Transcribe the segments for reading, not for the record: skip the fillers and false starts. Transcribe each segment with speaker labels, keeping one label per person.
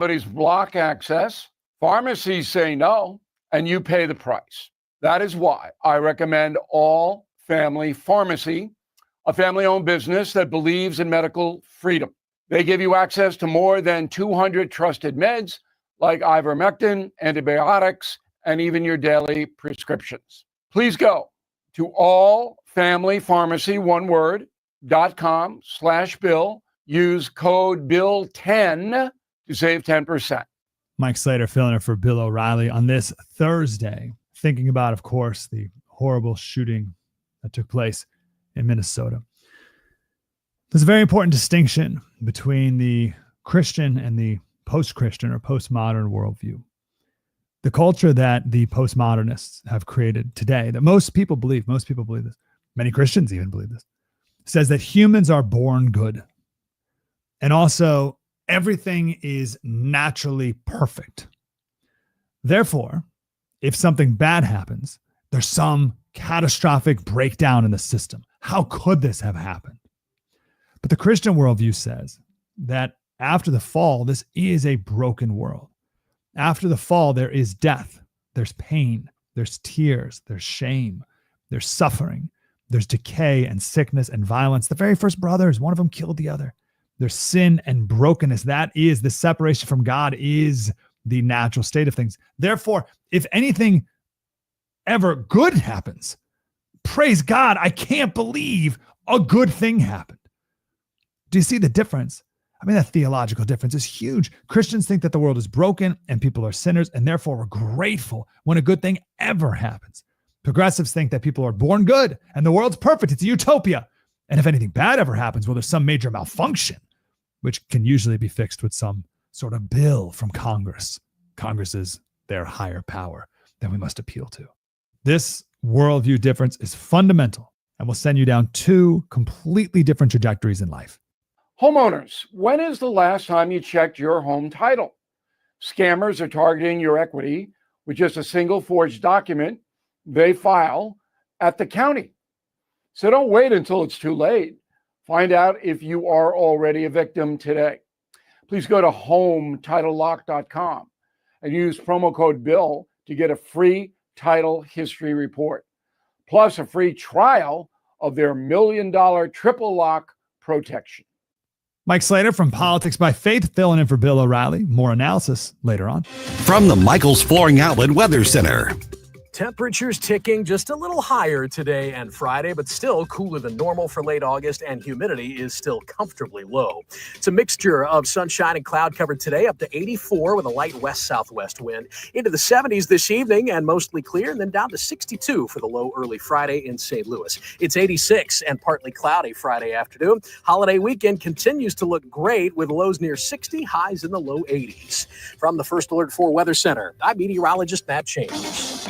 Speaker 1: Companies block access, pharmacies say no, and you pay the price. That is why I recommend All Family Pharmacy, a family-owned business that believes in medical freedom. They give you access to more than 200 trusted meds like ivermectin, antibiotics, and even your daily prescriptions. Please go to allfamilypharmacy.com/Bill. Use code BILL10 to save 10%.
Speaker 2: Mike Slater filling in for Bill O'Reilly on this Thursday, thinking about, of course, the horrible shooting that took place in Minnesota. There's a very important distinction between the Christian and the post-Christian or postmodern worldview. The culture that the postmodernists have created today, that most people believe this, many Christians even believe this, says that humans are born good. And also, everything is naturally perfect. Therefore, if something bad happens, there's some catastrophic breakdown in the system. How could this have happened? But the Christian worldview says that after the fall, this is a broken world. After the fall, there is death, there's pain, there's tears, there's shame, there's suffering, there's decay and sickness and violence. The very first brothers, one of them killed the other. There's sin and brokenness. That is the separation from God, is the natural state of things. Therefore, if anything ever good happens, praise God, I can't believe a good thing happened. Do you see the difference? I mean, that theological difference is huge. Christians think that the world is broken and people are sinners, and therefore we're grateful when a good thing ever happens. Progressives think that people are born good and the world's perfect. It's a utopia. And if anything bad ever happens, well, there's some major malfunction, which can usually be fixed with some sort of bill from Congress. Congress is their higher power that we must appeal to. This worldview difference is fundamental and will send you down two completely different trajectories in life.
Speaker 1: Homeowners, when is the last time you checked your home title? Scammers are targeting your equity with just a single forged document they file at the county. So don't wait until it's too late. Find out if you are already a victim today. Please go to HomeTitleLock.com and use promo code BILL to get a free title history report, plus a free trial of their $1 million triple lock protection.
Speaker 2: Mike Slater from Politics by Faith, filling in for Bill O'Reilly. More analysis later on.
Speaker 3: From the Michaels Flooring Outlet Weather Center.
Speaker 4: Temperatures ticking just a little higher today and Friday, but still cooler than normal for late August, and humidity is still comfortably low. It's a mixture of sunshine and cloud cover today, up to 84 with a light west-southwest wind. Into the 70s this evening and mostly clear, and then down to 62 for the low early Friday in St. Louis. It's 86 and partly cloudy Friday afternoon. Holiday weekend continues to look great with lows near 60, highs in the low 80s. From the First Alert 4 Weather Center, I'm meteorologist Matt Chambers.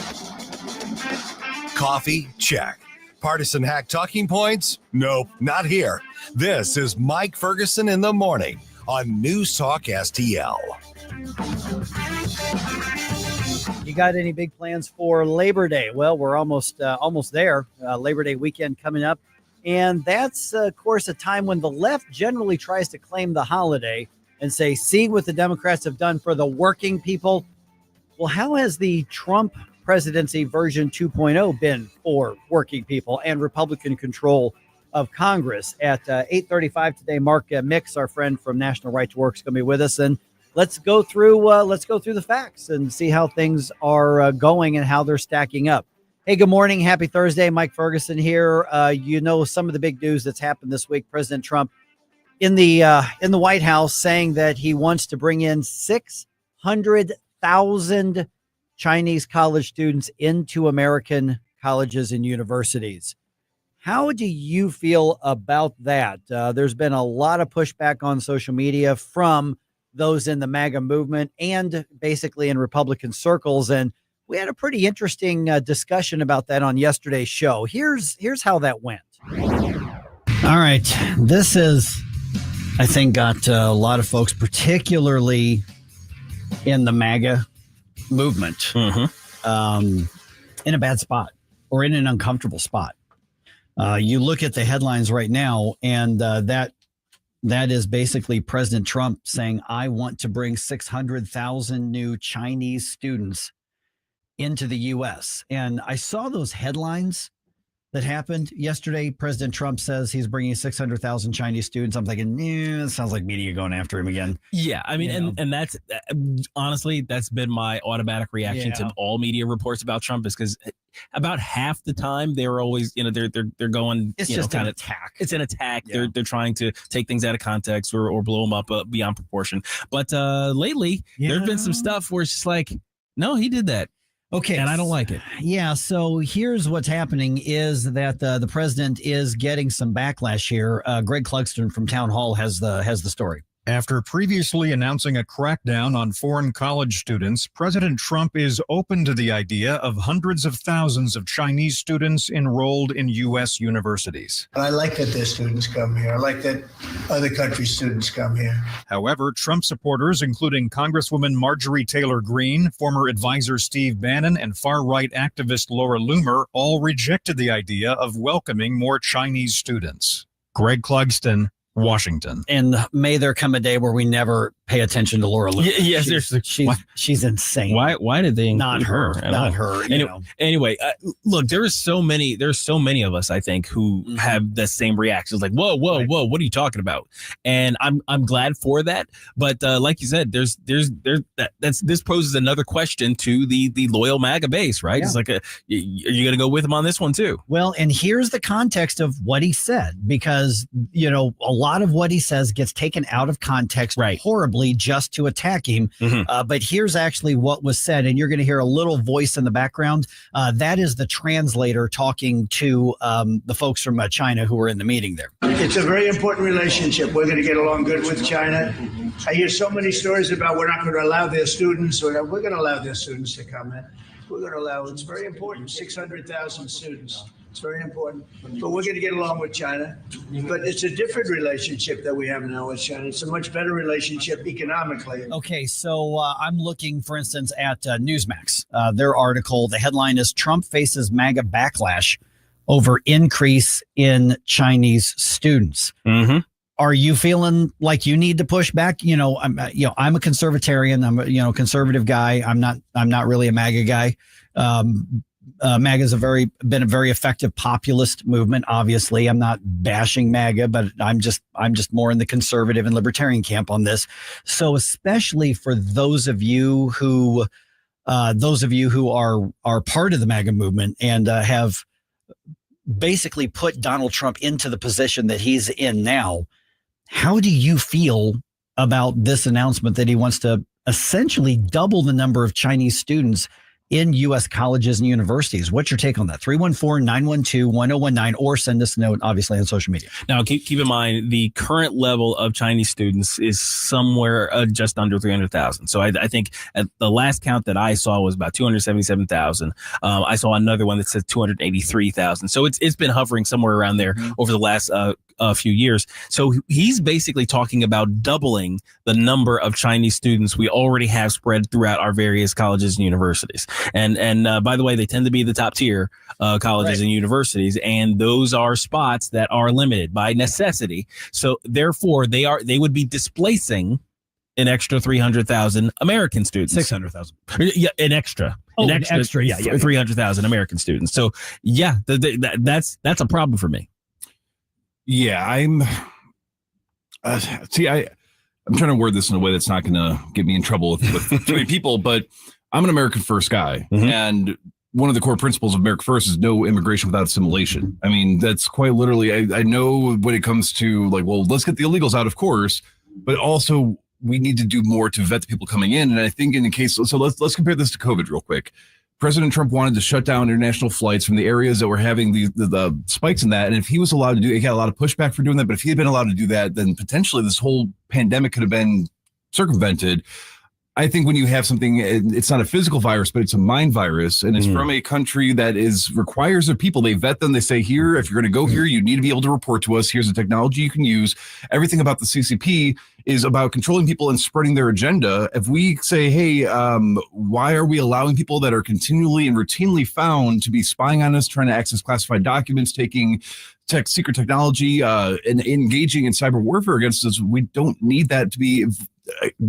Speaker 3: Coffee? Check. Partisan hack talking points? Nope, not here. This is Mike Ferguson in the morning on NewsTalkSTL.
Speaker 5: You got any big plans for Labor Day? Well, we're almost there. Labor Day weekend coming up. And that's, of course, a time when the left generally tries to claim the holiday and say, see what the Democrats have done for the working people. Well, how has the Trump presidency version 2.0 been for working people and Republican control of Congress? At 8:35 today, Mark Mix, our friend from National Right to Work, is going to be with us, and let's go through the facts and see how things are going and how they're stacking up. Hey, good morning, happy Thursday. Mike Ferguson here. Some of the big news that's happened this week. President Trump in the White House saying that he wants to bring in 600,000 Chinese college students into American colleges and universities. How do you feel about that? There's been a lot of pushback on social media from those in the MAGA movement and basically in Republican circles. And we had a pretty interesting discussion about that on yesterday's show. Here's how that went. All right. This is, I think, got a lot of folks, particularly in the MAGA movement, in a bad spot or in an uncomfortable spot. You look at the headlines right now, and that That is basically President Trump saying, I want to bring 600,000 new Chinese students into the U.S. And I saw those headlines that happened yesterday. President Trump says he's bringing 600,000 Chinese students. I'm thinking, it sounds like media going after him again.
Speaker 6: Yeah, I mean, and that's honestly, that's been my automatic reaction to all media reports about Trump, is because about half the time they were always, they're going,
Speaker 5: It's just an attack.
Speaker 6: It's an attack.
Speaker 5: Yeah.
Speaker 6: They're trying to take things out of context or blow them up beyond proportion. But lately, there's been some stuff where it's just like, no, he did that.
Speaker 5: Okay.
Speaker 6: And I don't like it.
Speaker 5: Yeah. So here's what's happening is that the president is getting some backlash here. Greg Clugston from Town Hall has the story.
Speaker 7: After previously announcing a crackdown on foreign college students, President Trump is open to the idea of hundreds of thousands of Chinese students enrolled in U.S. universities.
Speaker 8: I like that their students come here. I like that other countries' students come here.
Speaker 7: However, Trump supporters, including Congresswoman Marjorie Taylor Greene, former advisor Steve Bannon, and far-right activist Laura Loomer, all rejected the idea of welcoming more Chinese students. Greg Clugston, Washington.
Speaker 5: And may there come a day where we never pay attention to Laura Loomer.
Speaker 6: Yes,
Speaker 5: she's insane.
Speaker 6: Why did they
Speaker 5: not her? Not her.
Speaker 6: Anyway, look, there's so many of us, I think, who have the same reactions. Like, whoa, what are you talking about? And I'm glad for that. But like you said, this poses another question to the loyal MAGA base, right? Yeah. It's like, are you going to go with him on this one too?
Speaker 5: Well, and here's the context of what he said, because a lot of what he says gets taken out of context horribly just to attack him. But here's actually what was said, and you're going to hear a little voice in the background. That is the translator talking to the folks from China who were in the meeting there.
Speaker 8: It's a very important relationship. We're going to get along good with China. I hear so many stories about we're not going to allow their students, or we're going to allow their students to come in. We're going to allow, it's very important, 600,000 students. It's very important. But we're going to get along with China. But it's a different relationship that we have now with China. It's a much better relationship economically.
Speaker 5: Okay, so I'm looking, for instance, at Newsmax. Their article, the headline is Trump faces MAGA backlash over increase in Chinese students. Are you feeling like you need to push back? I'm a conservatarian. I'm a conservative guy. I'm not really a MAGA guy. MAGA has been a very effective populist movement. Obviously, I'm not bashing MAGA, but I'm just more in the conservative and libertarian camp on this. So, especially for those of you who are part of the MAGA movement and have basically put Donald Trump into the position that he's in now, how do you feel about this announcement that he wants to essentially double the number of Chinese students in U.S. colleges and universities? What's your take on that? 314-912-1019, or send us a note, obviously, on social media.
Speaker 6: Now, keep in mind, the current level of Chinese students is somewhere just under 300,000. So I think at the last count that I saw was about 277,000. I saw another one that said 283,000. So it's been hovering somewhere around there over the last a few years. So he's basically talking about doubling the number of Chinese students we already have spread throughout our various colleges and universities. And by the way, they tend to be the top tier colleges and universities, and those are spots that are limited by necessity. So therefore, they would be displacing an extra 300,000 American students.
Speaker 5: 600,000.
Speaker 6: Yeah, an extra.
Speaker 5: Oh, an extra. Yeah.
Speaker 6: 300,000 American students. So yeah, that's a problem for me.
Speaker 9: Yeah, I'm trying to word this in a way that's not going to get me in trouble with too many people, but I'm an American first guy. And one of the core principles of America First is no immigration without assimilation. I mean, that's quite literally, I know when it comes to like, well, let's get the illegals out, of course, but also we need to do more to vet the people coming in. And I think in the case, so let's compare this to COVID real quick. President Trump wanted to shut down international flights from the areas that were having the spikes in that. And if he was allowed to do it, he got a lot of pushback for doing that. But if he had been allowed to do that, then potentially this whole pandemic could have been circumvented. I think when you have something, it's not a physical virus, but it's a mind virus, and it's from a country that requires their people. They vet them. They say, here, if you're going to go here, you need to be able to report to us. Here's the technology you can use. Everything about the CCP is about controlling people and spreading their agenda. If we say, hey, why are we allowing people that are continually and routinely found to be spying on us, trying to access classified documents, taking secret technology, and engaging in cyber warfare against us? We don't need that to be,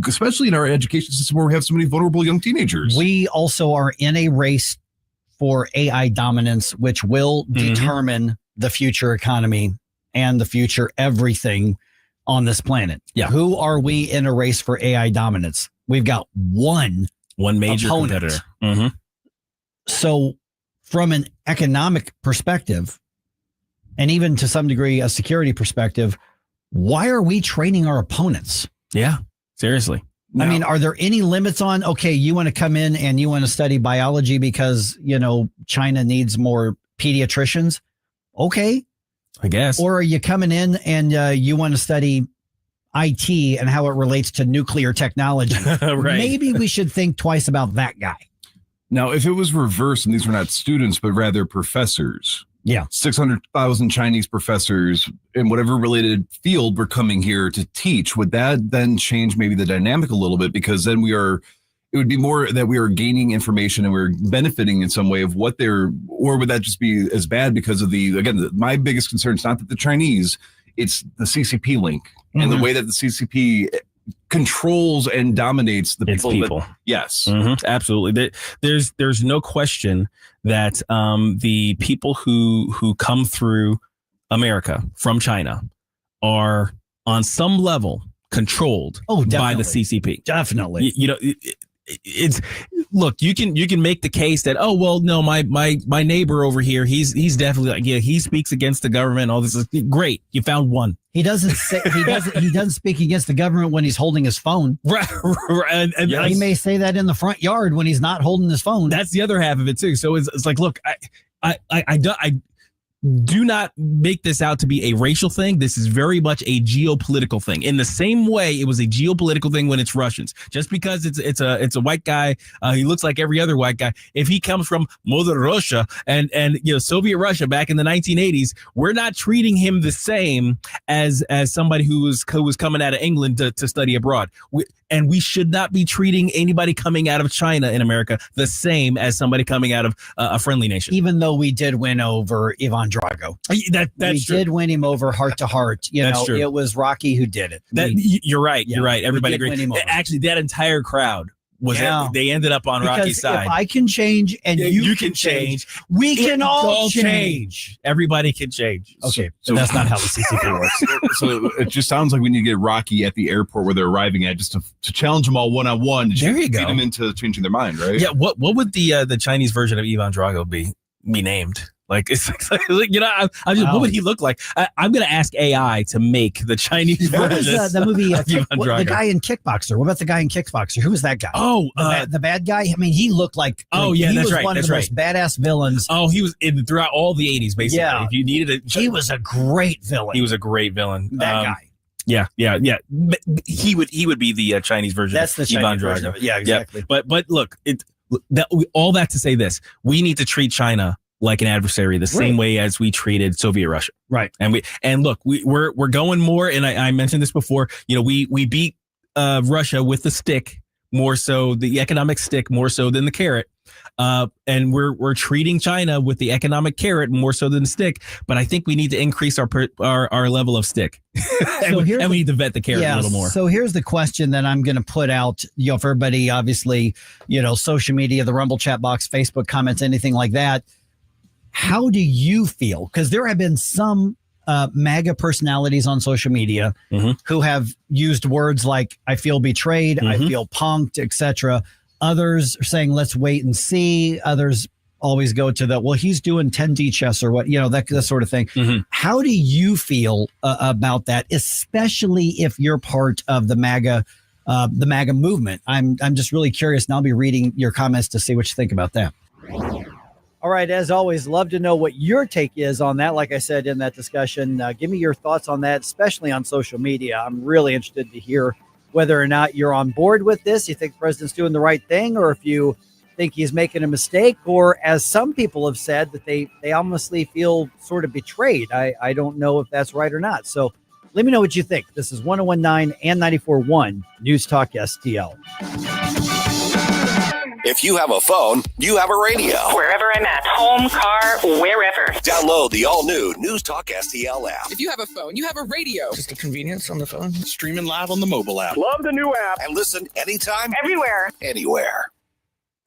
Speaker 9: especially in our education system where we have so many vulnerable young teenagers.
Speaker 5: We also are in a race for AI dominance, which will determine the future economy and the future everything on this planet.
Speaker 6: Yeah.
Speaker 5: Who are we in a race for AI dominance? We've got one
Speaker 6: major
Speaker 5: opponent.
Speaker 6: competitor.
Speaker 5: So from an economic perspective, and even to some degree a security perspective, why are we training our opponents?
Speaker 6: Yeah, seriously.
Speaker 5: I mean, are there any limits on, okay, you want to come in and you want to study biology because, China needs more pediatricians? Okay.
Speaker 6: I guess.
Speaker 5: Or are you coming in and you want to study IT and how it relates to nuclear technology?
Speaker 6: Right.
Speaker 5: Maybe we should think twice about that guy.
Speaker 9: Now, if it was reversed and these were not students, but rather professors, 600,000 Chinese professors in whatever related field were coming here to teach, would that then change maybe the dynamic a little bit? Because then it would be more that we are gaining information and we're benefiting in some way of what or would that just be as bad because of my biggest concern is not that the Chinese, it's the CCP link and the way that the CCP controls and dominates the people. Yes.
Speaker 6: Absolutely. There's no question that the people who come through America from China are on some level controlled by the CCP.
Speaker 5: Definitely.
Speaker 6: Look, you can make the case that, oh, well, no, my neighbor over here, he's definitely like, he speaks against the government. All this is great. You found one.
Speaker 5: He doesn't speak against the government when he's holding his phone.
Speaker 6: Right. And
Speaker 5: he may say that in the front yard when he's not holding his phone.
Speaker 6: That's the other half of it too. So it's like, look, I do not make this out to be a racial thing. This is very much a geopolitical thing. In the same way, it was a geopolitical thing when it's Russians. Just because it's a white guy, he looks like every other white guy. If he comes from Mother Russia and Soviet Russia back in the 1980s, we're not treating him the same as somebody who was coming out of England to study abroad. And we should not be treating anybody coming out of China in America the same as somebody coming out of a friendly nation.
Speaker 5: Even though we did win over Ivan Drago.
Speaker 6: That's true.
Speaker 5: Did win him over heart to heart.
Speaker 6: That's true.
Speaker 5: It was Rocky who did it.
Speaker 6: You're right. You're right. Everybody agreed. Actually, that entire crowd they ended up on Rocky's side.
Speaker 5: If I can change and you can change, we can all change.
Speaker 6: Everybody can change.
Speaker 5: Okay, so that's not how the CCP works.
Speaker 9: So it just sounds like we need to get Rocky at the airport where they're arriving at, just to challenge them all one-on-one.
Speaker 6: There you go.
Speaker 9: Get them into changing their mind, right?
Speaker 6: Yeah. What would the Chinese version of Ivan Drago be named? Like, it's like, what would he look like? I'm going to ask AI to make the Chinese version.
Speaker 5: What was the movie? The guy in Kickboxer. What about the guy in Kickboxer? Who was that guy?
Speaker 6: Oh,
Speaker 5: the bad guy. I mean, he looked like.
Speaker 6: He was
Speaker 5: one of the most badass villains.
Speaker 6: Oh, he was throughout all the 80s, basically.
Speaker 5: Yeah.
Speaker 6: If you needed it,
Speaker 5: he was a great villain.
Speaker 6: He was a great villain.
Speaker 5: That guy.
Speaker 6: Yeah. He would be the Chinese version.
Speaker 5: That's the Chinese version of it. Yeah, exactly.
Speaker 6: Yeah. But look, all that to say this: we need to treat China like an adversary the same way as we treated Soviet Russia.
Speaker 5: Right.
Speaker 6: And look, we're going more, and I mentioned this before, we beat Russia with the stick more so, the economic stick more so than the carrot. And we're treating China with the economic carrot more so than the stick, but I think we need to increase our level of stick. and we need to vet the carrot a little more.
Speaker 5: So here's the question that I'm going to put out, for everybody, obviously, social media, the Rumble chat box, Facebook comments, anything like that. How do you feel? Because there have been some MAGA personalities on social media who have used words like, I feel betrayed, I feel punked, etc. Others are saying, let's wait and see. Others always go to he's doing 10D chess or what, that sort of thing. How do you feel about that, especially if you're part of the MAGA movement? I'm just really curious, and I'll be reading your comments to see what you think about that. All right, as always, love to know what your take is on that. Like I said in that discussion, give me your thoughts on that, especially on social media. I'm really interested to hear whether or not you're on board with this, you think the president's doing the right thing, or if you think he's making a mistake, or as some people have said, that they honestly feel sort of betrayed. I don't know if that's right or not. So let me know what you think. This is 101.9 and 94.1 News Talk STL.
Speaker 3: If you have a phone, you have a radio.
Speaker 10: Wherever I'm at, home, car, wherever.
Speaker 3: Download the all-new News Talk STL app.
Speaker 11: If you have a phone, you have a radio. Just a convenience on the phone. Streaming live on the mobile app.
Speaker 8: Love the new app.
Speaker 3: And listen anytime,
Speaker 10: Everywhere.
Speaker 3: anywhere.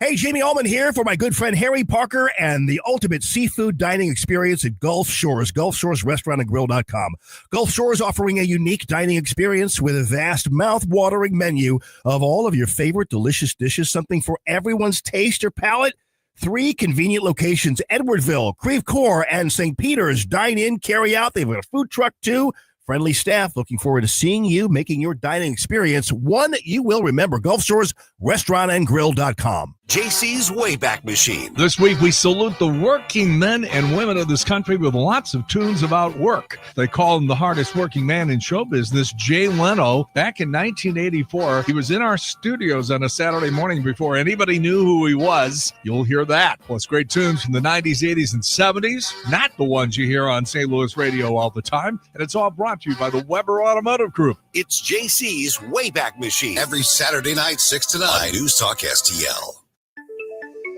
Speaker 12: Hey, Jamie Allman here for my good friend Harry Parker and the ultimate seafood dining experience at Gulf Shores, GulfShoresRestaurantandGrill.com. Gulf Shores offering a unique dining experience with a vast, mouth-watering menu of all of your favorite delicious dishes, something for everyone's taste or palate. 3 convenient locations, Edwardville, Creve Coeur, and St. Peter's. Dine in, carry out. They've got a food truck, too. Friendly staff, looking forward to seeing you, making your dining experience one you will remember. Gulf Shores RestaurantandGrill.com.
Speaker 3: JC's Wayback Machine.
Speaker 13: This week, we salute the working men and women of this country with lots of tunes about work. They call him the hardest working man in show business, Jay Leno. Back in 1984, he was in our studios on a Saturday morning before anybody knew who he was. You'll hear that. Plus, great tunes from the 90s, 80s, and 70s. Not the ones you hear on St. Louis radio all the time. And it's all brought to you by the Weber Automotive Group.
Speaker 3: It's JC's Wayback Machine. Every Saturday night, 6 to 9. News Talk STL.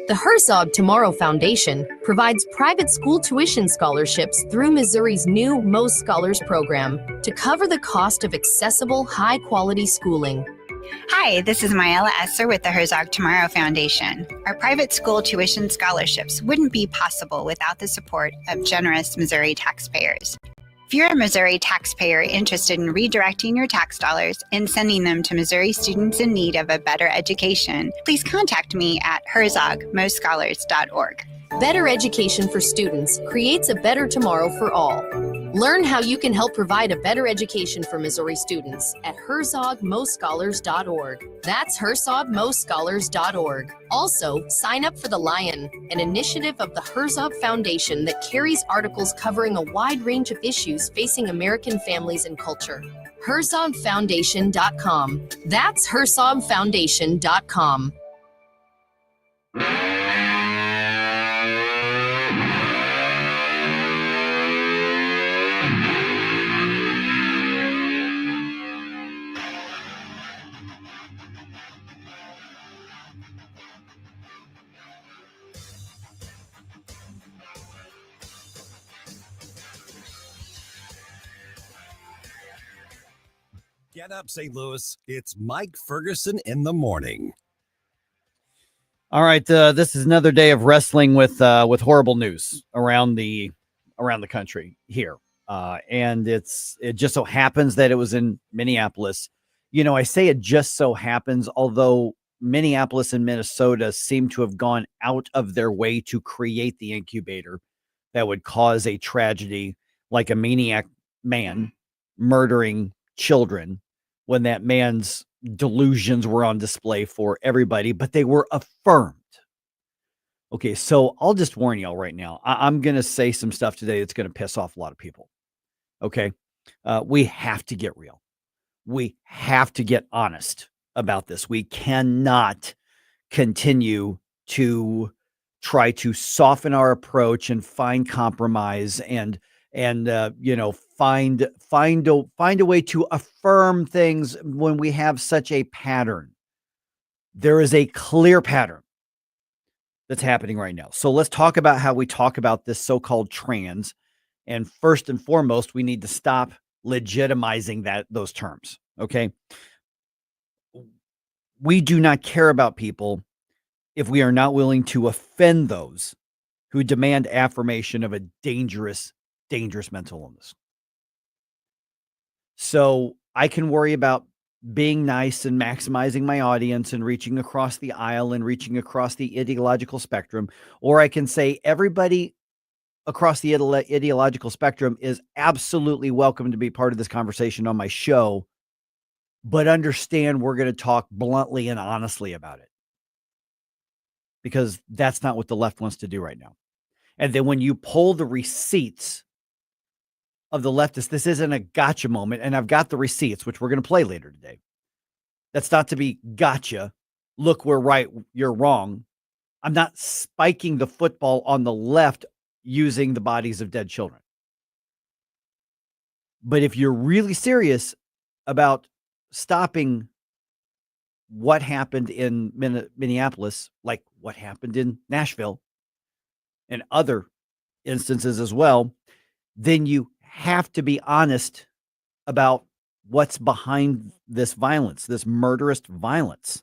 Speaker 14: The Herzog Tomorrow Foundation provides private school tuition scholarships through Missouri's new Most Scholars program to cover the cost of accessible, high-quality schooling.
Speaker 15: Hi, this is Myella Esser with the Herzog Tomorrow Foundation. Our private school tuition scholarships wouldn't be possible without the support of generous Missouri taxpayers. If you're a Missouri taxpayer interested in redirecting your tax dollars and sending them to Missouri students in need of a better education, please contact me at herzogmostscholars.org.
Speaker 14: Better education for students creates a better tomorrow for all. Learn how you can help provide a better education for Missouri students at herzogmostscholars.org. That's herzogmostscholars.org. Also, sign up for The Lion, an initiative of the Herzog Foundation that carries articles covering a wide range of issues facing American families and culture. herzogfoundation.com. That's herzogfoundation.com.
Speaker 3: Get up, St. Louis. It's Mike Ferguson in the morning.
Speaker 5: All right, this is another day of wrestling with horrible news around the country here, and it just so happens that it was in Minneapolis. You know, I say it just so happens, although Minneapolis and Minnesota seem to have gone out of their way to create the incubator that would cause a tragedy like a maniac man murdering children, when that man's delusions were on display for everybody, but they were affirmed. Okay, so I'll just warn y'all right now. I'm going to say some stuff today that's going to piss off a lot of people. Okay, we have to get real. We have to get honest about this. We cannot continue to try to soften our approach and find compromise and find a way to affirm things when we have such a pattern. There is a clear pattern that's happening right now. So let's talk about how we talk about this so-called trans. And first and foremost, we need to stop legitimizing those terms. Okay. We do not care about people if we are not willing to offend those who demand affirmation of a dangerous mental illness. So I can worry about being nice and maximizing my audience and reaching across the aisle and reaching across the ideological spectrum, or I can say everybody across the ideological spectrum is absolutely welcome to be part of this conversation on my show, but understand we're going to talk bluntly and honestly about it, because that's not what the left wants to do right now. And then when you pull the receipts of the leftists, this isn't a gotcha moment, and I've got the receipts, which we're going to play later today. That's not to be gotcha. Look, we're right, you're wrong. I'm not spiking the football on the left using the bodies of dead children. But if you're really serious about stopping what happened in Minneapolis, like what happened in Nashville and other instances as well, then you have to be honest about what's behind this violence, this murderous violence.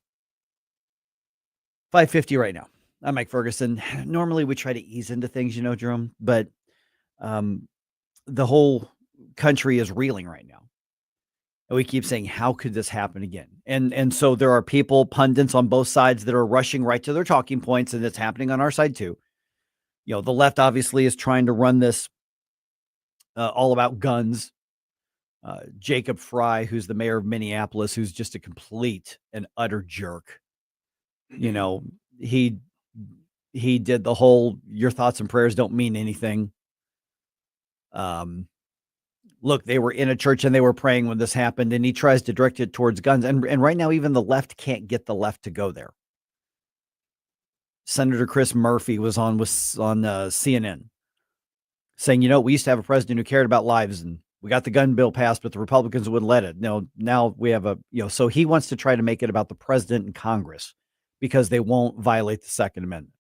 Speaker 5: 5:50 right now. I'm Mike Ferguson. Normally we try to ease into things, Jerome, but the whole country is reeling right now. And we keep saying, how could this happen again? And so there are people, pundits on both sides that are rushing right to their talking points, and it's happening on our side too. The left obviously is trying to run this all about guns. Jacob Fry, who's the mayor of Minneapolis, who's just a complete and utter jerk. He did the whole your thoughts and prayers don't mean anything. Look, they were in a church and they were praying when this happened, and he tries to direct it towards guns. And right now, even the left can't get the left to go there. Senator Chris Murphy was on CNN saying, we used to have a president who cared about lives, and we got the gun bill passed, but the Republicans wouldn't let it. Now we have so he wants to try to make it about the president and Congress because they won't violate the Second Amendment.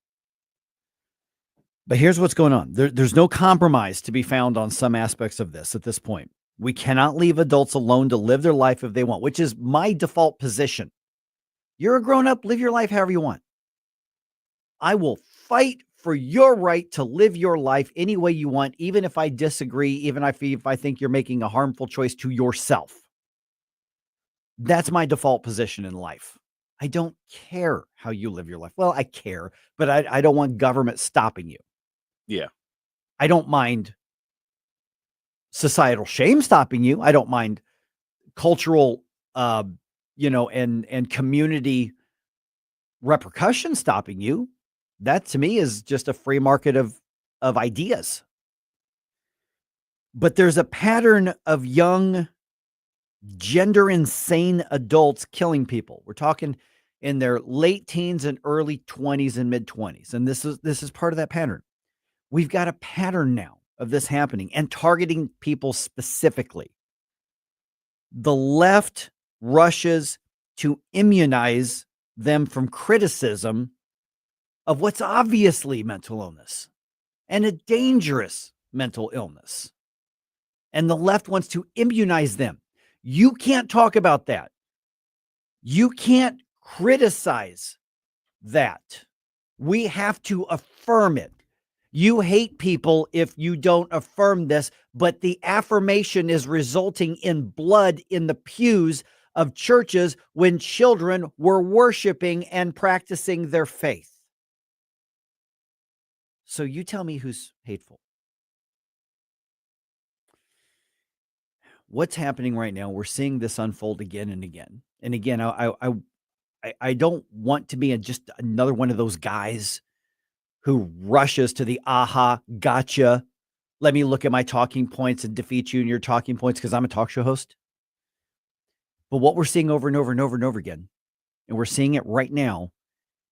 Speaker 5: But here's what's going on. There's no compromise to be found on some aspects of this at this point. We cannot leave adults alone to live their life if they want, which is my default position. You're a grown-up, live your life however you want. I will fight for your right to live your life any way you want, even if I disagree, even if I think you're making a harmful choice to yourself. That's my default position in life. I don't care how you live your life. Well, I care, but I don't want government stopping you.
Speaker 16: Yeah.
Speaker 5: I don't mind societal shame stopping you. I don't mind cultural, and community repercussions stopping you. That to me is just a free market of ideas. But there's a pattern of young, gender insane adults killing people. We're talking in their late teens and early 20s and mid 20s. And this is part of that pattern. We've got a pattern now of this happening and targeting people specifically. The left rushes to immunize them from criticism of what's obviously mental illness and a dangerous mental illness. And the left wants to immunize them. You can't talk about that. You can't criticize that. We have to affirm it. You hate people if you don't affirm this, but the affirmation is resulting in blood in the pews of churches when children were worshiping and practicing their faith. So you tell me who's hateful. What's happening right now? We're seeing this unfold again and again. And again, I don't want to be just another one of those guys who rushes to the aha, gotcha. Let me look at my talking points and defeat you in your talking points because I'm a talk show host. But what we're seeing over and over and over and over again, and we're seeing it right now,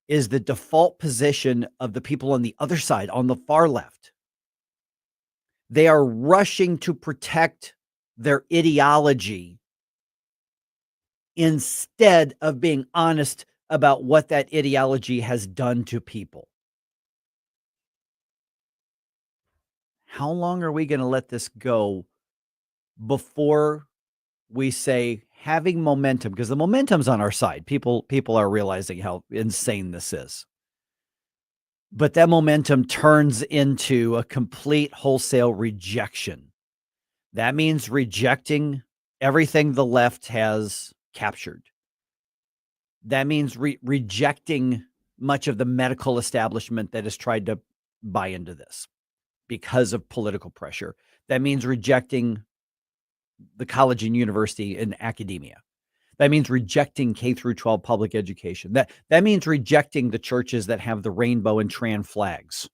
Speaker 5: is the default position of the people on the other side, on the far left. They are rushing to protect their ideology instead of being honest about what that ideology has done to people. How long are we going to let this go before we say having momentum? Because the momentum's on our side. People are realizing how insane this is. But that momentum turns into a complete wholesale rejection. That means rejecting everything the left has captured. That means rejecting much of the medical establishment that has tried to buy into this because of political pressure. That means rejecting the college and university and academia. That means rejecting K through 12 public education. That means rejecting the churches that have the rainbow and trans flags.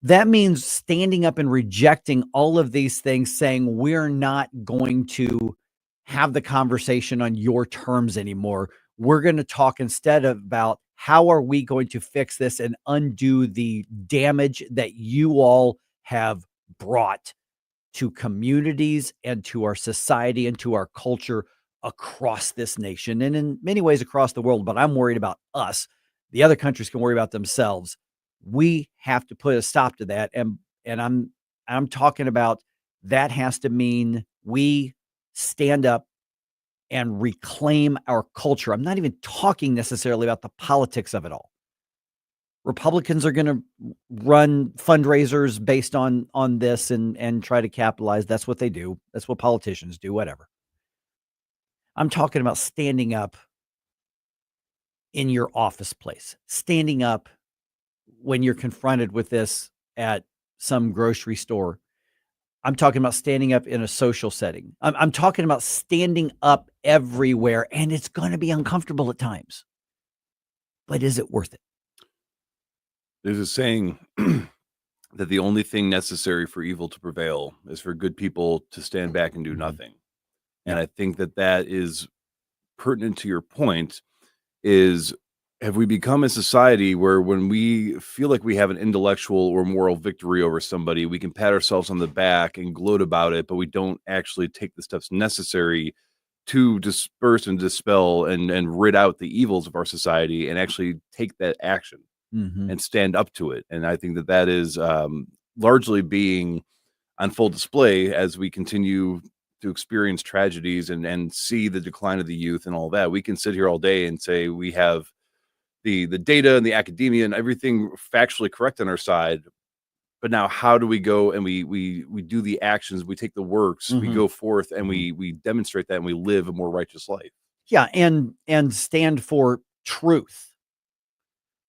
Speaker 5: That means standing up and rejecting all of these things, saying we're not going to have the conversation on your terms anymore. We're going to talk instead about how are we going to fix this and undo the damage that you all have brought to communities and to our society and to our culture across this nation and in many ways across the world. But I'm worried about us. The other countries can worry about themselves. We have to put a stop to that. And I'm talking about that has to mean we stand up and reclaim our culture. I'm not even talking necessarily about the politics of it all. Republicans are going to run fundraisers based on this and try to capitalize. That's what they do. That's what politicians do, whatever. I'm talking about standing up in your office place, standing up when you're confronted with this at some grocery store. I'm talking about standing up in a social setting. I'm talking about standing up everywhere, and it's going to be uncomfortable at times. But is it worth it?
Speaker 16: There's a saying that the only thing necessary for evil to prevail is for good people to stand back and do nothing. And I think that is pertinent to your point is, have we become a society where when we feel like we have an intellectual or moral victory over somebody, we can pat ourselves on the back and gloat about it, but we don't actually take the steps necessary to disperse and dispel and rid out the evils of our society and actually take that action and stand up to it. And I think that is largely being on full display as we continue to experience tragedies and see the decline of the youth and all that. We can sit here all day and say we have the data and the academia and everything factually correct on our side, but now how do we go and we do the actions, we take the works, we go forth and we demonstrate that and we live a more righteous life.
Speaker 5: Yeah, and stand for truth.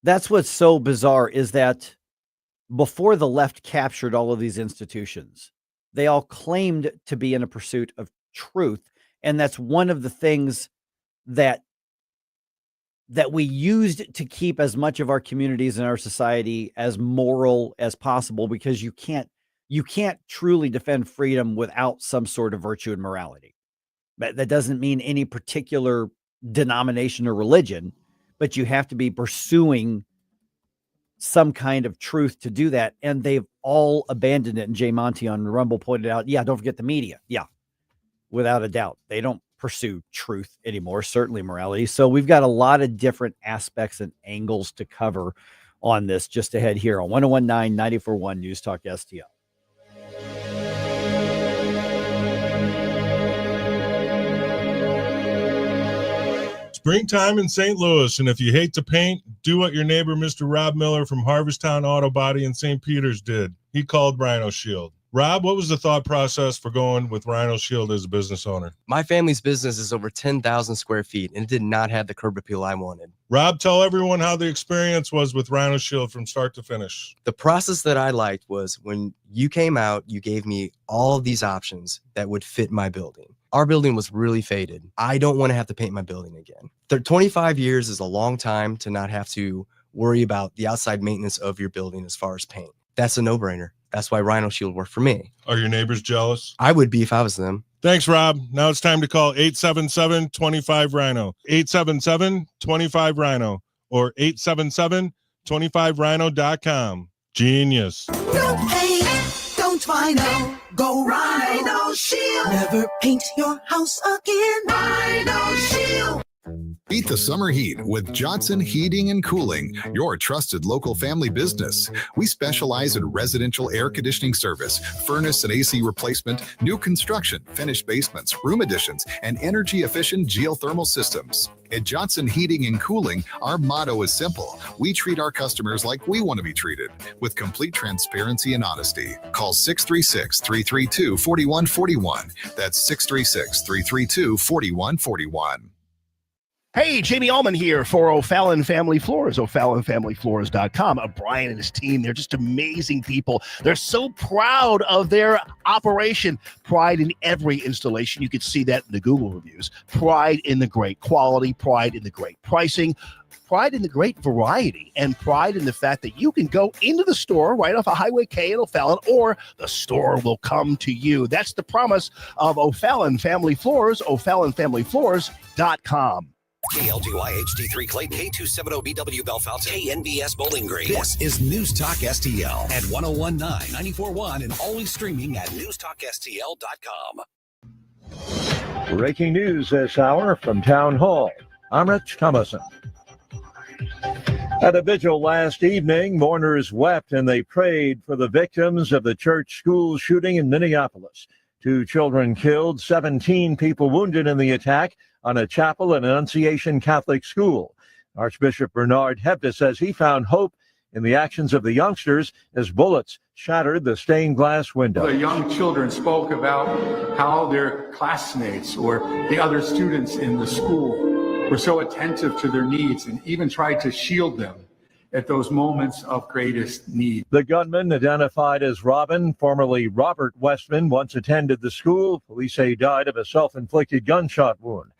Speaker 5: That's what's so bizarre is that before the left captured all of these institutions, they all claimed to be in a pursuit of truth. And that's one of the things that we used to keep as much of our communities and our society as moral as possible, because you can't truly defend freedom without some sort of virtue and morality. But that doesn't mean any particular denomination or religion, but you have to be pursuing some kind of truth to do that. And they've all abandoned it. And Jay Monty on Rumble pointed out, yeah, don't forget the media. Yeah, without a doubt. They don't pursue truth anymore, certainly morality. So we've got a lot of different aspects and angles to cover on this just ahead here on 1019 94.1 News Talk STL.
Speaker 17: Springtime in St. Louis, and if you hate to paint, do what your neighbor Mr. Rob Miller from Harvesttown Auto Body in St. Peters did. He called Rhino Shield. Rob, what was the thought process for going with Rhino Shield as a business owner?
Speaker 18: My family's business is over 10,000 square feet, and it did not have the curb appeal I wanted.
Speaker 17: Rob, tell everyone how the experience was with Rhino Shield from start to finish.
Speaker 18: The process that I liked was when you came out, you gave me all of these options that would fit my building. Our building was really faded. I don't want to have to paint my building again. 25 years is a long time to not have to worry about the outside maintenance of your building as far as paint. That's a no-brainer. That's why Rhino Shield worked for me.
Speaker 17: Are your neighbors jealous?
Speaker 18: I would be if I was them.
Speaker 17: Thanks, Rob. Now it's time to call 877-25-RHINO, 877-25-RHINO, or 877-25rhino.com. Genius.
Speaker 19: Don't paint, don't Rhino, go Rhino Shield. Never paint your house again. Rhino Shield.
Speaker 20: Beat the summer heat with Johnson Heating and Cooling, your trusted local family business. We specialize in residential air conditioning service, furnace and AC replacement, new construction, finished basements, room additions, and energy-efficient geothermal systems. At Johnson Heating and Cooling, our motto is simple. We treat our customers like we want to be treated, with complete transparency and honesty. Call 636-332-4141. That's 636-332-4141.
Speaker 12: Hey, Jamie Allman here for O'Fallon Family Floors, O'FallonFamilyFloors.com. Brian and his team, they're just amazing people. They're so proud of their operation. Pride in every installation. You can see that in the Google reviews. Pride in the great quality, pride in the great pricing, pride in the great variety, and pride in the fact that you can go into the store right off of Highway K at O'Fallon, or the store will come to you. That's the promise of O'Fallon Family Floors, O'FallonFamilyFloors.com.
Speaker 21: KLGY HD3 Clayton, K270BW Bellefonte, KNBS Bowling Green. This is News Talk STL at 1019, 94.1, and always streaming at NewsTalkSTL.com.
Speaker 22: Breaking news this hour from Town Hall. I'm Rich Thomason. At a vigil last evening, mourners wept and they prayed for the victims of the church school shooting in Minneapolis. 2 children killed, 17 people wounded in the attack on a chapel and Annunciation Catholic school. Archbishop Bernard Hebda says he found hope in the actions of the youngsters as bullets shattered the stained glass window.
Speaker 23: The young children spoke about how their classmates or the other students in the school were so attentive to their needs and even tried to shield them at those moments of greatest need.
Speaker 22: The gunman, identified as Robin, formerly Robert Westman, once attended the school. Police say he died of a self-inflicted gunshot wound.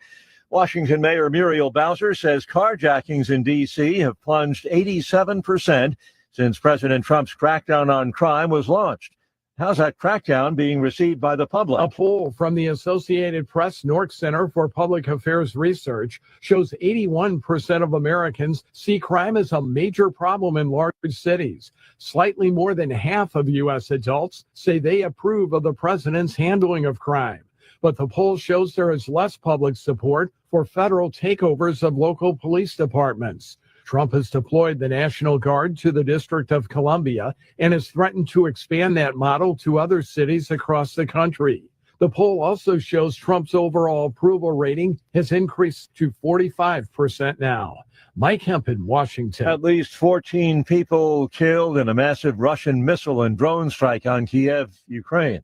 Speaker 22: Washington Mayor Muriel Bowser says carjackings in D.C. have plunged 87% since President Trump's crackdown on crime was launched. How's that crackdown being received by the public?
Speaker 24: A poll from the Associated Press Nork Center for Public Affairs Research shows 81% of Americans see crime as a major problem in large cities. Slightly more than half of U.S. adults say they approve of the president's handling of crime. But the poll shows there is less public support for federal takeovers of local police departments. Trump has deployed the National Guard to the District of Columbia and has threatened to expand that model to other cities across the country. The poll also shows Trump's overall approval rating has increased to 45% now. Mike Hemp in Washington.
Speaker 22: At least 14 people killed in a massive Russian missile and drone strike on Kiev, Ukraine.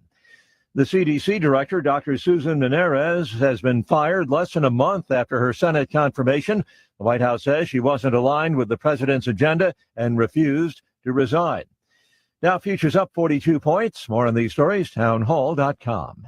Speaker 22: The CDC director, Dr. Susan Menarez, has been fired less than a month after her Senate confirmation. The White House says she wasn't aligned with the president's agenda and refused to resign. Now futures up 42 points. More on these stories, townhall.com.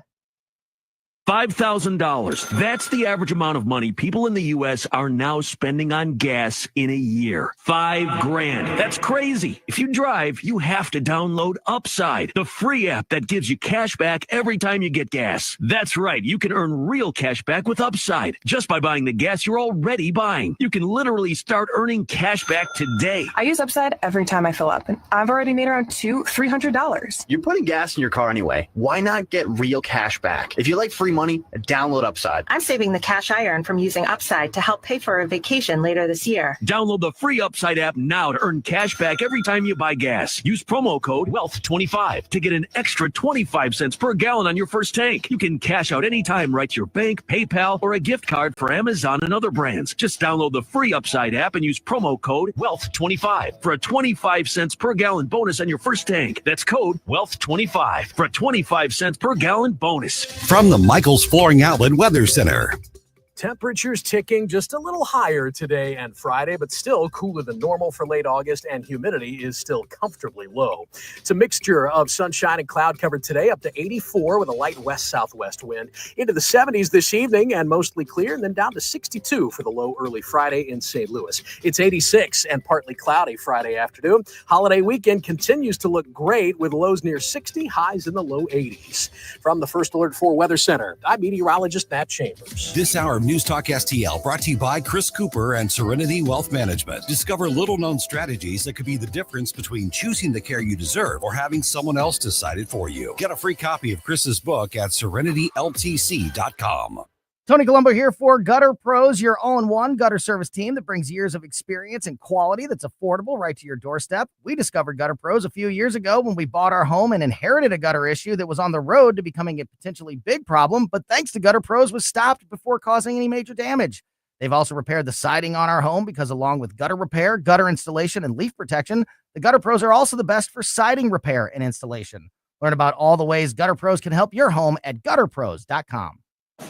Speaker 25: $5,000. That's the average amount of money people in the U.S. are now spending on gas in a year. $5,000. That's crazy. If you drive, you have to download Upside, the free app that gives you cash back every time you get gas. That's right. You can earn real cash back with Upside just by buying the gas you're already buying. You can literally start earning cash back today.
Speaker 26: I use Upside every time I fill up, and I've already made around $300.
Speaker 27: You're putting gas in your car anyway. Why not get real cash back? If you like free money, download Upside.
Speaker 26: I'm saving the cash I earn from using Upside to help pay for a vacation later this year.
Speaker 25: Download the free Upside app now to earn cash back every time you buy gas. Use promo code WEALTH25 to get an extra 25 cents per gallon on your first tank. You can cash out anytime right to your bank, PayPal, or a gift card for Amazon and other brands. Just download the free Upside app and use promo code WEALTH25 for a 25 cents per gallon bonus on your first tank. That's code WEALTH25 for a 25 cents per gallon bonus.
Speaker 21: From the Michael's Flooring Outlet Weather Center.
Speaker 4: Temperatures ticking just a little higher today and Friday, but still cooler than normal for late August, and humidity is still comfortably low. It's a mixture of sunshine and cloud cover today, up to 84 with a light west-southwest wind. Into the 70s this evening and mostly clear, and then down to 62 for the low early Friday in St. Louis. It's 86 and partly cloudy Friday afternoon. Holiday weekend continues to look great with lows near 60, highs in the low 80s. From the First Alert 4 Weather Center, I'm meteorologist Matt Chambers.
Speaker 21: This hour of News Talk STL brought to you by Chris Cooper and Serenity Wealth Management. Discover little-known strategies that could be the difference between choosing the care you deserve or having someone else decide it for you. Get a free copy of Chris's book at serenityltc.com.
Speaker 5: Tony Colombo here for Gutter Pros, your all-in-one gutter service team that brings years of experience and quality that's affordable right to your doorstep. We discovered Gutter Pros a few years ago when we bought our home and inherited a gutter issue that was on the road to becoming a potentially big problem, but thanks to Gutter Pros was stopped before causing any major damage. They've also repaired the siding on our home because along with gutter repair, gutter installation, and leaf protection, the Gutter Pros are also the best for siding repair and installation. Learn about all the ways Gutter Pros can help your home at gutterpros.com.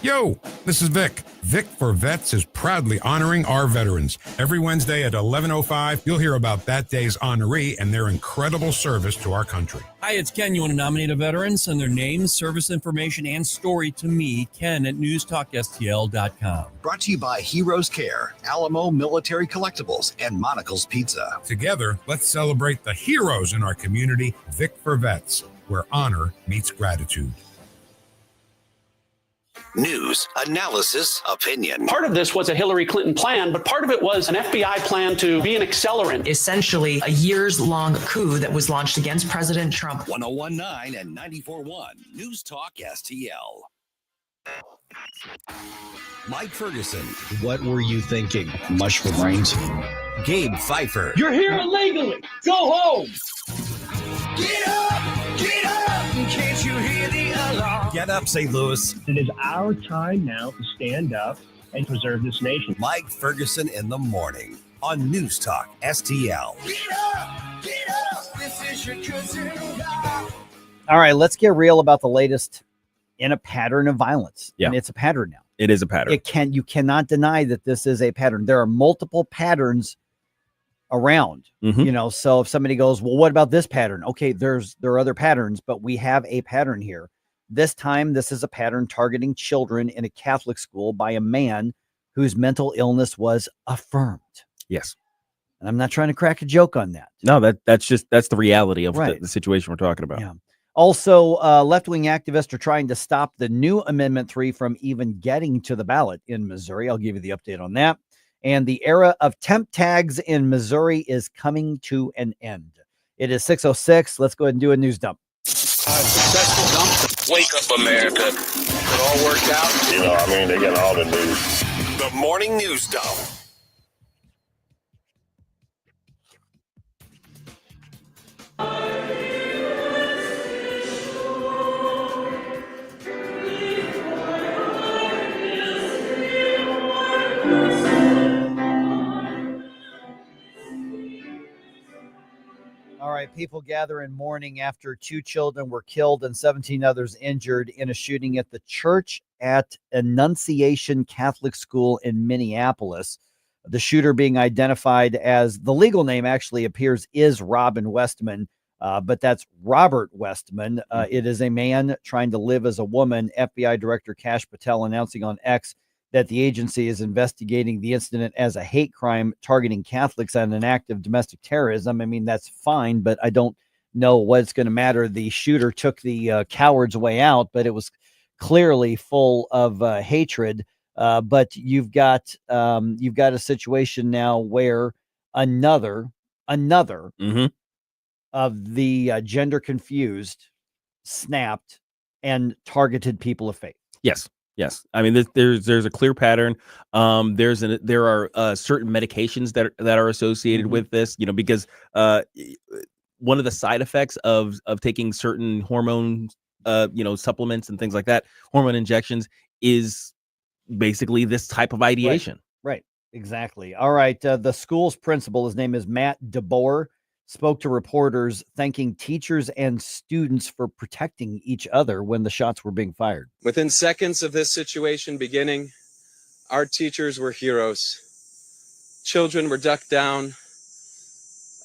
Speaker 1: Yo, this is Vic. Vic for Vets is proudly honoring our veterans. Every Wednesday at 11:05, you'll hear about that day's honoree and their incredible service to our country.
Speaker 2: Hi, it's Ken. You want to nominate a veteran? Send their name, service information, and story to me, Ken, at NewsTalkSTL.com.
Speaker 3: Brought to you by Heroes Care, Alamo Military Collectibles, and Monocle's Pizza.
Speaker 1: Together, let's celebrate the heroes in our community. Vic for Vets, where honor meets gratitude.
Speaker 3: News, analysis, opinion.
Speaker 6: Part of this was a Hillary Clinton plan, but part of it was an FBI plan to be an accelerant.
Speaker 7: Essentially, a years-long coup that was launched against President Trump.
Speaker 3: 101.9 and 94.1 News Talk STL. Mike Ferguson.
Speaker 8: What were you thinking? Mush for brains.
Speaker 3: Gabe Phifer.
Speaker 9: You're here illegally. Go home.
Speaker 19: Get up! Get up! Can't you hear the alarm?
Speaker 3: Get up, St. Louis.
Speaker 9: It is our time now to stand up and preserve this nation.
Speaker 3: Mike Ferguson in the morning on News Talk STL.
Speaker 19: Get up! Get up! This is your cousin.
Speaker 5: All right, let's get real about the latest in a pattern of violence.
Speaker 11: Yeah.
Speaker 5: And it's a pattern now.
Speaker 11: It is a pattern.
Speaker 5: You cannot deny that this is a pattern. There are multiple patterns around, so if somebody goes, well, what about this pattern? Okay, there are other patterns, but we have a pattern here. This time, this is a pattern targeting children in a Catholic school by a man whose mental illness was affirmed.
Speaker 11: Yes.
Speaker 5: And I'm not trying to crack a joke on that.
Speaker 11: No, that's the reality of
Speaker 5: Right.
Speaker 11: the situation we're talking about.
Speaker 5: Yeah. Also, left-wing activists are trying to stop the new Amendment 3 from even getting to the ballot in Missouri. I'll give you the update on that. And the era of temp tags in Missouri is coming to an end. It is 6:06. Let's go ahead and do a news dump.
Speaker 19: Successful dump. Wake up, America. It all worked out.
Speaker 28: They got all the news.
Speaker 3: The morning news dump.
Speaker 5: All right, people gather in mourning after 2 children were killed and 17 others injured in a shooting at the church at Annunciation Catholic School in Minneapolis. The shooter being identified as, the legal name actually appears is Robin Westman, but that's Robert Westman. It is a man trying to live as a woman. FBI Director Kash Patel announcing on X that the agency is investigating the incident as a hate crime targeting Catholics and an act of domestic terrorism. I mean, that's fine, but I don't know what's going to matter. The shooter took the coward's way out, but it was clearly full of hatred. But you've got a situation now where another of the gender confused snapped and targeted people of faith.
Speaker 11: Yes. I mean, there's a clear pattern. There are certain medications that are associated with this, because one of the side effects of taking certain hormone, supplements and things like that, hormone injections, is basically this type of ideation.
Speaker 5: Right. Exactly. All right. The school's principal, his name is Matt DeBoer, spoke to reporters thanking teachers and students for protecting each other when the shots were being fired.
Speaker 29: Within seconds of this situation beginning, our teachers were heroes. Children were ducked down.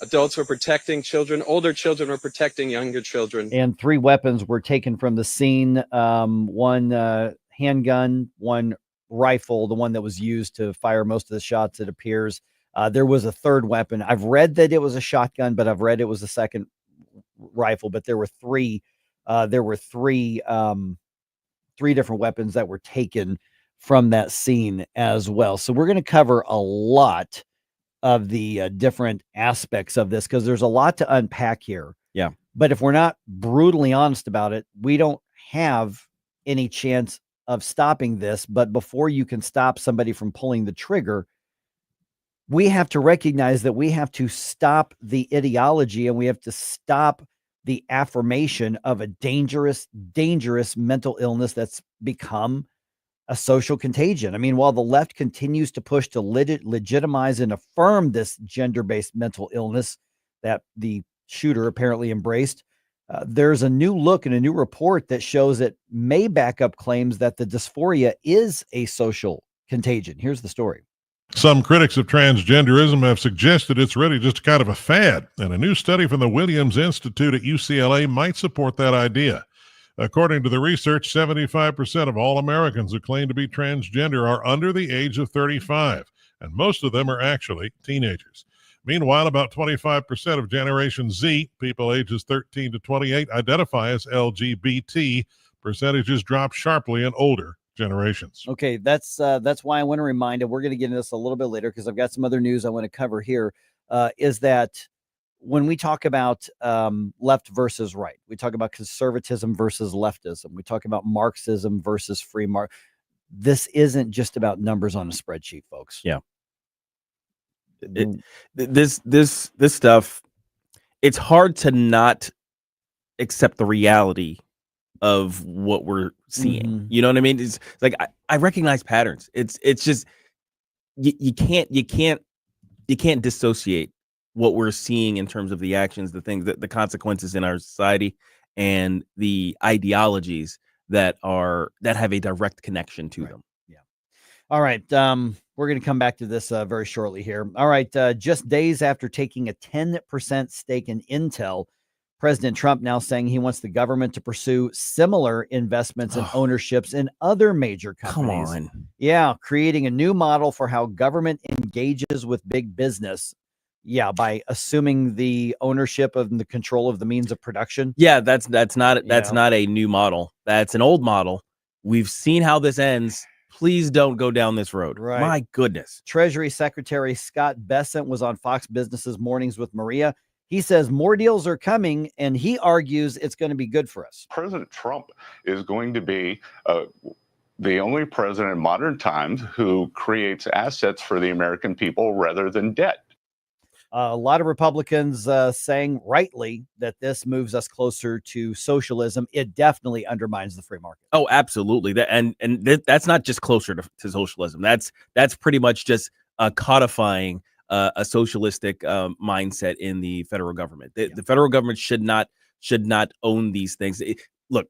Speaker 29: Adults were protecting children. Older children were protecting younger children.
Speaker 5: And 3 weapons were taken from the scene. One handgun, one rifle, the one that was used to fire most of the shots, it appears. There was a 3rd weapon. I've read that it was a shotgun, but I've read it was a second rifle. But there were 3. There were 3 different weapons that were taken from that scene as well. So we're going to cover a lot of the different aspects of this because there's a lot to unpack here.
Speaker 11: Yeah.
Speaker 5: But if we're not brutally honest about it, we don't have any chance of stopping this. But before you can stop somebody from pulling the trigger, we have to recognize that we have to stop the ideology and we have to stop the affirmation of a dangerous mental illness that's become a social contagion. I mean, while the left continues to push to legitimize and affirm this gender-based mental illness that the shooter apparently embraced, There's a new look and a new report that shows it may back up claims that the dysphoria is a social contagion. Here's the story.
Speaker 10: Some critics of transgenderism have suggested it's really just kind of a fad, and a new study from the Williams Institute at UCLA might support that idea. According to the research, 75% of all Americans who claim to be transgender are under the age of 35, and most of them are actually teenagers. Meanwhile, about 25% of Generation Z, people ages 13 to 28, identify as LGBT. Percentages drop sharply in older generations.
Speaker 5: Okay, that's why I want to remind you, we're going to get into this a little bit later because I've got some other news I want to cover here, is that when we talk about left versus right, we talk about conservatism versus leftism, we talk about Marxism versus free market. This isn't just about numbers on a spreadsheet, folks.
Speaker 11: Yeah. This stuff, it's hard to not accept the reality of what we're seeing.
Speaker 5: Mm-hmm.
Speaker 11: You know what I mean? It's like I recognize patterns. It's just you can't dissociate what we're seeing in terms of the actions, the things, the consequences in our society, and the ideologies that have a direct connection to them.
Speaker 5: Yeah. All right. We're going to come back to this very shortly here. All right. Just days after taking a 10% stake in Intel, President Trump now saying he wants the government to pursue similar investments and ownerships in other major companies.
Speaker 11: Come on.
Speaker 5: Yeah. Creating a new model for how government engages with big business. Yeah. By assuming the ownership of the control of the means of production.
Speaker 11: Yeah. That's not a new model. That's an old model. We've seen how this ends. Please don't go down this road.
Speaker 5: Right.
Speaker 11: My goodness.
Speaker 5: Treasury Secretary Scott Bessent was on Fox Business's Mornings with Maria. He says more deals are coming, and he argues it's going to be good for us.
Speaker 13: President Trump is going to be the only president in modern times who creates assets for the American people rather than debt.
Speaker 5: A lot of Republicans saying rightly that this moves us closer to socialism. It definitely undermines the free market.
Speaker 11: Oh, absolutely. That's not just closer to socialism. That's pretty much just codifying a socialistic mindset in the federal government. The federal government should not own these things. Look,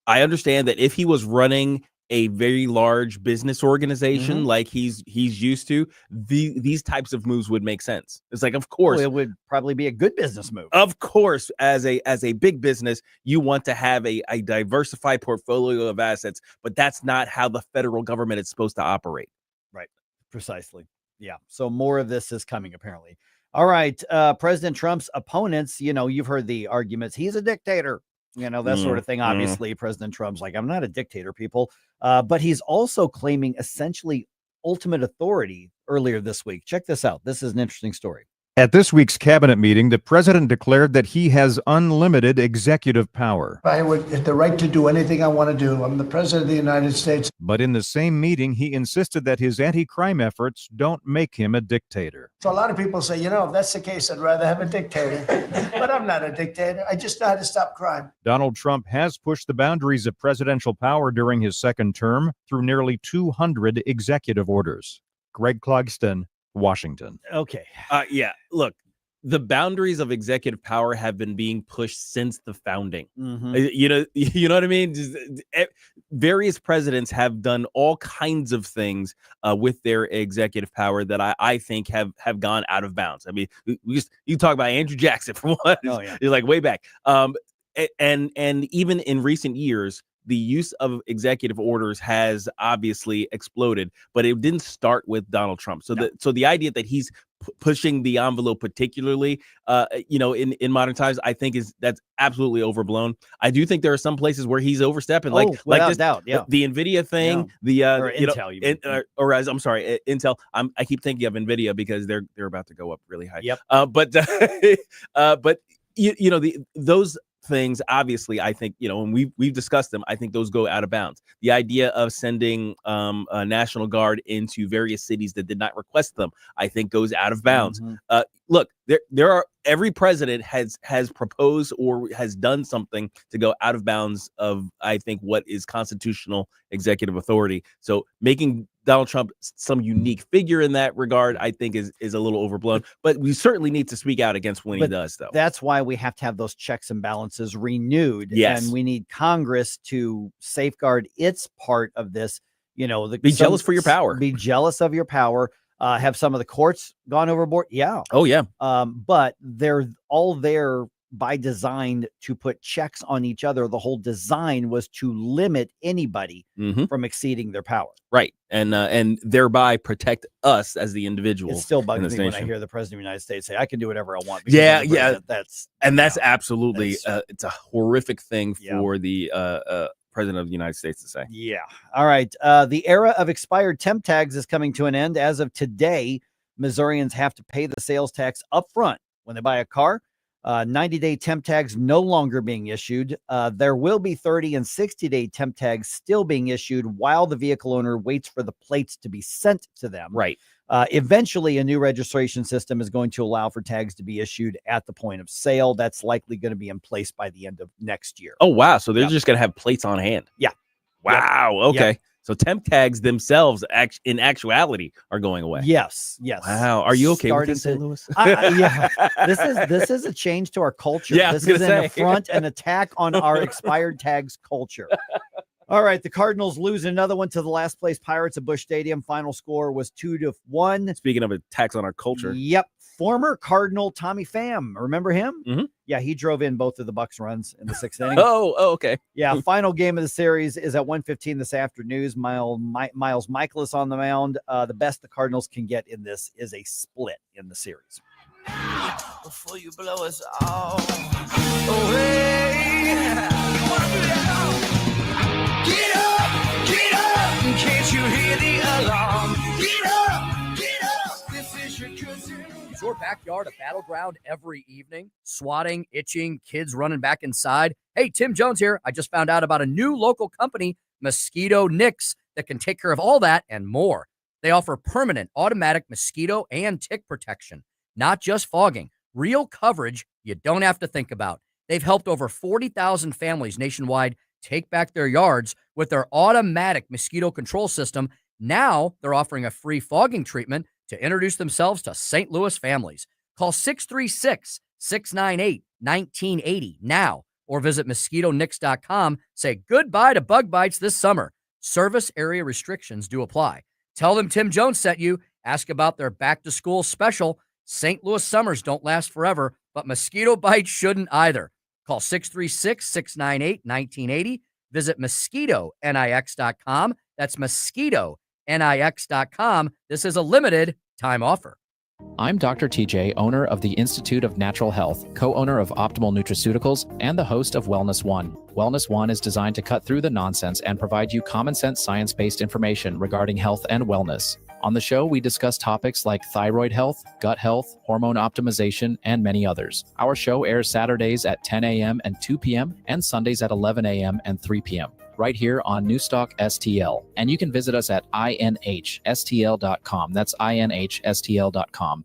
Speaker 11: I understand that if he was running a very large business organization like he's used to, these types of moves would make sense. It's like, of course,
Speaker 5: it would probably be a good business move.
Speaker 11: Of course, as a big business, you want to have a diversified portfolio of assets, but that's not how the federal government is supposed to operate.
Speaker 5: Right. Precisely. Yeah. So more of this is coming, apparently. All right. President Trump's opponents, you've heard the arguments. He's a dictator. That sort of thing. Obviously, President Trump's like, I'm not a dictator, people. But he's also claiming essentially ultimate authority earlier this week. Check this out. This is an interesting story.
Speaker 14: At this week's cabinet meeting, the president declared that he has unlimited executive power.
Speaker 15: I would have the right to do anything I want to do. I'm the president of the United States.
Speaker 14: But in the same meeting, he insisted that his anti-crime efforts don't make him a dictator.
Speaker 15: So a lot of people say, if that's the case, I'd rather have a dictator. But I'm not a dictator. I just know how to stop crime.
Speaker 14: Donald Trump has pushed the boundaries of presidential power during his second term through nearly 200 executive orders. Greg Clugston, Washington.
Speaker 5: Okay.
Speaker 11: Yeah. Look, the boundaries of executive power have been being pushed since the founding. You know what I mean? Various presidents have done all kinds of things with their executive power that I think have gone out of bounds. I mean, you talk about Andrew Jackson for one.
Speaker 5: Oh, yeah.
Speaker 11: You're like way back. And even in recent years, the use of executive orders has obviously exploded, but it didn't start with Donald Trump. So the idea that he's pushing the envelope, particularly, in modern times, I think that's absolutely overblown. I do think there are some places where he's overstepping, like this,
Speaker 5: doubt, yeah.
Speaker 11: The NVIDIA thing,
Speaker 5: or Intel,
Speaker 11: I'm sorry, Intel. I keep thinking of NVIDIA because they're about to go up really high.
Speaker 5: Yep.
Speaker 11: But those things, obviously, I think, and we've discussed them, I think those go out of bounds. The idea of sending a National Guard into various cities that did not request them, I think goes out of bounds. Look, there are, every president has proposed or has done something to go out of bounds of, I think, what is constitutional executive authority. So making Donald Trump some unique figure in that regard, I think is a little overblown. But we certainly need to speak out against when he does, though.
Speaker 5: That's why we have to have those checks and balances renewed.
Speaker 11: Yes.
Speaker 5: And we need Congress to safeguard its part of this.
Speaker 11: Be jealous for your power.
Speaker 5: Be jealous of your power. Have some of the courts gone overboard? Yeah.
Speaker 11: Oh, yeah.
Speaker 5: But they're all there by design to put checks on each other. The whole design was to limit anybody from exceeding their power.
Speaker 11: Right. And thereby protect us as the individuals.
Speaker 5: It still bugs me when I hear the president of the United States say, I can do whatever I want.
Speaker 11: Yeah.
Speaker 5: That's
Speaker 11: absolutely, it's a horrific thing for the president of the United States to say.
Speaker 5: Yeah. All right. The era of expired temp tags is coming to an end. As of today, Missourians have to pay the sales tax up front when they buy a car. 90-day temp tags no longer being issued. There will be 30 and 60-day temp tags still being issued while the vehicle owner waits for the plates to be sent to them.
Speaker 11: Right.
Speaker 5: Eventually, a new registration system is going to allow for tags to be issued at the point of sale. That's likely going to be in place by the end of next year.
Speaker 11: Oh, wow. So they're just going to have plates on hand.
Speaker 5: Yeah.
Speaker 11: Wow.
Speaker 5: Yep.
Speaker 11: Okay.
Speaker 5: Yep.
Speaker 11: So temp tags themselves, in actuality, are going away.
Speaker 5: Yes.
Speaker 11: Wow. Are you okay with this, St. Louis?
Speaker 5: Yeah. This is a change to our culture.
Speaker 11: Yeah,
Speaker 5: this is an affront, an attack on our expired tags culture. All right. The Cardinals lose another one to the last place Pirates at Busch Stadium. Final score was 2-1.
Speaker 11: Speaking of attacks on our culture.
Speaker 5: Yep. Former Cardinal Tommy Pham. Remember him?
Speaker 11: Mm-hmm.
Speaker 5: Yeah, he drove in both of the Bucks runs in the 6th inning.
Speaker 11: Oh, okay.
Speaker 5: Yeah, final game of the series is at 1:15 this afternoon. Miles Michaelis on the mound. The best the Cardinals can get in this is a split in the series.
Speaker 19: Before you blow us all away. Get up, can't you hear the alarm? Get up, this is your cousin.
Speaker 12: Is your backyard a battleground every evening? Swatting, itching, kids running back inside? Hey, Tim Jones here. I just found out about a new local company, Mosquito Nix, that can take care of all that and more. They offer permanent automatic mosquito and tick protection, not just fogging, real coverage you don't have to think about. They've helped over 40,000 families nationwide take back their yards with their automatic mosquito control system. Now they're offering a free fogging treatment to introduce themselves to St. Louis families. Call 636-698-1980 now or visit mosquitonix.com. Say goodbye to bug bites this summer. Service area restrictions do apply. Tell them Tim Jones sent you. Ask about their back-to-school special. St. Louis summers don't last forever, but mosquito bites shouldn't either. Call 636-698-1980. Visit mosquitonix.com. That's mosquitonix.com. This is a limited time offer.
Speaker 16: I'm Dr. TJ, owner of the Institute of Natural Health, co-owner of Optimal Nutraceuticals, and the host of Wellness One. Wellness One is designed to cut through the nonsense and provide you common sense science-based information regarding health and wellness. On the show, we discuss topics like thyroid health, gut health, hormone optimization, and many others. Our show airs Saturdays at 10 a.m. and 2 p.m. and Sundays at 11 a.m. and 3 p.m. right here on NewsTalkSTL. And you can visit us at inhstl.com. That's inhstl.com.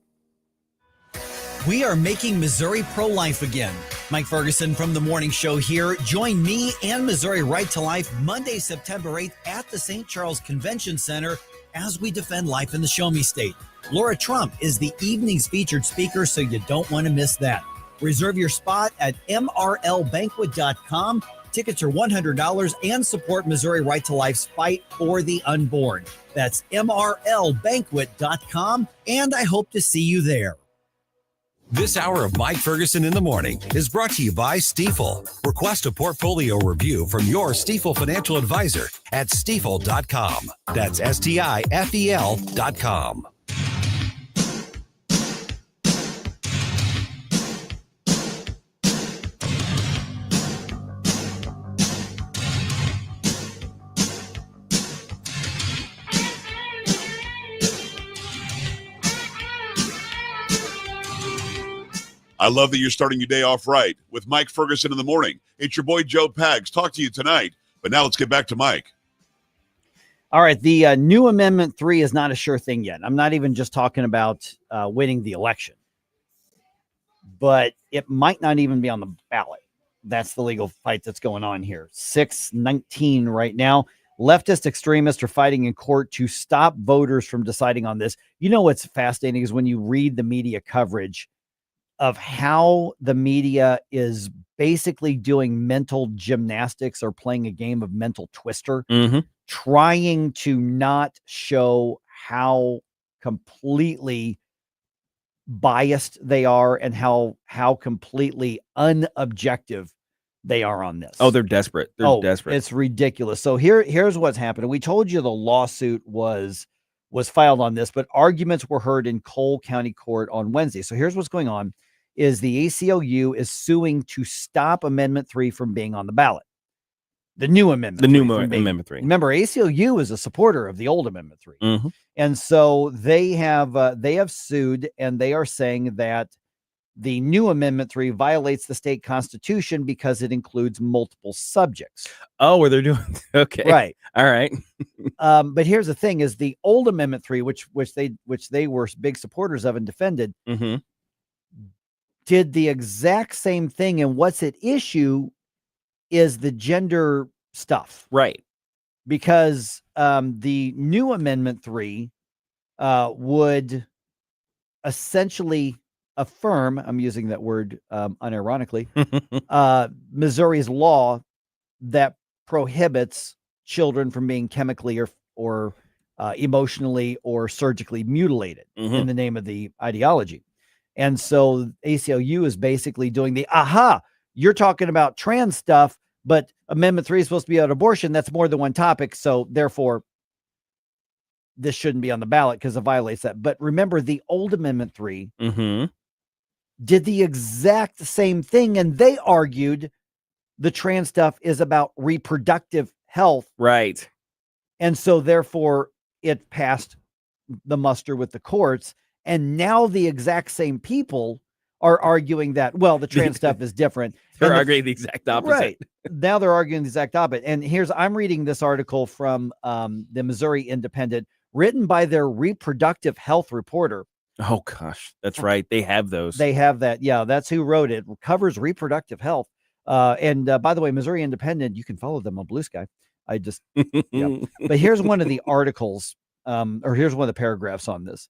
Speaker 17: We are making Missouri pro-life again. Mike Ferguson from The Morning Show here. Join me and Missouri Right to Life Monday, September 8th at the St. Charles Convention Center as we defend life in the Show Me State. Laura Trump is the evening's featured speaker, so you don't want to miss that. Reserve your spot at mrlbanquet.com. Tickets are $100 and support Missouri Right to Life's fight for the unborn. That's mrlbanquet.com, and I hope to see you there.
Speaker 21: This hour of Mike Ferguson in the Morning is brought to you by Stifel. Request a portfolio review from your Stifel financial advisor at stifel.com. That's STIFEL.com.
Speaker 18: I love that you're starting your day off right with Mike Ferguson in the morning. It's your boy Joe Pags. Talk to you tonight. But now let's get back to Mike.
Speaker 5: All right. The new Amendment 3 is not a sure thing yet. I'm not even just talking about winning the election, but it might not even be on the ballot. That's the legal fight that's going on here. 6-19 right now. Leftist extremists are fighting in court to stop voters from deciding on this. You know what's fascinating is when you read the media coverage of how the media is basically doing mental gymnastics or playing a game of mental twister, trying to not show how completely biased they are and how completely unobjective they are on this.
Speaker 11: Oh, they're desperate. They're desperate.
Speaker 5: It's ridiculous. So here's what's happened. We told you the lawsuit was filed on this, but arguments were heard in Cole County Court on Wednesday. So here's what's going on is the ACLU is suing to stop Amendment 3 from being on the ballot. The new Amendment.
Speaker 11: The new Amendment 3.
Speaker 5: Remember, ACLU is a supporter of the old Amendment 3. And so they have sued, and they are saying that the new Amendment 3 violates the state constitution because it includes multiple subjects.
Speaker 11: Oh, where they're doing okay,
Speaker 5: right?
Speaker 11: All right.
Speaker 5: But here's the thing: is the old Amendment 3, which they were big supporters of and defended, did the exact same thing. And what's at issue is the gender stuff,
Speaker 11: right?
Speaker 5: Because the new Amendment 3 would essentially affirm, I'm using that word unironically, Missouri's law that prohibits children from being chemically or emotionally or surgically mutilated in the name of the ideology. And so ACLU is basically doing you're talking about trans stuff, but Amendment 3 is supposed to be about abortion. That's more than one topic. So therefore, this shouldn't be on the ballot because it violates that. But remember, the old Amendment 3 did the exact same thing. And they argued the trans stuff is about reproductive health.
Speaker 11: Right.
Speaker 5: And so therefore, it passed the muster with the courts. And now the exact same people are arguing that, well, the trans stuff is different.
Speaker 11: They're arguing the exact opposite.
Speaker 5: Right. Now they're arguing the exact opposite. And I'm reading this article from the Missouri Independent, written by their reproductive health reporter.
Speaker 11: Oh, gosh. That's right. They have those.
Speaker 5: They have that. Yeah, that's who wrote it. Covers reproductive health. And by the way, Missouri Independent, you can follow them on Blue Sky. But here's one of the articles, or here's one of the paragraphs on this.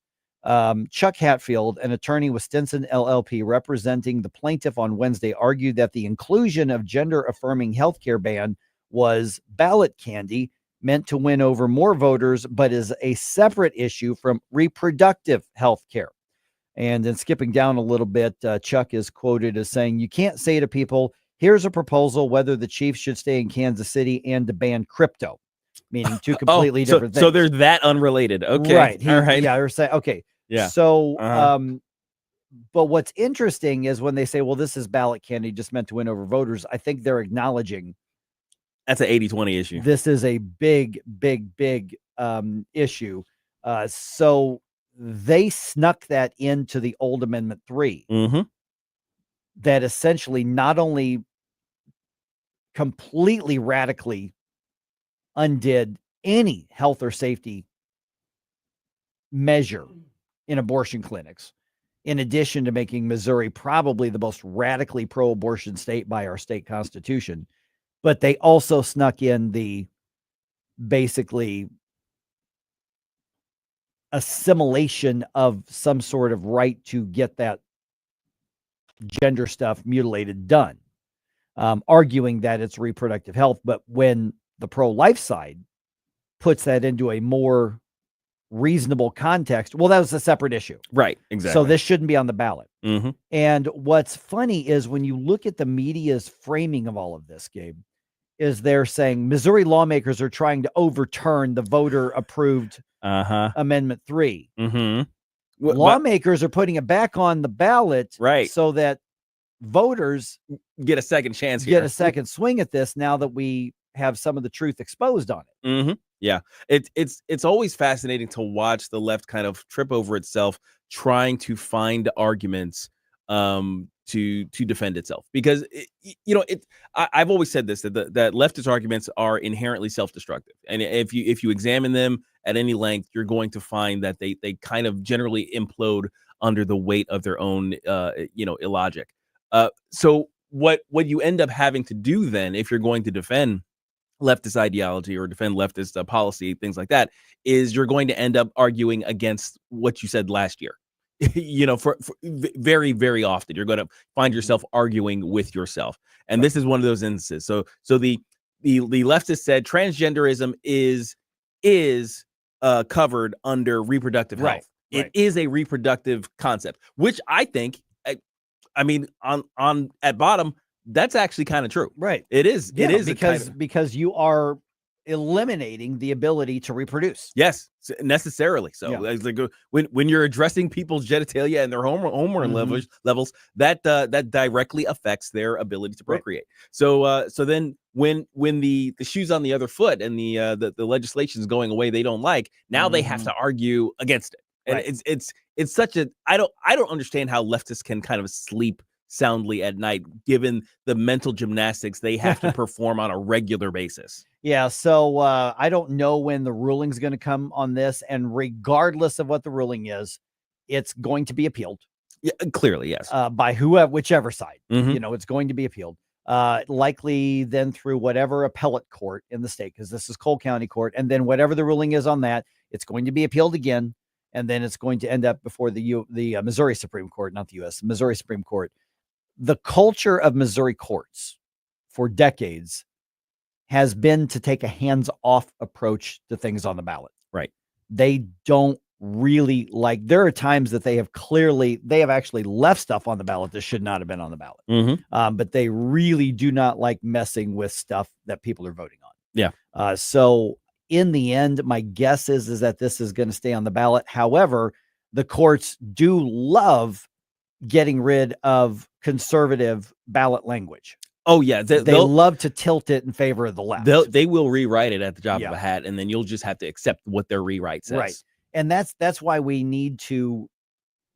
Speaker 5: Chuck Hatfield, an attorney with Stinson LLP representing the plaintiff on Wednesday, argued that the inclusion of gender-affirming healthcare ban was ballot candy meant to win over more voters, but is a separate issue from reproductive health care. And then skipping down a little bit, Chuck is quoted as saying, "You can't say to people, here's a proposal whether the Chiefs should stay in Kansas City and to ban crypto," meaning two completely different things.
Speaker 11: So they're that unrelated. Okay.
Speaker 5: Right.
Speaker 11: All right.
Speaker 5: Yeah, they're saying, okay.
Speaker 11: Yeah.
Speaker 5: So, but what's interesting is when they say, well, this is ballot candy just meant to win over voters, I think they're acknowledging
Speaker 11: that's an 80-20 issue.
Speaker 5: This is a big issue. So they snuck that into the old Amendment 3 that essentially not only completely radically undid any health or safety measure in abortion clinics, in addition to making Missouri probably the most radically pro-abortion state by our state constitution, but they also snuck in the basically assimilation of some sort of right to get that gender stuff mutilated done, arguing that it's reproductive health. But when the pro-life side puts that into a more reasonable context, well, that was a separate issue.
Speaker 11: Right, exactly.
Speaker 5: So this shouldn't be on the ballot. And what's funny is when you look at the media's framing of all of this, Gabe, is they're saying Missouri lawmakers are trying to overturn the voter-approved Amendment 3. Lawmakers are putting it back on the ballot,
Speaker 11: right,
Speaker 5: so that voters
Speaker 11: get a second chance
Speaker 5: get a second swing at this now that we have some of the truth exposed on it.
Speaker 11: Yeah, it's always fascinating to watch the left kind of trip over itself trying to find arguments to defend itself, because I've always said this, that leftist arguments are inherently self-destructive, and if you examine them at any length, you're going to find that they kind of generally implode under the weight of their own illogic. So what you end up having to do then, if you're going to defend leftist ideology or defend leftist policy, things like that, is you're going to end up arguing against what you said last year. For very, very often, you're going to find yourself arguing with yourself. And this is one of those instances. So the leftist said transgenderism is covered under reproductive health. It is a reproductive concept, which I think, I mean, on at bottom, that's actually kind of true.
Speaker 5: Right.
Speaker 11: It is.
Speaker 5: Yeah,
Speaker 11: it is
Speaker 5: because you are eliminating the ability to reproduce.
Speaker 11: Yes, necessarily. So it's like when you're addressing people's genitalia and their hormone levels, that directly affects their ability to procreate. So then when the shoe's on the other foot and the legislation is going away they don't like, now they have to argue against it. And it's such a I don't understand how leftists can kind of sleep soundly at night given the mental gymnastics they have to perform on a regular basis.
Speaker 5: Yeah, so I don't know when the ruling's going to come on this, and regardless of what the ruling is, it's going to be appealed.
Speaker 11: Yeah, clearly, yes.
Speaker 5: By whichever side, it's going to be appealed. Likely then through whatever appellate court in the state, because this is Cole County Court, and then whatever the ruling is on that, it's going to be appealed again, and then it's going to end up before the Missouri Supreme Court, not the U.S. Missouri Supreme Court. The culture of Missouri courts for decades has been to take a hands-off approach to things on the ballot.
Speaker 11: Right.
Speaker 5: They don't really there are times that they have actually left stuff on the ballot that should not have been on the ballot. But they really do not like messing with stuff that people are voting on.
Speaker 11: Yeah.
Speaker 5: So in the end, my guess is that this is going to stay on the ballot. However, the courts do love getting rid of conservative ballot language.
Speaker 11: Oh yeah,
Speaker 5: they love to tilt it in favor of the left.
Speaker 11: They will rewrite it at the drop of a hat, and then you'll just have to accept what their rewrite says.
Speaker 5: Right, and that's why we need to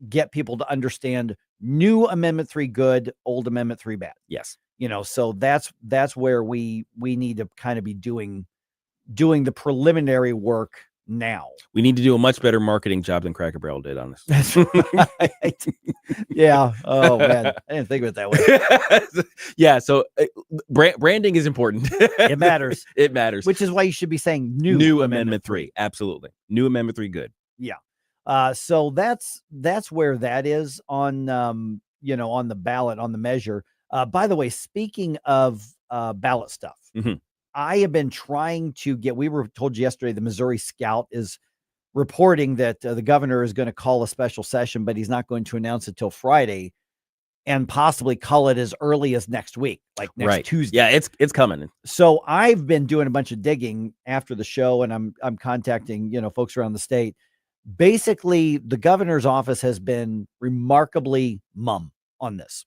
Speaker 5: get people to understand new Amendment 3 good, old Amendment 3 bad.
Speaker 11: Yes,
Speaker 5: so that's where we need to kind of be doing the preliminary work now.
Speaker 11: We need to do a much better marketing job than Cracker Barrel did on this.
Speaker 5: That's right. Yeah. Oh man, I didn't think of it that way.
Speaker 11: Yeah. So branding is important.
Speaker 5: It matters.
Speaker 11: It matters.
Speaker 5: Which is why you should be saying
Speaker 11: new Amendment 3. Absolutely. New Amendment 3. Good.
Speaker 5: Yeah. So that's where that is on, on the ballot, on the measure. By the way, speaking of ballot stuff, I have been trying to we were told yesterday the Missouri Scout is reporting that the governor is going to call a special session, but he's not going to announce it till Friday and possibly call it as early as next week, like next Tuesday.
Speaker 11: Yeah, it's coming.
Speaker 5: So I've been doing a bunch of digging after the show, and I'm contacting, folks around the state. Basically, the governor's office has been remarkably mum on this.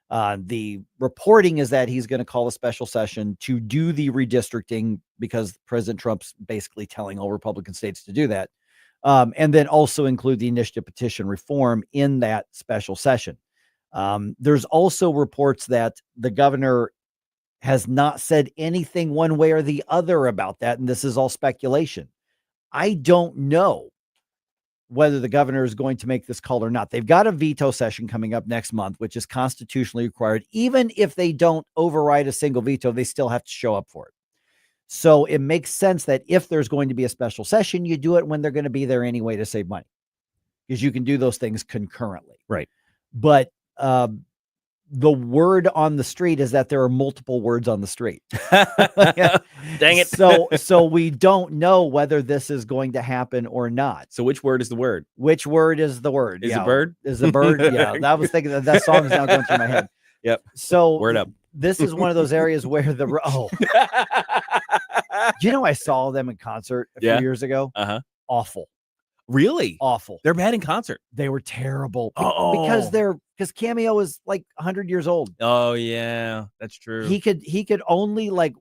Speaker 5: The reporting is that he's going to call a special session to do the redistricting because President Trump's basically telling all Republican states to do that. And then also include the initiative petition reform in that special session. There's also reports that the governor has not said anything one way or the other about that. And this is all speculation. I don't know whether the governor is going to make this call or not. They've got a veto session coming up next month, which is constitutionally required. Even if they don't override a single veto, they still have to show up for it. So it makes sense that if there's going to be a special session, you do it when they're going to be there anyway to save money, because you can do those things concurrently.
Speaker 11: Right.
Speaker 5: But the word on the street is that there are multiple words on the street.
Speaker 11: Dang it.
Speaker 5: So we don't know whether this is going to happen or not.
Speaker 11: So which word is the word?
Speaker 5: Which word is the word?
Speaker 11: Is the bird?
Speaker 5: Is the bird? Yeah. I was thinking that song is now going through my head.
Speaker 11: Yep.
Speaker 5: So
Speaker 11: word up.
Speaker 5: This is one of those areas where I saw them in concert a few years ago. Awful.
Speaker 11: Really?
Speaker 5: Awful.
Speaker 11: They're bad in concert.
Speaker 5: They were terrible.
Speaker 11: Oh,
Speaker 5: because Cameo is like 100 years old.
Speaker 11: Oh yeah, that's true.
Speaker 5: He could only like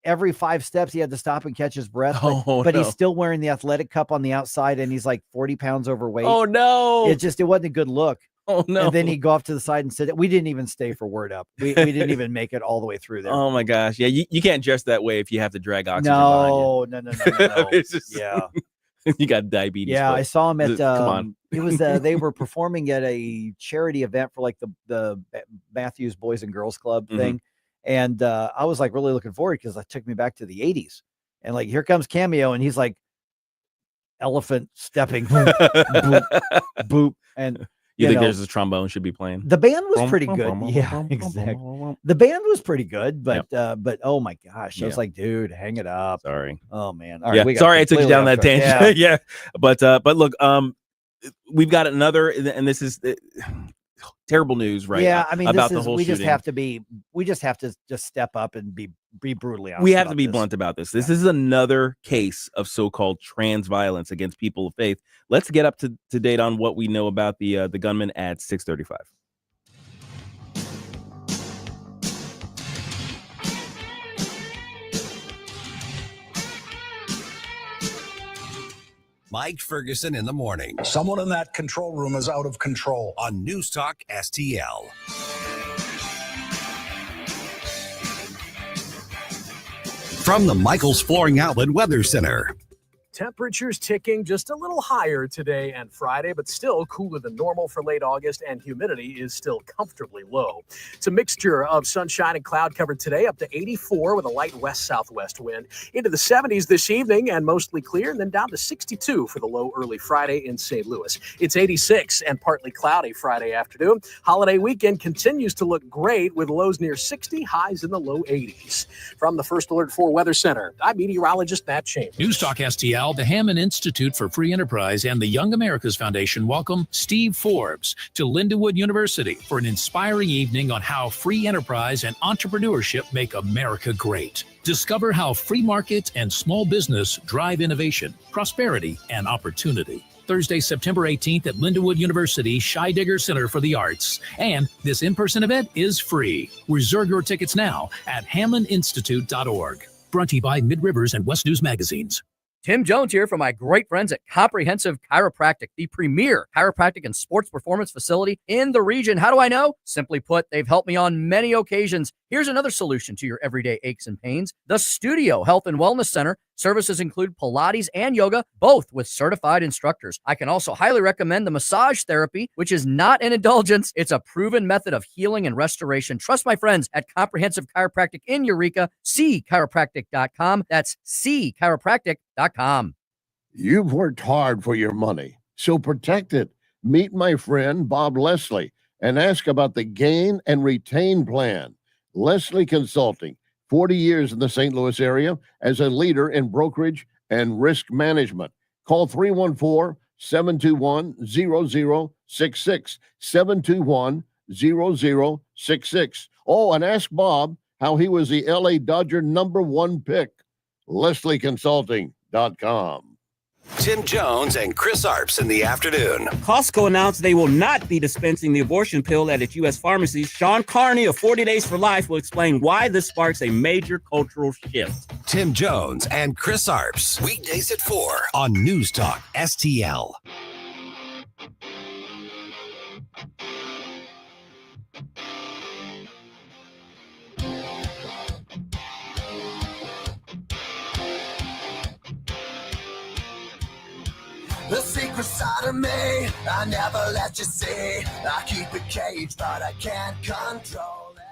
Speaker 5: every 5 steps he had to stop and catch his breath. But he's still wearing the athletic cup on the outside, and he's like 40 pounds overweight.
Speaker 11: Oh no!
Speaker 5: It wasn't a good look.
Speaker 11: Oh no!
Speaker 5: And then he'd go off to the side and sit. We didn't even stay for Word Up. We didn't even make it all the way through there.
Speaker 11: Oh my gosh! Yeah, you can't dress that way if you have to drag oxygen.
Speaker 5: No.
Speaker 11: It's just,
Speaker 5: yeah.
Speaker 11: You got diabetes.
Speaker 5: Yeah, I saw him at.
Speaker 11: Come on.
Speaker 5: It was they were performing at a charity event for like the Matthews Boys and Girls Club thing, And I was like really looking forward because it took me back to the 80s. And like, here comes Cameo, and he's like, elephant stepping, boop, boop, boop. And
Speaker 11: you think there's a trombone should be playing?
Speaker 5: The band was pretty good. Yeah, exactly. The band was pretty good, but oh my gosh, I was like, dude, hang it up.
Speaker 11: Sorry.
Speaker 5: Oh man. All right.
Speaker 11: Yeah. Sorry, I took you down that tangent. Yeah. But look, we've got another, and this is terrible news, right?
Speaker 5: Yeah, I mean,
Speaker 11: about the whole
Speaker 5: we
Speaker 11: shooting.
Speaker 5: we just have to step up and be brutally honest.
Speaker 11: We have to be blunt about this. This is another case of so-called trans violence against people of faith. Let's get up to date on what we know about the gunman at 6:35.
Speaker 21: Mike Ferguson in the morning.
Speaker 4: Someone in that control room is out of control.
Speaker 21: On News Talk STL. From the Michaels Flooring Outlet Weather Center.
Speaker 20: Temperatures ticking just a little higher today and Friday, but still cooler than normal for late August, and humidity is still comfortably low. It's a mixture of sunshine and cloud cover today, up to 84 with a light west-southwest wind. Into the 70s this evening and mostly clear, and then down to 62 for the low early Friday in St. Louis. It's 86 and partly cloudy Friday afternoon. Holiday weekend continues to look great with lows near 60, highs in the low 80s. From the First Alert 4 Weather Center, I'm meteorologist Matt Chambers.
Speaker 22: News Talk STL. The Hammond Institute for Free Enterprise and the Young America's Foundation welcome Steve Forbes to Lindenwood University for an inspiring evening on how free enterprise and entrepreneurship make America great. Discover how free market and small business drive innovation, prosperity, and opportunity. Thursday, September 18th at Lindenwood University Scheidegger Center for the Arts. And this in-person event is free. Reserve your tickets now at hammondinstitute.org. Brought to you by Mid-Rivers and West News Magazines.
Speaker 12: Tim Jones here from my great friends at Comprehensive Chiropractic, the premier chiropractic and sports performance facility in the region. How do I know? Simply put, they've helped me on many occasions. Here's another solution to your everyday aches and pains. The Studio Health and Wellness Center. Services include Pilates and yoga, both with certified instructors. I can also highly recommend the massage therapy, which is not an indulgence. It's a proven method of healing and restoration. Trust my friends at Comprehensive Chiropractic in Eureka. CChiropractic.com. That's CChiropractic.com.
Speaker 23: You've worked hard for your money, so protect it. Meet my friend Bob Leslie and ask about the Gain and Retain Plan. Leslie Consulting, 40 years in the St. Louis area as a leader in brokerage and risk management. Call 314-721-0066, 721-0066. Oh, and ask Bob how he was the LA Dodger #1 pick. LeslieConsulting.com.
Speaker 21: Tim Jones and Chris Arps in the afternoon.
Speaker 24: Costco announced they will not be dispensing the abortion pill at its U.S. pharmacies. Sean Carney of 40 Days for Life will explain why this sparks a major cultural shift.
Speaker 21: Tim Jones and Chris Arps. Weekdays at 4 on News Talk STL.
Speaker 19: The secret side of me, I never let you see. I keep it caged, but I can't control it.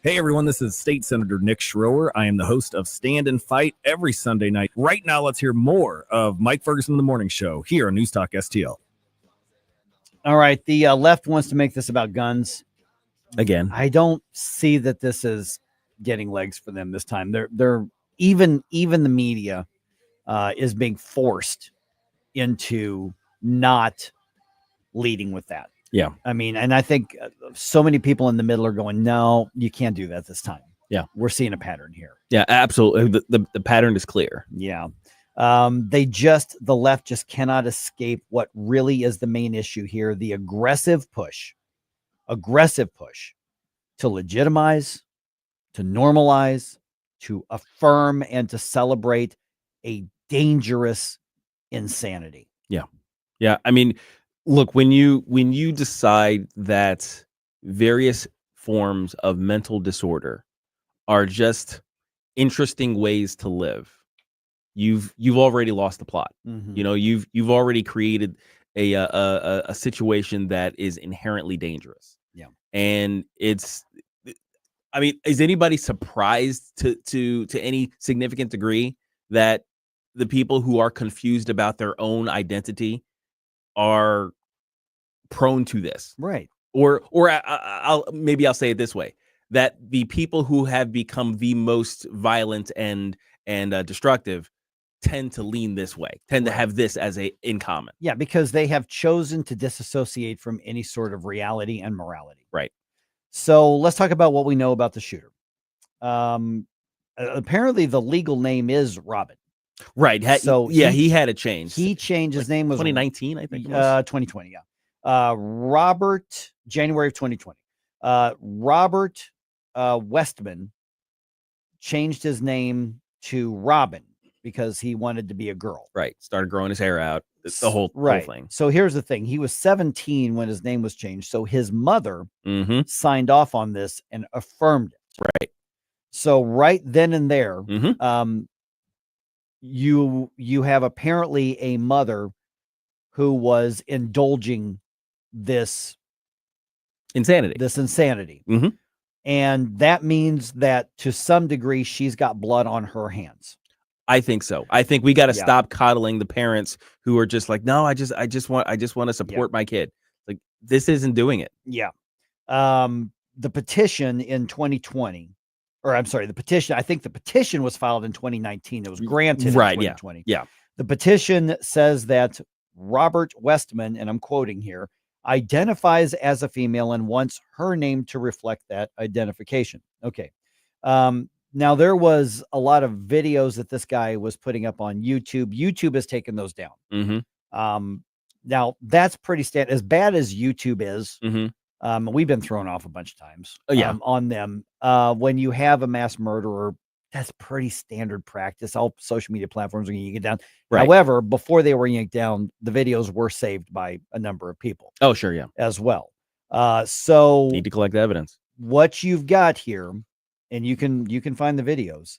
Speaker 25: Hey everyone, this is State Senator Nick Schroer. I am the host of Stand and Fight every Sunday night. Right now, let's hear more of Mike Ferguson in the Morning Show here on News Talk STL.
Speaker 5: All right, the left wants to make this about guns.
Speaker 11: Again,
Speaker 5: I don't see that this is getting legs for them this time. They're even the media is being forced into not leading with that.
Speaker 11: Yeah.
Speaker 5: I mean, and I think so many people in the middle are going, no, you can't do that this time.
Speaker 11: Yeah.
Speaker 5: We're seeing a pattern here.
Speaker 11: Yeah, absolutely. The pattern is clear.
Speaker 5: Yeah. The left just cannot escape what really is the main issue here. The aggressive push to legitimize, to normalize, to affirm, and to celebrate a dangerous insanity.
Speaker 11: Yeah. I mean, look, when you decide that various forms of mental disorder are just interesting ways to live, you've already lost the plot.
Speaker 5: Mhm.
Speaker 11: You know, you've already created a situation that is inherently dangerous.
Speaker 5: Yeah.
Speaker 11: And I mean, is anybody surprised to any significant degree that the people who are confused about their own identity are prone to this?
Speaker 5: Right.
Speaker 11: Or I'll say it this way, that the people who have become the most violent and destructive tend to lean this way, tend to have this as in common.
Speaker 5: Yeah, because they have chosen to disassociate from any sort of reality and morality.
Speaker 11: Right.
Speaker 5: So let's talk about what we know about the shooter. Apparently the legal name is Robin.
Speaker 11: Right.
Speaker 5: So
Speaker 11: he had it changed.
Speaker 5: He changed his name was
Speaker 11: 2019, I think.
Speaker 5: 2020. Yeah. Robert, January of 2020. Robert Westman changed his name to Robin because he wanted to be a girl.
Speaker 11: Right. Started growing his hair out. The whole thing.
Speaker 5: So here's the thing. He was 17 when his name was changed. So his mother
Speaker 11: Mm-hmm.
Speaker 5: signed off on this and affirmed it.
Speaker 11: Right.
Speaker 5: So right then and there,
Speaker 11: Mm-hmm.
Speaker 5: you have apparently a mother who was indulging this
Speaker 11: insanity.
Speaker 5: Mm-hmm. And that means that to some degree she's got blood on her hands.
Speaker 11: I think so. I think we got to stop coddling the parents who are just like, no, I just want to support my kid. Like, this isn't doing it.
Speaker 5: Yeah. The petition in 2020, or I'm sorry, I think the petition was filed in 2019. It was granted in 2020.
Speaker 11: Yeah.
Speaker 5: The petition says that Robert Westman, and I'm quoting here, identifies as a female and wants her name to reflect that identification. Okay. Now there was a lot of videos that this guy was putting up on YouTube. YouTube has taken those down.
Speaker 11: Mm-hmm.
Speaker 5: Now that's pretty standard. As bad as YouTube is,
Speaker 11: Mm-hmm.
Speaker 5: we've been thrown off a bunch of times on them. When you have a mass murderer, that's pretty standard practice. All social media platforms are going to yank it down.
Speaker 11: Right.
Speaker 5: However, before they were yanked down, the videos were saved by a number of people.
Speaker 11: Oh, sure. Yeah.
Speaker 5: As well. So
Speaker 11: need to collect evidence.
Speaker 5: What you've got here, and you can find the videos,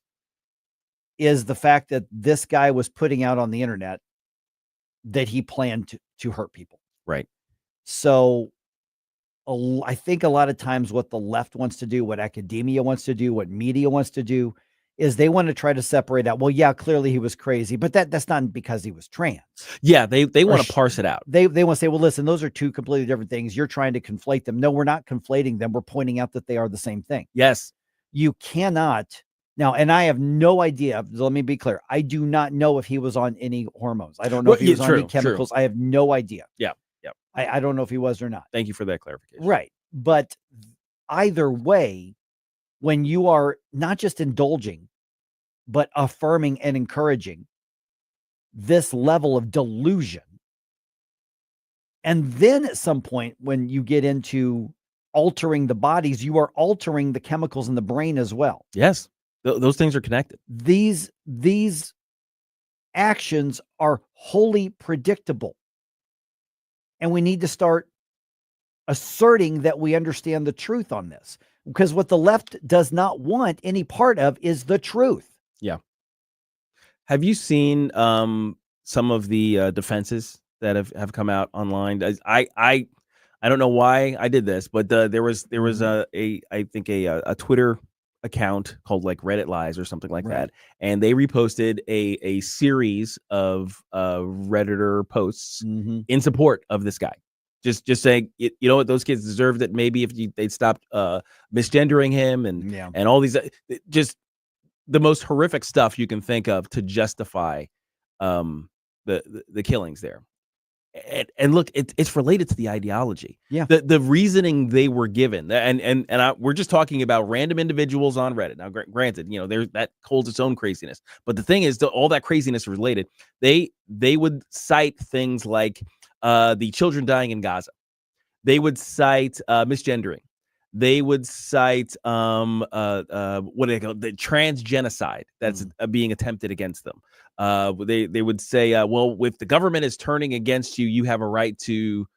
Speaker 5: is the fact that this guy was putting out on the internet that he planned to hurt people.
Speaker 11: Right.
Speaker 5: So I think a lot of times what the left wants to do, what academia wants to do, what media wants to do, is they want to try to separate out. Well, yeah, clearly he was crazy, but that's not because he was trans.
Speaker 11: Yeah, they want to parse it out.
Speaker 5: They want to say, well, listen, those are two completely different things. You're trying to conflate them. No, we're not conflating them. We're pointing out that they are the same thing.
Speaker 11: Yes.
Speaker 5: You cannot now, and I have no idea. Let me be clear. I do not know if he was on any hormones. I don't know if he was on any chemicals.
Speaker 11: True.
Speaker 5: I have no idea.
Speaker 11: Yeah.
Speaker 5: I don't know if he was or not.
Speaker 11: Thank you for that clarification.
Speaker 5: Right. But either way, when you are not just indulging, but affirming and encouraging this level of delusion, and then at some point when you get into altering the bodies, you are altering the chemicals in the brain as well.
Speaker 11: Yes. Those things are connected.
Speaker 5: These actions are wholly predictable. And we need to start asserting that we understand the truth on this, because what the left does not want any part of is the truth.
Speaker 11: Yeah. Have you seen some of the defenses that have come out online? I don't know why I did this, but there was I think a Twitter account called like Reddit Lies or something like that, and they reposted a series of Redditor posts in support of this guy, just saying, you know what, those kids deserved it. Maybe if they'd stopped misgendering him and all these just the most horrific stuff you can think of to justify the killings there. And look, it's related to the ideology.
Speaker 5: Yeah.
Speaker 11: The reasoning they were given, and we're just talking about random individuals on Reddit. Now, granted, that holds its own craziness. But the thing is, all that craziness related. They would cite things like the children dying in Gaza. They would cite misgendering. They would cite what do they call the trans genocide that's being attempted against them. They would say, well, if the government is turning against you, you have a right to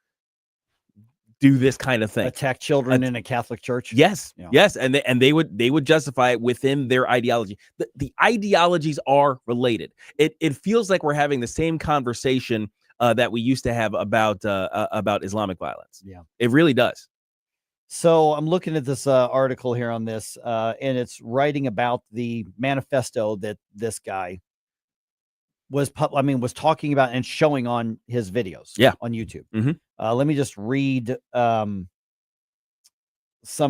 Speaker 11: do this kind of thing.
Speaker 5: Attack children in a Catholic church.
Speaker 11: Yes, yes, and they would justify it within their ideology. The ideologies are related. It feels like we're having the same conversation that we used to have about Islamic violence.
Speaker 5: Yeah,
Speaker 11: it really does.
Speaker 5: So I'm looking at this article here on this, and it's writing about the manifesto that this guy was talking about and showing on his videos on YouTube. Let me just read some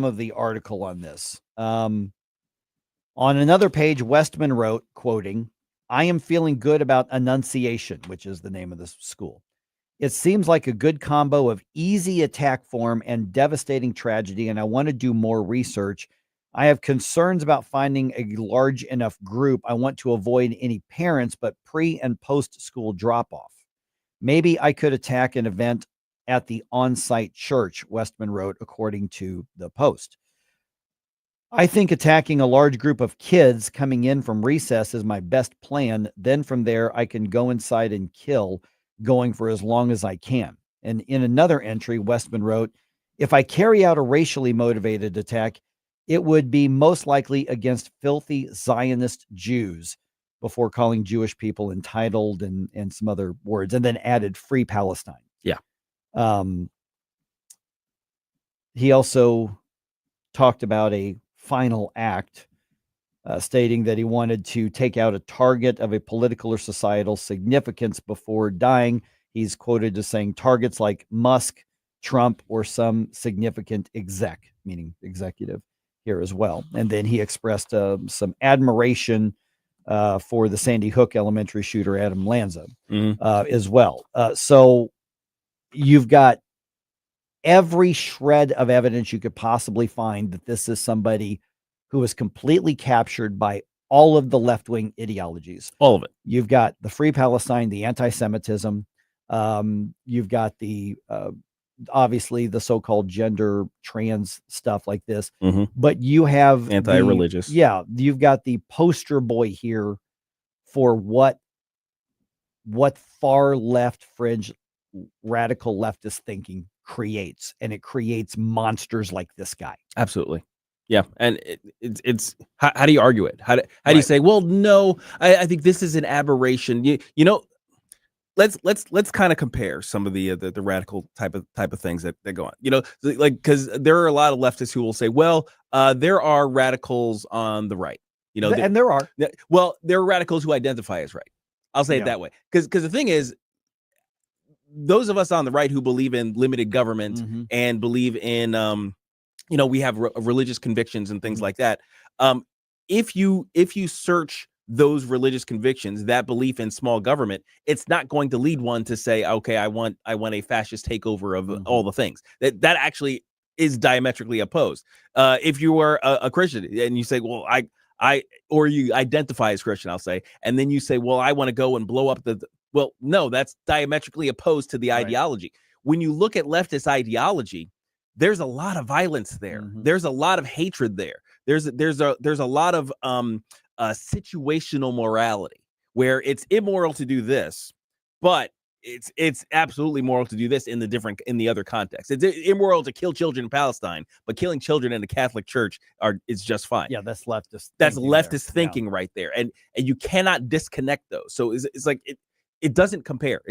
Speaker 5: of the article on this. On another page, Westman wrote, quoting, "I am feeling good about Annunciation," which is the name of this school. "It seems like a good combo of easy attack form and devastating tragedy, and I want to do more research. I have concerns about finding a large enough group. I want to avoid any parents, but pre- and post-school drop-off. Maybe I could attack an event at the on-site church," Westman wrote, according to the Post. "I think attacking a large group of kids coming in from recess is my best plan. Then from there, I can go inside and kill, going for as long as I can." And in another entry, Westman wrote, "If I carry out a racially motivated attack, it would be most likely against filthy Zionist Jews," before calling Jewish people entitled and some other words, and then added "Free Palestine."
Speaker 11: Yeah.
Speaker 5: He also talked about a final act, stating that he wanted to take out a target of a political or societal significance before dying. He's quoted as saying targets like Musk, Trump, or some significant exec, meaning executive, here as well. And then he expressed some admiration for the Sandy Hook elementary shooter, Adam Lanza, as well. So you've got every shred of evidence you could possibly find that this is somebody who is completely captured by all of the left-wing ideologies.
Speaker 11: All of it.
Speaker 5: You've got the Free Palestine, the anti-Semitism. You've got the obviously the so-called gender trans stuff like this. But you have
Speaker 11: anti-religious.
Speaker 5: You've got the poster boy here for what far left fringe radical leftist thinking creates, and it creates monsters like this guy.
Speaker 11: Absolutely. Yeah. And it's how do you argue it? How do you say, well, no, I think this is an aberration. You know, let's kind of compare some of the radical type of things that go on, you know, like, because there are a lot of leftists who will say, well, there are radicals on the right, you know,
Speaker 5: and there are,
Speaker 11: well, there are radicals who identify as right. I'll say it that way. Because the thing is, those of us on the right who believe in limited government and believe in, you know, we have religious convictions and things like that. If you search those religious convictions, that belief in small government, it's not going to lead one to say, okay, I want a fascist takeover of all the things. That actually is diametrically opposed. If you are a Christian and you say, well, or you identify as Christian, I'll say, and then you say, well, I want to go and blow up well, no, that's diametrically opposed to the ideology. When you look at leftist ideology, there's a lot of violence there. There's a lot of hatred there. There's a lot of situational morality where it's immoral to do this, but it's absolutely moral to do this in the other context. It's immoral to kill children in Palestine, but killing children in the Catholic Church is just fine.
Speaker 5: Yeah, that's leftist.
Speaker 11: That's leftist thinking right there, and you cannot disconnect those. So it's like it doesn't compare.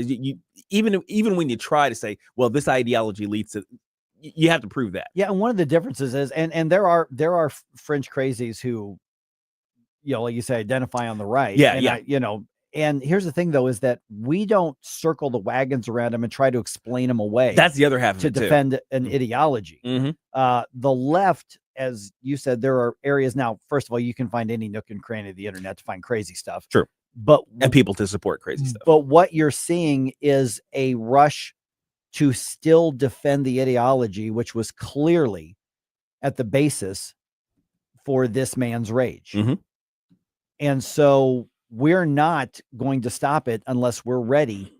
Speaker 11: Even when you try to say, well, this ideology leads to, you have to prove that.
Speaker 5: Yeah, and one of the differences is, and there are fringe crazies who, you know, like you say, identify on the right. And here's the thing, though, is that we don't circle the wagons around them and try to explain them away.
Speaker 11: That's the other half of
Speaker 5: to
Speaker 11: it, too.
Speaker 5: defend an ideology. The left, as you said, there are areas now. First of all, you can find any nook and cranny of the internet to find crazy stuff.
Speaker 11: True. And people to support crazy stuff.
Speaker 5: But what you're seeing is a rush to still defend the ideology, which was clearly at the basis for this man's rage. And so we're not going to stop it unless we're ready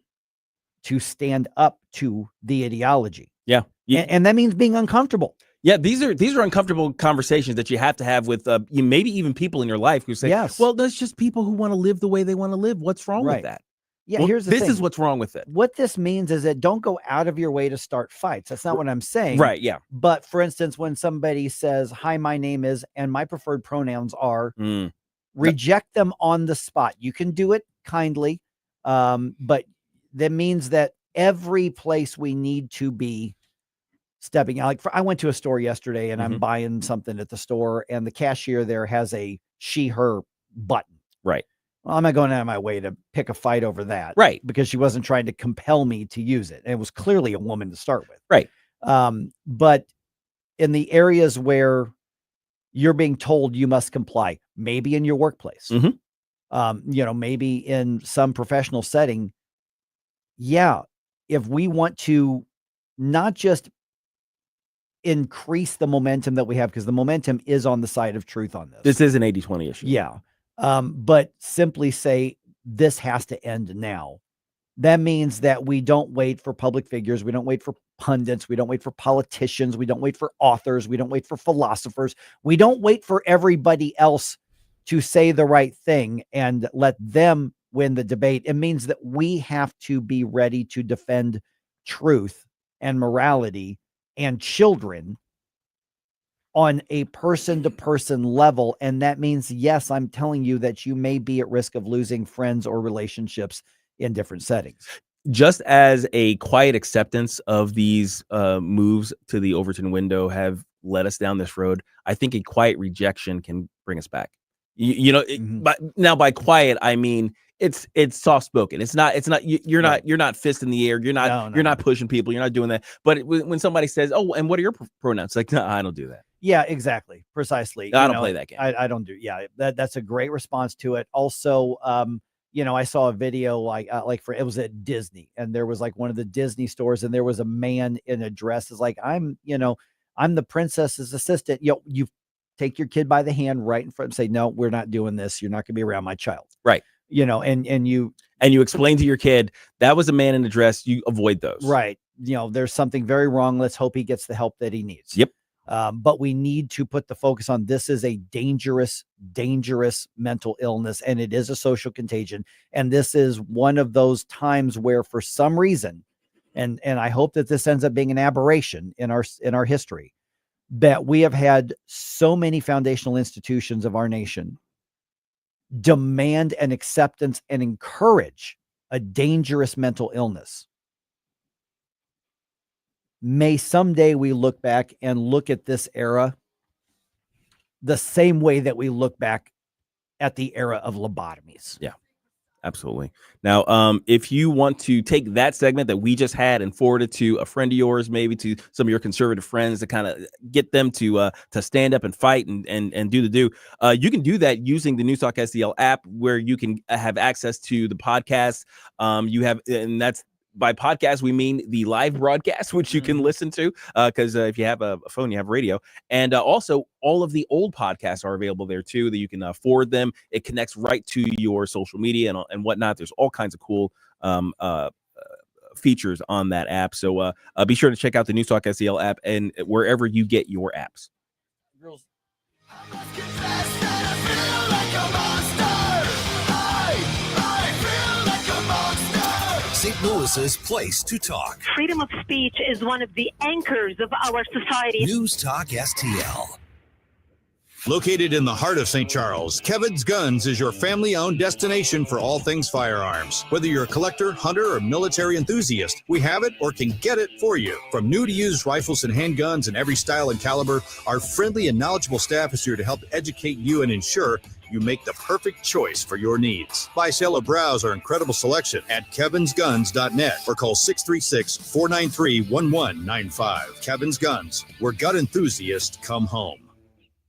Speaker 5: to stand up to the ideology.
Speaker 11: Yeah.
Speaker 5: And that means being uncomfortable.
Speaker 11: Yeah, these are uncomfortable conversations that you have to have with maybe even people in your life who say, well, that's just people who want to live the way they want to live. What's wrong with that?
Speaker 5: Yeah,
Speaker 11: well,
Speaker 5: here's the thing.
Speaker 11: This is what's wrong with it.
Speaker 5: What this means is that don't go out of your way to start fights. That's not what I'm saying.
Speaker 11: Right, yeah.
Speaker 5: But for instance, when somebody says, hi, my name is, and my preferred pronouns are, reject them on the spot. You can do it kindly, but that means that every place we need to be stepping out. I went to a store yesterday and I'm buying something at the store, and the cashier there has a she/her button.
Speaker 11: Right.
Speaker 5: Well, I'm not going out of my way to pick a fight over that.
Speaker 11: Right.
Speaker 5: Because she wasn't trying to compel me to use it. And it was clearly a woman to start with.
Speaker 11: Right.
Speaker 5: But in the areas where you're being told you must comply, maybe in your workplace, maybe in some professional setting. Yeah. If we want to not just increase the momentum that we have, because the momentum is on the side of truth on this.
Speaker 11: This is an 80-20 issue.
Speaker 5: Yeah. But simply say this has to end now. That means that we don't wait for public figures. We don't wait for pundits. We don't wait for politicians. We don't wait for authors. We don't wait for philosophers. We don't wait for everybody else to say the right thing and let them win the debate. It means that we have to be ready to defend truth and morality and children on a person-to-person level. And that means, yes, I'm telling you that you may be at risk of losing friends or relationships in different settings.
Speaker 11: Just as a quiet acceptance of these moves to the Overton window have led us down this road, I think a quiet rejection can bring us back. But now by quiet, I mean it's soft spoken. It's not you're not fist in the air. You're not pushing people. You're not doing that. But when somebody says, "Oh, and what are your pronouns?" Like, no, I don't do that.
Speaker 5: Yeah, exactly. Precisely.
Speaker 11: I don't play that game.
Speaker 5: I don't do. Yeah, that's a great response to it. Also, I saw a video it was at Disney, and there was like one of the Disney stores, and there was a man in a dress is like, I'm the princess's assistant. You take your kid by the hand right in front and say, no, we're not doing this. You're not going to be around my child.
Speaker 11: Right.
Speaker 5: And you
Speaker 11: explain to your kid that was a man in a dress. You avoid those.
Speaker 5: Right. There's something very wrong. Let's hope he gets the help that he needs.
Speaker 11: Yep.
Speaker 5: But we need to put the focus on this is a dangerous mental illness, and it is a social contagion. And this is one of those times where, for some reason, and I hope that this ends up being an aberration in our history, that we have had so many foundational institutions of our nation demand an acceptance and encourage a dangerous mental illness. May someday we look back and look at this era the same way that we look back at the era of lobotomies.
Speaker 11: Yeah, absolutely. Now, if you want to take that segment that we just had and forward it to a friend of yours, maybe to some of your conservative friends, to kind of get them to stand up and fight and do the do, you can do that using the NewsTalkSTL app, where you can have access to the podcast. And that's, by podcast, we mean the live broadcast, which you can listen to, because if you have a phone, you have radio. And also, all of the old podcasts are available there, too, that you can forward them. It connects right to your social media and whatnot. There's all kinds of cool features on that app. So be sure to check out the NewsTalkSTL app and wherever you get your apps.
Speaker 5: Girls.
Speaker 3: St. Louis's place to talk.
Speaker 1: Freedom of speech is one of the anchors of our society.
Speaker 3: News Talk STL.
Speaker 2: Located in the heart of St. Charles, Kevin's Guns is your family-owned destination for all things firearms. Whether you're a collector, hunter, or military enthusiast, we have it or can get it for you. From new to used rifles and handguns in every style and caliber, our friendly and knowledgeable staff is here to help educate you and ensure you make the perfect choice for your needs. Buy, sell, or browse our incredible selection at kevinsguns.net or call 636-493-1195. Kevin's Guns, where gun enthusiasts come home.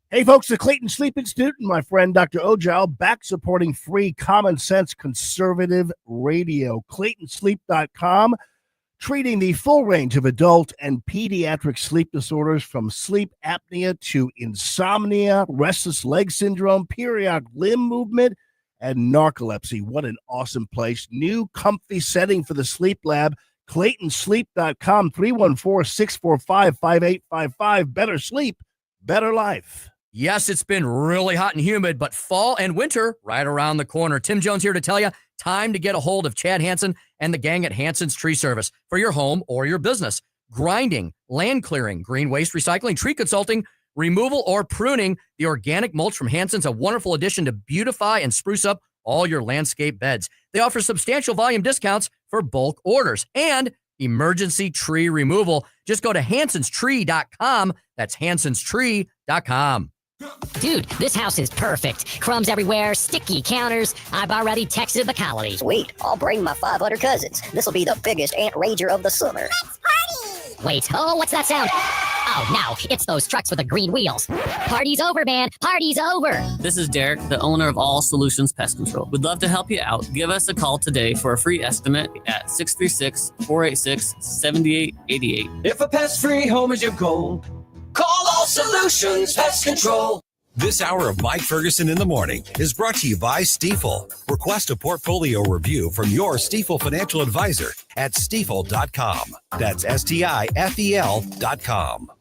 Speaker 6: Hey, folks, the Clayton Sleep Institute and my friend Dr. Ojal back supporting free common sense conservative radio. ClaytonSleep.com, treating the full range of adult and pediatric sleep disorders from sleep apnea to insomnia, restless leg syndrome, periodic limb movement, and narcolepsy. What an awesome place. New comfy setting for the sleep lab. ClaytonSleep.com, 314-645-5855. Better sleep, better life.
Speaker 12: Yes, it's been really hot and humid, but fall and winter right around the corner. Tim Jones here to tell you, time to get a hold of Chad Hansen and the gang at Hansen's Tree Service for your home or your business. Grinding, land clearing, green waste recycling, tree consulting, removal, or pruning. The organic mulch from Hansen's a wonderful addition to beautify and spruce up all your landscape beds. They offer substantial volume discounts for bulk orders. And emergency tree removal. Just go to Hanson'sTree.com. That's Hanson'sTree.com.
Speaker 7: Dude, this house is perfect. Crumbs everywhere, sticky counters. I've already texted the colonies.
Speaker 8: Sweet, I'll bring my 500 cousins. This'll be the biggest ant rager of the summer.
Speaker 7: Let's party! Wait, oh, what's that sound? Oh, no, it's those trucks with the green wheels. Party's over, man. Party's over.
Speaker 9: This is Derek, the owner of All Solutions Pest Control. We'd love to help you out. Give us a call today for a free estimate at 636-486-7888.
Speaker 19: If a pest-free home is your goal, call All Solutions Pest Control.
Speaker 21: This hour of Mike Ferguson in the Morning is brought to you by Stifel. Request a portfolio review from your Stifel financial advisor at stifel.com. That's STIFEL.com.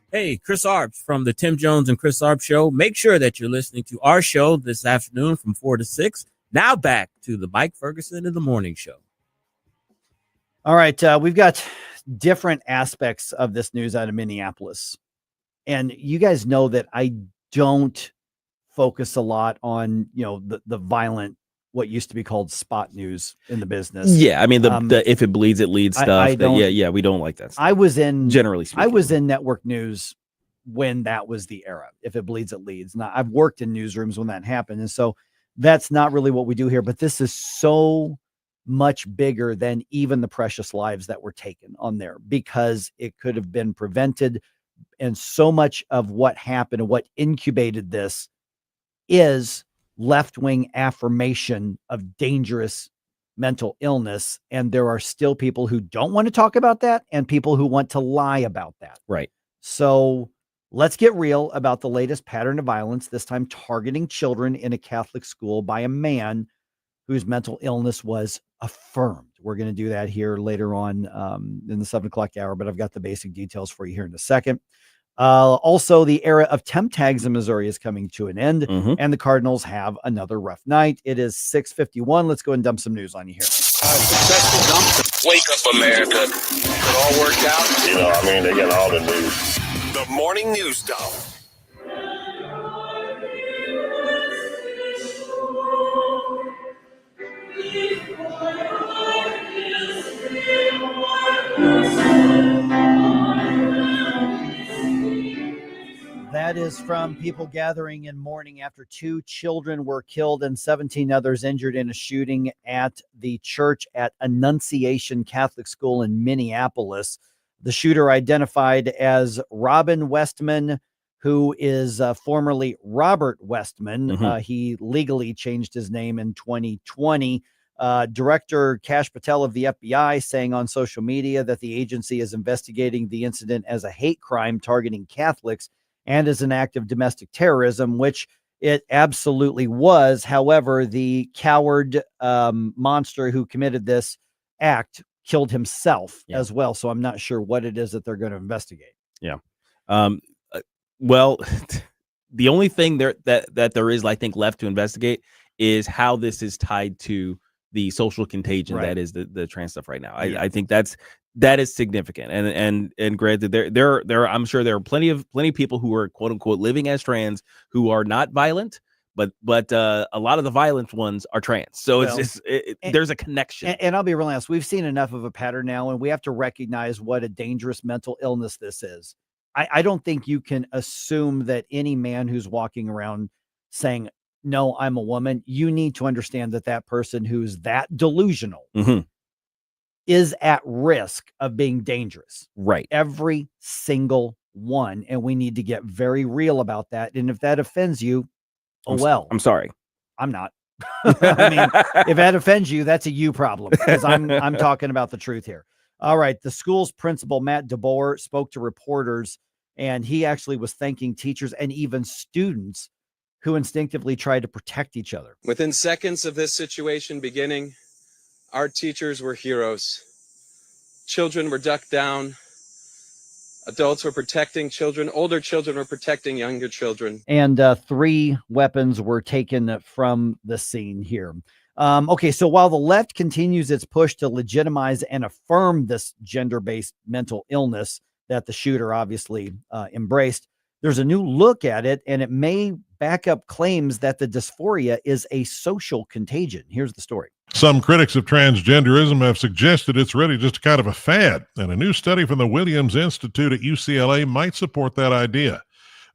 Speaker 24: Hey, Chris Arbs from the Tim Jones and Chris Arbs Show. Make sure that you're listening to our show this afternoon from 4 to 6. Now back to the Mike Ferguson in the Morning Show.
Speaker 5: All right, we've got different aspects of this news out of Minneapolis. And you guys know that I don't focus a lot on, the violent, what used to be called spot news in the business.
Speaker 11: Yeah, I mean the if it bleeds, it leads stuff. Yeah, we don't like that stuff.
Speaker 5: I was in
Speaker 11: generally speaking.
Speaker 5: I was in network news when that was the era. If it bleeds, it leads. Now I've worked in newsrooms when that happened, and so that's not really what we do here. But this is so much bigger than even the precious lives that were taken on there, because it could have been prevented. And so much of what happened and what incubated this is left-wing affirmation of dangerous mental illness. And there are still people who don't want to talk about that and people who want to lie about that.
Speaker 11: Right.
Speaker 5: So let's get real about the latest pattern of violence, this time targeting children in a Catholic school by a man whose mental illness was affirmed. We're going to do that here later on in the 7 o'clock hour, but I've got the basic details for you here in a second. Also, the era of temp tags in Missouri is coming to an end, and the Cardinals have another rough night. It is 6:51. Let's go and dump some news on you here.
Speaker 19: Wake up, America. It all worked out. They got all the news.
Speaker 21: The Morning News Dump.
Speaker 5: That is from people gathering in mourning after 2 children were killed and 17 others injured in a shooting at the church at Annunciation Catholic School in Minneapolis. The shooter, identified as Robin Westman, who is formerly Robert Westman. He legally changed his name in 2020. Director Kash Patel of the FBI saying on social media that the agency is investigating the incident as a hate crime targeting Catholics and as an act of domestic terrorism, which it absolutely was. However, the coward monster who committed this act killed himself as well. So I'm not sure what it is that they're going to investigate.
Speaker 11: Yeah. Well, the only thing that there is, I think, left to investigate is how this is tied to the social contagion that is the trans stuff right now. I think that is significant. And granted, there I'm sure there are plenty of people who are quote unquote living as trans who are not violent, but a lot of the violent ones are trans. So there's a connection.
Speaker 5: And I'll be real honest, we've seen enough of a pattern now, and we have to recognize what a dangerous mental illness this is. I don't think you can assume that any man who's walking around saying, "No, I'm a woman," you need to understand that that person who's that delusional is at risk of being dangerous.
Speaker 11: Right.
Speaker 5: Every single one. And we need to get very real about that. And if that offends you, well,
Speaker 11: I'm sorry.
Speaker 5: I'm not. I mean, if that offends you, that's a you problem, because I'm talking about the truth here. All right. The school's principal, Matt DeBoer, spoke to reporters, and he actually was thanking teachers and even students who instinctively tried to protect each other.
Speaker 10: Within seconds of this situation beginning, our teachers were heroes. Children were ducked down. Adults were protecting children. Older children were protecting younger children.
Speaker 5: And 3 weapons were taken from the scene here. Okay, so while the left continues its push to legitimize and affirm this gender-based mental illness that the shooter obviously embraced, there's a new look at it, and it may back up claims that the dysphoria is a social contagion. Here's the story.
Speaker 13: Some critics of transgenderism have suggested it's really just kind of a fad, and a new study from the Williams Institute at UCLA might support that idea.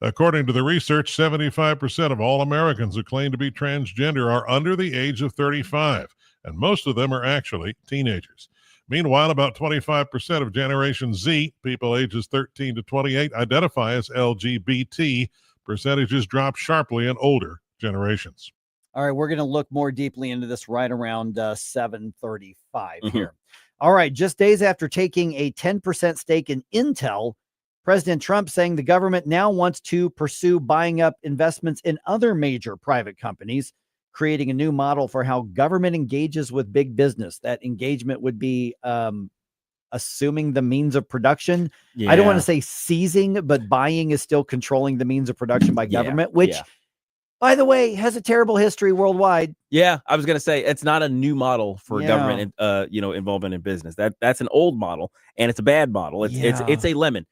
Speaker 13: According to the research, 75% of all Americans who claim to be transgender are under the age of 35, and most of them are actually teenagers. Meanwhile, about 25% of Generation Z, people ages 13 to 28, identify as LGBT. Percentages drop sharply in older generations.
Speaker 5: All right, we're going to look more deeply into this right around 7:35 here. All right, just days after taking a 10% stake in Intel, President Trump saying the government now wants to pursue buying up investments in other major private companies, creating a new model for how government engages with big business. That engagement would be assuming the means of production. I don't want to say seizing, but buying is still controlling the means of production by government, which, by the way, has a terrible history worldwide.
Speaker 11: Yeah, I was going to say it's not a new model for government, involvement in business. That's an old model, and it's a bad model. It's a lemon.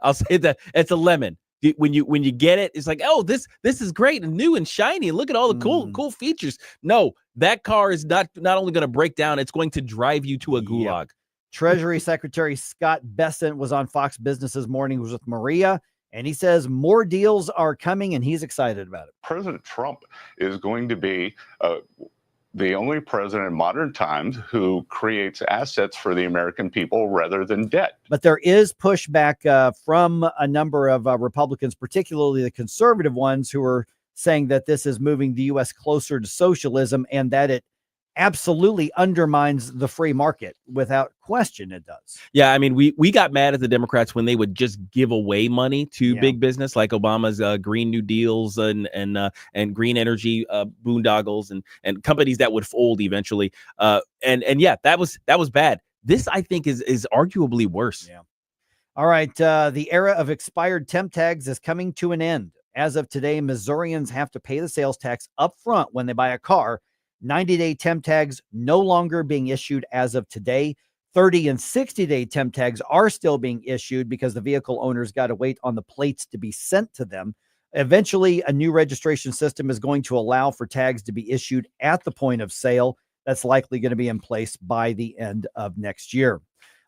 Speaker 11: I'll say that it's a lemon. When you get it, it's like, oh, this is great and new and shiny. Look at all the cool features. No, that car is not only going to break down, it's going to drive you to a gulag.
Speaker 5: Treasury Secretary Scott Bessent was on Fox Business's Mornings with Maria, and he says more deals are coming, and he's excited about it.
Speaker 14: President Trump is going to be the only president in modern times who creates assets for the American people rather than debt.
Speaker 5: But there is pushback from a number of Republicans, particularly the conservative ones, who are saying that this is moving the U.S. closer to socialism and that it absolutely undermines the free market. Without question, it does.
Speaker 11: Yeah, I mean, we got mad at the Democrats when they would just give away money to big business, like Obama's Green New Deals and green energy boondoggles and companies that would fold eventually. That was bad. This, I think, is arguably worse.
Speaker 5: Yeah. All right, the era of expired temp tags is coming to an end. As of today, Missourians have to pay the sales tax up front when they buy a car. 90-day temp tags no longer being issued as of today. 30 and 60-day temp tags are still being issued because the vehicle owners got to wait on the plates to be sent to them. Eventually, a new registration system is going to allow for tags to be issued at the point of sale. That's likely going to be in place by the end of next year.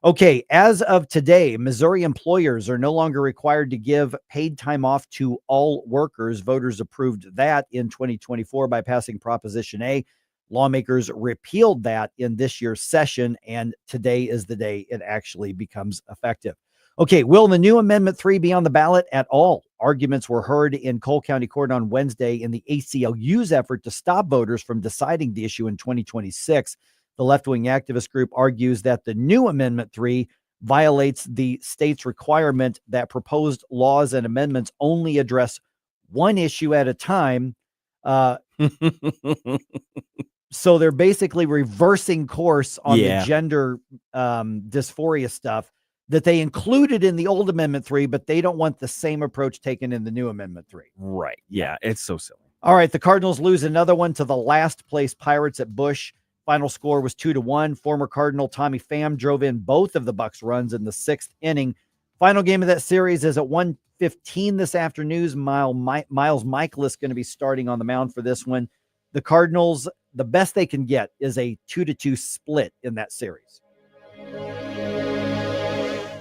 Speaker 5: Okay, as of today, Missouri employers are no longer required to give paid time off to all workers. Voters approved that in 2024 by passing Proposition A. Lawmakers repealed that in this year's session, and today is the day it actually becomes effective. Okay, will the new Amendment 3 be on the ballot at all? Arguments were heard in Cole County Court on Wednesday in the ACLU's effort to stop voters from deciding the issue in 2026. The left-wing activist group argues that the new Amendment 3 violates the state's requirement that proposed laws and amendments only address one issue at a time. So they're basically reversing course on the gender dysphoria stuff that they included in the old Amendment 3, but they don't want the same approach taken in the new Amendment 3.
Speaker 11: Right. Yeah, it's so silly.
Speaker 5: All right, the Cardinals lose another one to the last place Pirates at Busch. Final score was 2-1. Former Cardinal Tommy Pham drove in both of the Bucs runs in the 6th inning. Final game of that series is at 1:15 this afternoon. Miles Michaelis going to be starting on the mound for this one. The Cardinals, the best they can get is a 2-2 split in that series.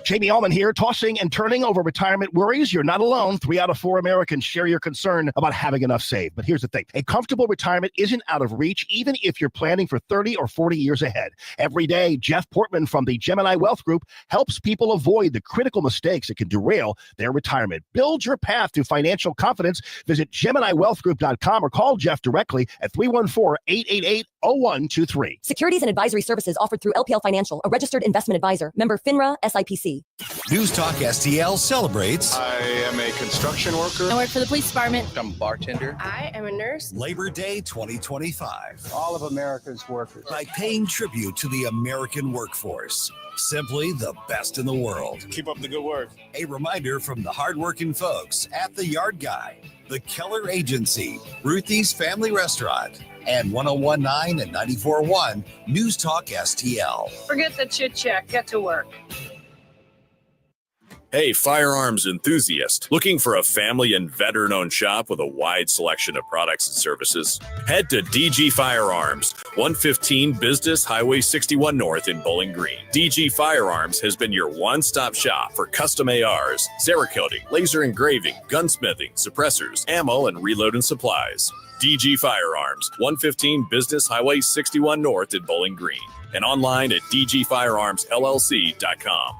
Speaker 6: Jamie Allman here, tossing and turning over retirement worries. You're not alone. 3 out of 4 Americans share your concern about having enough saved. But here's the thing. A comfortable retirement isn't out of reach, even if you're planning for 30 or 40 years ahead. Every day, Jeff Portman from the Gemini Wealth Group helps people avoid the critical mistakes that can derail their retirement. Build your path to financial confidence. Visit GeminiWealthGroup.com or call Jeff directly at 314-888-0123.
Speaker 15: Securities and advisory services offered through LPL Financial, a registered investment advisor. Member FINRA, SIPC.
Speaker 21: News Talk STL celebrates.
Speaker 16: I am a construction worker.
Speaker 17: I work for the police department.
Speaker 16: I'm a bartender.
Speaker 17: I am a nurse.
Speaker 21: Labor Day 2025.
Speaker 16: All of America's workers.
Speaker 21: By paying tribute to the American workforce. Simply the best in the world.
Speaker 16: Keep up the good work.
Speaker 21: A reminder from the hardworking folks at The Yard Guy, the Keller Agency, Ruthie's Family Restaurant, and 101.9 and 94.1 News Talk STL.
Speaker 17: Forget the chit-chat. Get to work.
Speaker 4: Hey, firearms enthusiast, looking for a family and veteran-owned shop with a wide selection of products and services? Head to DG Firearms, 115 Business Highway 61 North in Bowling Green. DG Firearms has been your one-stop shop for custom ARs, Cerakoting, laser engraving, gunsmithing, suppressors, ammo, and reloading supplies. DG Firearms, 115 Business Highway 61 North in Bowling Green, and online at dgfirearmsllc.com.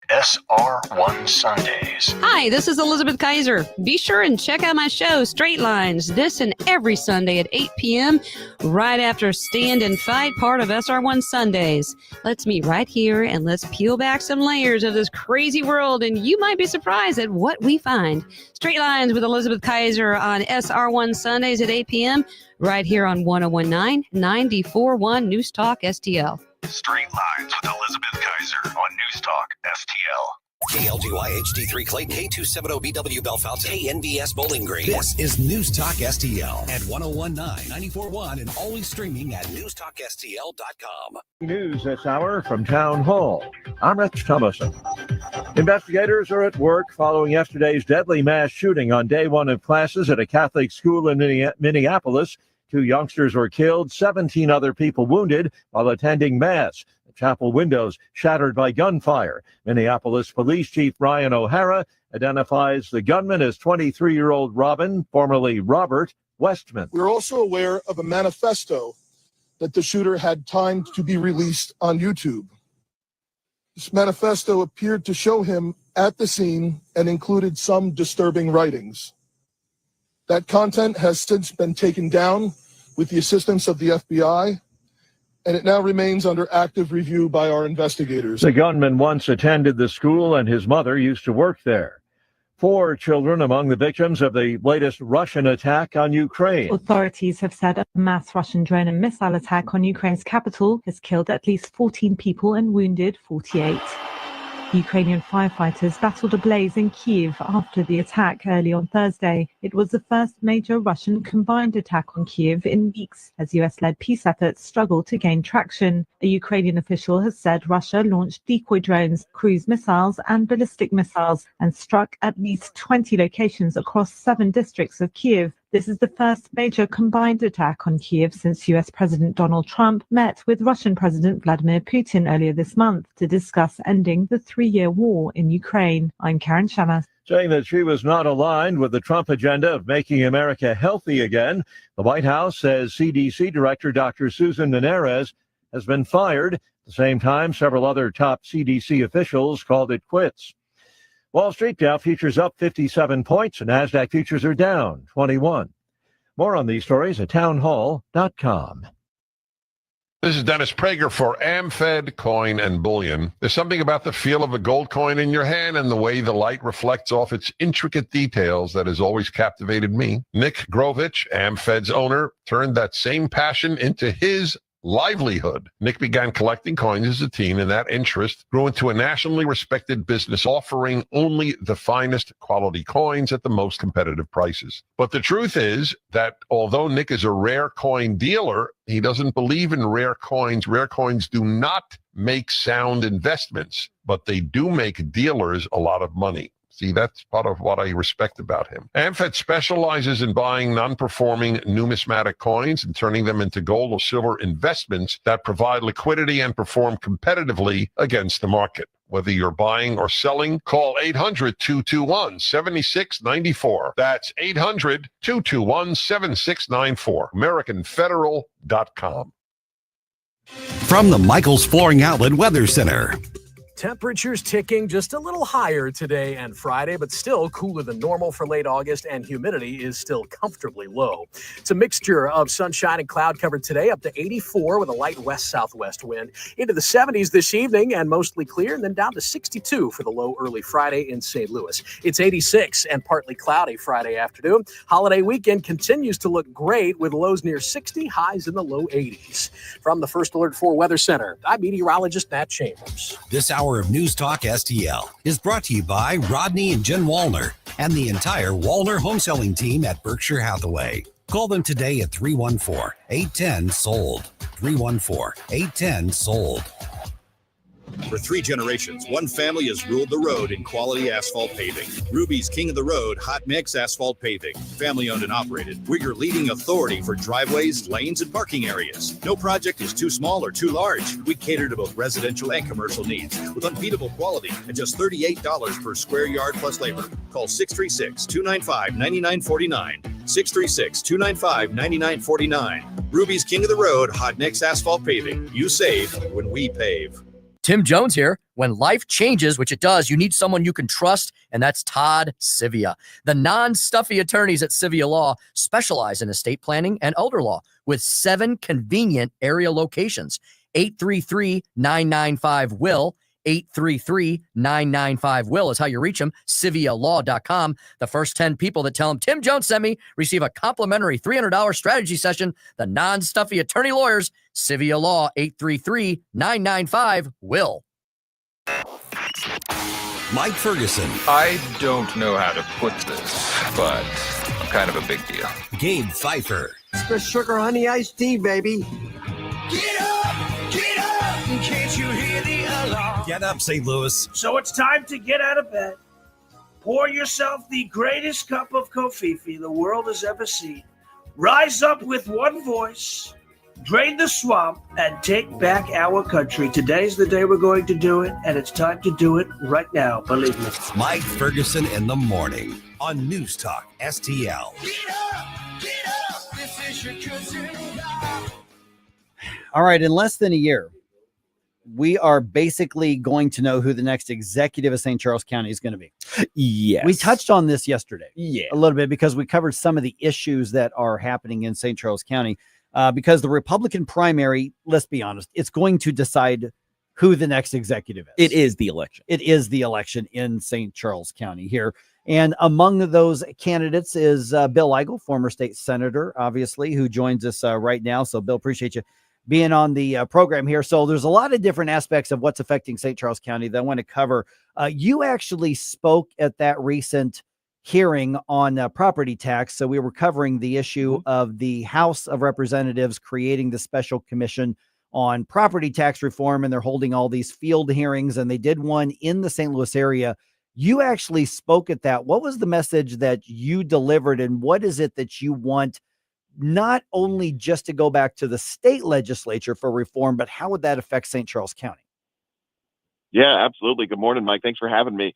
Speaker 18: SR1 Sundays.
Speaker 20: Hi, this is Elizabeth Kaiser. Be sure and check out my show, Straight Lines, this and every Sunday at 8 p.m., right after Stand and Fight, part of SR1 Sundays. Let's meet right here and let's peel back some layers of this crazy world, and you might be surprised at what we find. Straight Lines with Elizabeth Kaiser on SR1 Sundays at 8 p.m., right here on 101.9, 94.1 News Talk STL.
Speaker 18: Straight Lines with Elizabeth Kaiser on News Talk STL.
Speaker 21: KLGY HD3 Clayton, K270BW Belfast, KNBS Bowling Green. This is News Talk STL at 101.9, 94.1, and always streaming at NewsTalkSTL.com.
Speaker 22: News this hour from Town Hall. I'm Rich Thomason. Investigators are at work following yesterday's deadly mass shooting on day one of classes at a Catholic school in Minneapolis. 2 youngsters were killed, 17 other people wounded while attending Mass. The chapel windows shattered by gunfire. Minneapolis Police Chief Ryan O'Hara identifies the gunman as 23-year-old Robin, formerly Robert, Westman.
Speaker 23: We're also aware of a manifesto that the shooter had timed to be released on YouTube. This manifesto appeared to show him at the scene and included some disturbing writings. That content has since been taken down with the assistance of the FBI, and it now remains under active review by our investigators.
Speaker 22: The gunman once attended the school, and his mother used to work there. 4 children among the victims of the latest Russian attack on Ukraine.
Speaker 26: Authorities have said a mass Russian drone and missile attack on Ukraine's capital has killed at least 14 people and wounded 48. Ukrainian firefighters battled a blaze in Kyiv after the attack early on Thursday. It was the first major Russian combined attack on Kyiv in weeks as US-led peace efforts struggle to gain traction. A Ukrainian official has said Russia launched decoy drones, cruise missiles and ballistic missiles and struck at least 20 locations across 7 districts of Kyiv. This is the first major combined attack on Kyiv since US President Donald Trump met with Russian President Vladimir Putin earlier this month to discuss ending the 3-year war in Ukraine. I'm Karen Shammas.
Speaker 22: Saying that she was not aligned with the Trump agenda of making America healthy again, the White House says CDC Director Dr. Susan Menarez has been fired. At the same time, several other top CDC officials called it quits. Wall Street Dow futures up 57 points, and NASDAQ futures are down 21. More on these stories at townhall.com.
Speaker 27: This is Dennis Prager for AmFed Coin and Bullion. There's something about the feel of a gold coin in your hand and the way the light reflects off its intricate details that has always captivated me. Nick Grovich, AmFed's owner, turned that same passion into his livelihood. Nick began collecting coins as a teen, and that interest grew into a nationally respected business offering only the finest quality coins at the most competitive prices. But the truth is that although Nick is a rare coin dealer, he doesn't believe in rare coins. Rare coins do not make sound investments, but they do make dealers a lot of money. See, that's part of what I respect about him. AmFed specializes in buying non-performing numismatic coins and turning them into gold or silver investments that provide liquidity and perform competitively against the market. Whether you're buying or selling, call 800-221-7694. That's 800-221-7694. AmericanFederal.com.
Speaker 21: From the Michaels Flooring Outlet Weather Center.
Speaker 28: Temperatures ticking just a little higher today and Friday, but still cooler than normal for late August, and humidity is still comfortably low. It's a mixture of sunshine and cloud cover today, up to 84 with a light west-southwest wind. Into the 70s this evening and mostly clear, and then down to 62 for the low early Friday in St. Louis. It's 86 and partly cloudy Friday afternoon. Holiday weekend continues to look great with lows near 60, highs in the low 80s. From the First Alert 4 Weather Center, I'm meteorologist Matt Chambers.
Speaker 21: This hour of News Talk STL is brought to you by Rodney and Jen Wallner and the entire Wallner home selling team at Berkshire Hathaway. Call them today at 314-810-SOLD. 314-810-SOLD.
Speaker 1: For 3 generations, one family has ruled the road in quality asphalt paving. Ruby's King of the Road Hot Mix Asphalt Paving. Family owned and operated. We're your leading authority for driveways, lanes, and parking areas. No project is too small or too large. We cater to both residential and commercial needs with unbeatable quality at just $38 per square yard plus labor. Call 636-295-9949. 636-295-9949. Ruby's King of the Road Hot Mix Asphalt Paving. You save when we pave.
Speaker 2: Tim Jones here. When life changes, which it does, you need someone you can trust, and that's Todd Sivia. The non-stuffy attorneys at Sivia Law specialize in estate planning and elder law with 7 convenient area locations. 833-995-WILL. 833-995-WILL is how you reach them. CiviaLaw.com. The first 10 people that tell them Tim Jones sent me receive a complimentary $300 strategy session. The non-stuffy attorney lawyers, Civia Law, 833-995-WILL.
Speaker 21: Mike Ferguson.
Speaker 3: I don't know how to put this, but I'm kind of a big deal.
Speaker 21: Gabe Phifer.
Speaker 7: Extra sugar honey iced tea, baby.
Speaker 19: Get up, can't you hear the alarm?
Speaker 21: Get up, St. Louis.
Speaker 8: So it's time to get out of bed. Pour yourself the greatest cup of Kofifi the world has ever seen. Rise up with one voice, drain the swamp, and take back our country. Today's the day we're going to do it, and it's time to do it right now, believe me.
Speaker 21: Mike Ferguson in the morning on News Talk STL.
Speaker 19: Get up, this is your cousin.
Speaker 5: All right, in less than a year, we are basically going to know who the next executive of St. Charles County is going to be.
Speaker 11: Yes.
Speaker 5: We touched on this yesterday
Speaker 11: a
Speaker 5: little bit because we covered some of the issues that are happening in St. Charles County because the Republican primary, let's be honest, it's going to decide who the next executive is.
Speaker 11: It is the election.
Speaker 5: It is the election in St. Charles County here. And among those candidates is Bill Eigel, former state senator, obviously, who joins us right now. So, Bill, appreciate you being on the program here. So there's a lot of different aspects of what's affecting St. Charles County that I want to cover. You actually spoke at that recent hearing on property tax. So we were covering the issue of the House of Representatives creating the special commission on property tax reform, and they're holding all these field hearings, and they did one in the St. Louis area. You actually spoke at that. What was the message that you delivered, and what is it that you want not only just to go back to the state legislature for reform, but how would that affect St. Charles County?
Speaker 9: Yeah, absolutely. Good morning, Mike. Thanks for having me.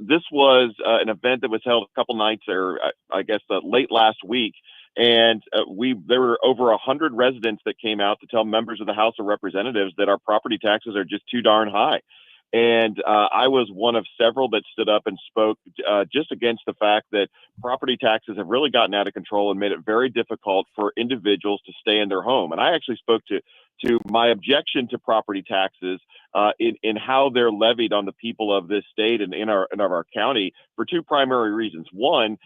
Speaker 9: This was an event that was held a couple nights, or I guess late last week. And there were over 100 residents that came out to tell members of the House of Representatives that our property taxes are just too darn high. And I was one of several that stood up and spoke just against the fact that property taxes have really gotten out of control and made it very difficult for individuals to stay in their home. And I actually spoke to my objection to property taxes in how they're levied on the people of this state and in our county for 2 primary reasons. One,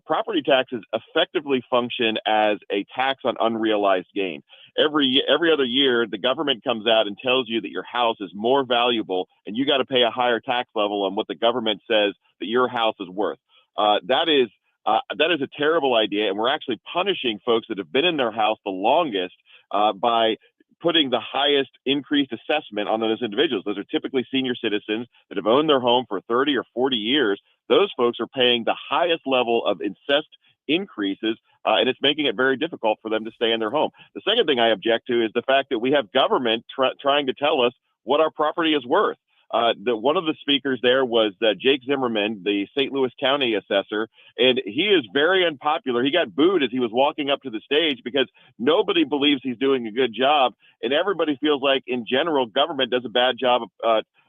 Speaker 9: property taxes effectively function as a tax on unrealized gain. Every other year, the government comes out and tells you that your house is more valuable, and you got to pay a higher tax level on what the government says that your house is worth. That is a terrible idea, and we're actually punishing folks that have been in their house the longest by putting the highest increased assessment on those individuals. Those are typically senior citizens that have owned their home for 30 or 40 years. Those folks are paying the highest level of assessed increases, and it's making it very difficult for them to stay in their home. The second thing I object to is the fact that we have government trying to tell us what our property is worth. One of the speakers there was Jake Zimmerman, the St. Louis County assessor, and he is very unpopular. He got booed as he was walking up to the stage because nobody believes he's doing a good job, and everybody feels like, in general, government does a bad job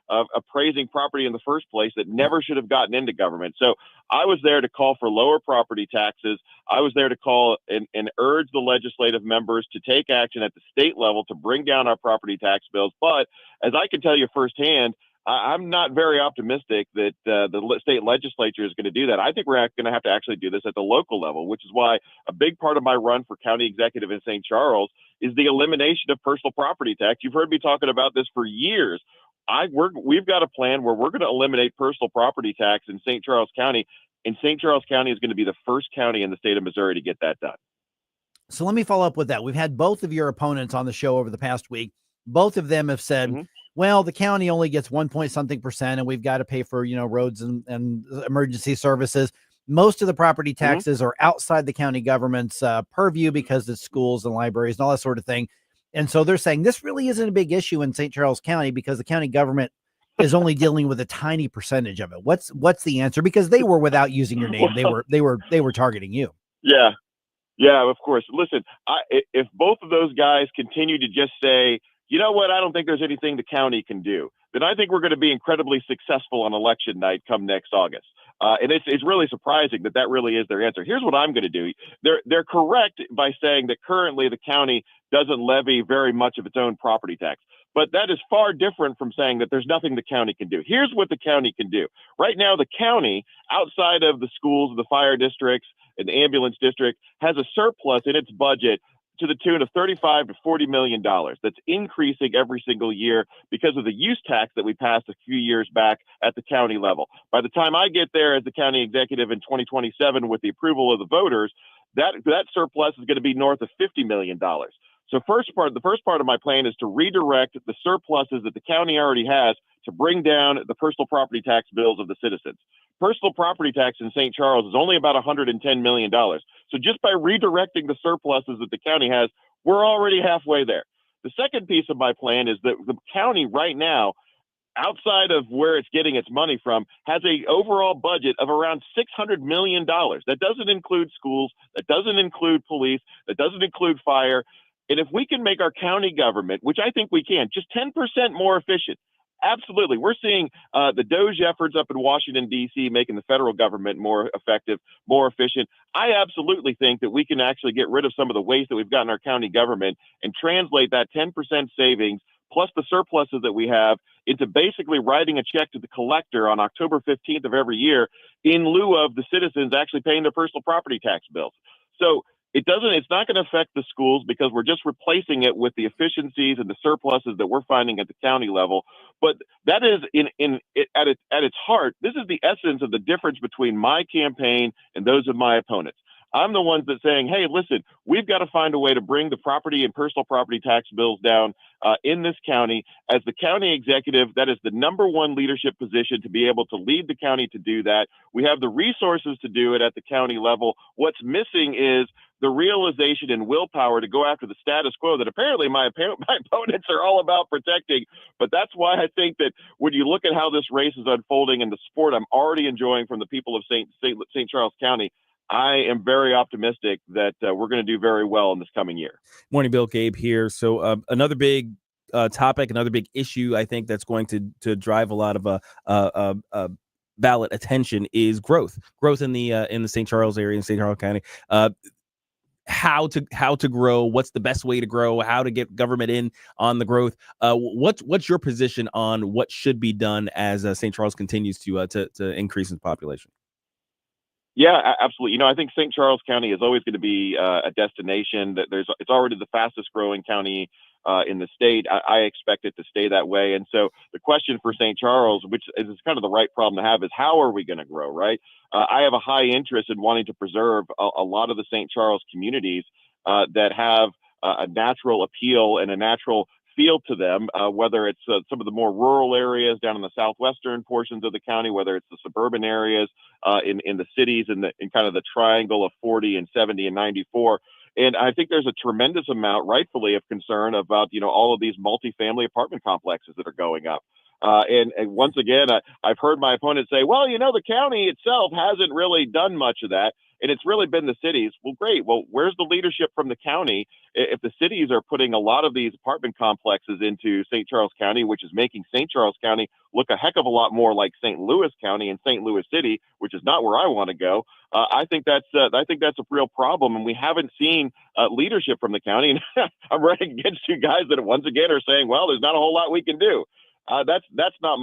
Speaker 9: of appraising property in the first place that never should have gotten into government. So I was there to call for lower property taxes. I was there to call and urge the legislative members to take action at the state level to bring down our property tax bills. But as I can tell you firsthand, I'm not very optimistic that the state legislature is going to do that. I think we're going to have to actually do this at the local level, which is why a big part of my run for county executive in St. Charles is the elimination of personal property tax. You've heard me talking about this for years. We've got a plan where we're going to eliminate personal property tax in St. Charles County and St. Charles County is going to be the first county in the state of Missouri to get that done.
Speaker 5: So let me follow up with that. We've had both of your opponents on the show over the past week. Both of them have said, well, the county only gets 1 point something percent, and we've got to pay for, roads and emergency services. Most of the property taxes are outside the county government's purview because it's schools and libraries and all that sort of thing. And so they're saying this really isn't a big issue in St. Charles County because the county government is only dealing with a tiny percentage of it. What's the answer? Because they were, without using your name, they were targeting you.
Speaker 9: Yeah. Yeah, of course. Listen, if both of those guys continue to just say, you know what, I don't think there's anything the county can do, then I think we're going to be incredibly successful on election night come next August. And it's really surprising that really is their answer. Here's what I'm going to do. They're correct by saying that currently the county doesn't levy very much of its own property tax. But that is far different from saying that there's nothing the county can do. Here's what the county can do. Right now, the county, outside of the schools, the fire districts, and the ambulance district, has a surplus in its budget to the tune of $35 to $40 million. That's increasing every single year because of the use tax that we passed a few years back at the county level. By the time I get there as the county executive in 2027 with the approval of the voters, that surplus is going to be north of $50 million. So the first part of my plan is to redirect the surpluses that the county already has to bring down the personal property tax bills of the citizens. Personal property tax in St. Charles is only about $110 million. So just by redirecting the surpluses that the county has, we're already halfway there. The second piece of my plan is that the county right now, outside of where it's getting its money from, has a overall budget of around $600 million. That doesn't include schools, that doesn't include police, that doesn't include fire. And if we can make our county government, which I think we can, just 10% more efficient, absolutely. We're seeing the DOGE efforts up in Washington, D.C., making the federal government more effective, more efficient. I absolutely think that we can actually get rid of some of the waste that we've got in our county government and translate that 10% savings plus the surpluses that we have into basically writing a check to the collector on October 15th of every year in lieu of the citizens actually paying their personal property tax bills. So it's not going to affect the schools because we're just replacing it with the efficiencies and the surpluses that we're finding at the county level. But that is at its heart, this is the essence of the difference between my campaign and those of my opponents. I'm the ones that saying, hey, listen, we've got to find a way to bring the property and personal property tax bills down in this county. As the county executive, that is the number one leadership position to be able to lead the county to do that. We have the resources to do it at the county level. What's missing is the realization and willpower to go after the status quo that apparently my opponents are all about protecting. But that's why I think that when you look at how this race is unfolding and the support I'm already enjoying from the people of St. Charles County, I am very optimistic that we're going to do very well in this coming year.
Speaker 11: Morning, Bill. Gabe here. So another big topic, another big issue I think that's going to drive a lot of ballot attention is growth in the St. Charles area in St. Charles County. How to grow, what's the best way to grow, how to get government in on the growth. What's your position on what should be done as St. Charles continues to increase in population?
Speaker 9: Yeah, absolutely. I think St. Charles County is always going to be a destination that it's already the fastest growing county in the state. I expect it to stay that way. And so the question for St. Charles, which is kind of the right problem to have, is how are we going to grow, right? I have a high interest in wanting to preserve a lot of the St. Charles communities that have a natural appeal and a natural feel to them, whether it's some of the more rural areas down in the southwestern portions of the county, whether it's the suburban areas in the cities in kind of the triangle of 40 and 70 and 94. And I think there's a tremendous amount, rightfully, of concern about, all of these multifamily apartment complexes that are going up. And once again, I've heard my opponents say, well, the county itself hasn't really done much of that. And it's really been the cities. Well, great. Well, where's the leadership from the county if the cities are putting a lot of these apartment complexes into St. Charles County, which is making St. Charles County look a heck of a lot more like St. Louis County and St. Louis City, which is not where I want to go. I think that's a real problem, and we haven't seen leadership from the county. And I'm running against two guys that once again are saying, well, there's not a whole lot we can do. That's not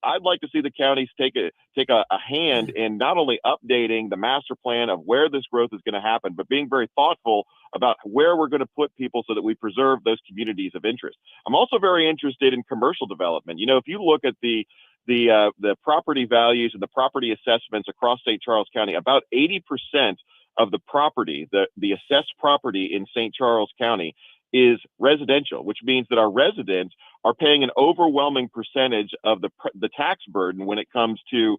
Speaker 9: I'd like to see the counties take a hand in not only updating the master plan of where this growth is going to happen, but being very thoughtful about where we're going to put people so that we preserve those communities of interest. I'm also very interested in commercial development. If you look at the the property values and the property assessments across St. Charles County, about 80% of the property, the assessed property in St. Charles County is residential, which means that our residents are paying an overwhelming percentage of the tax burden when it comes to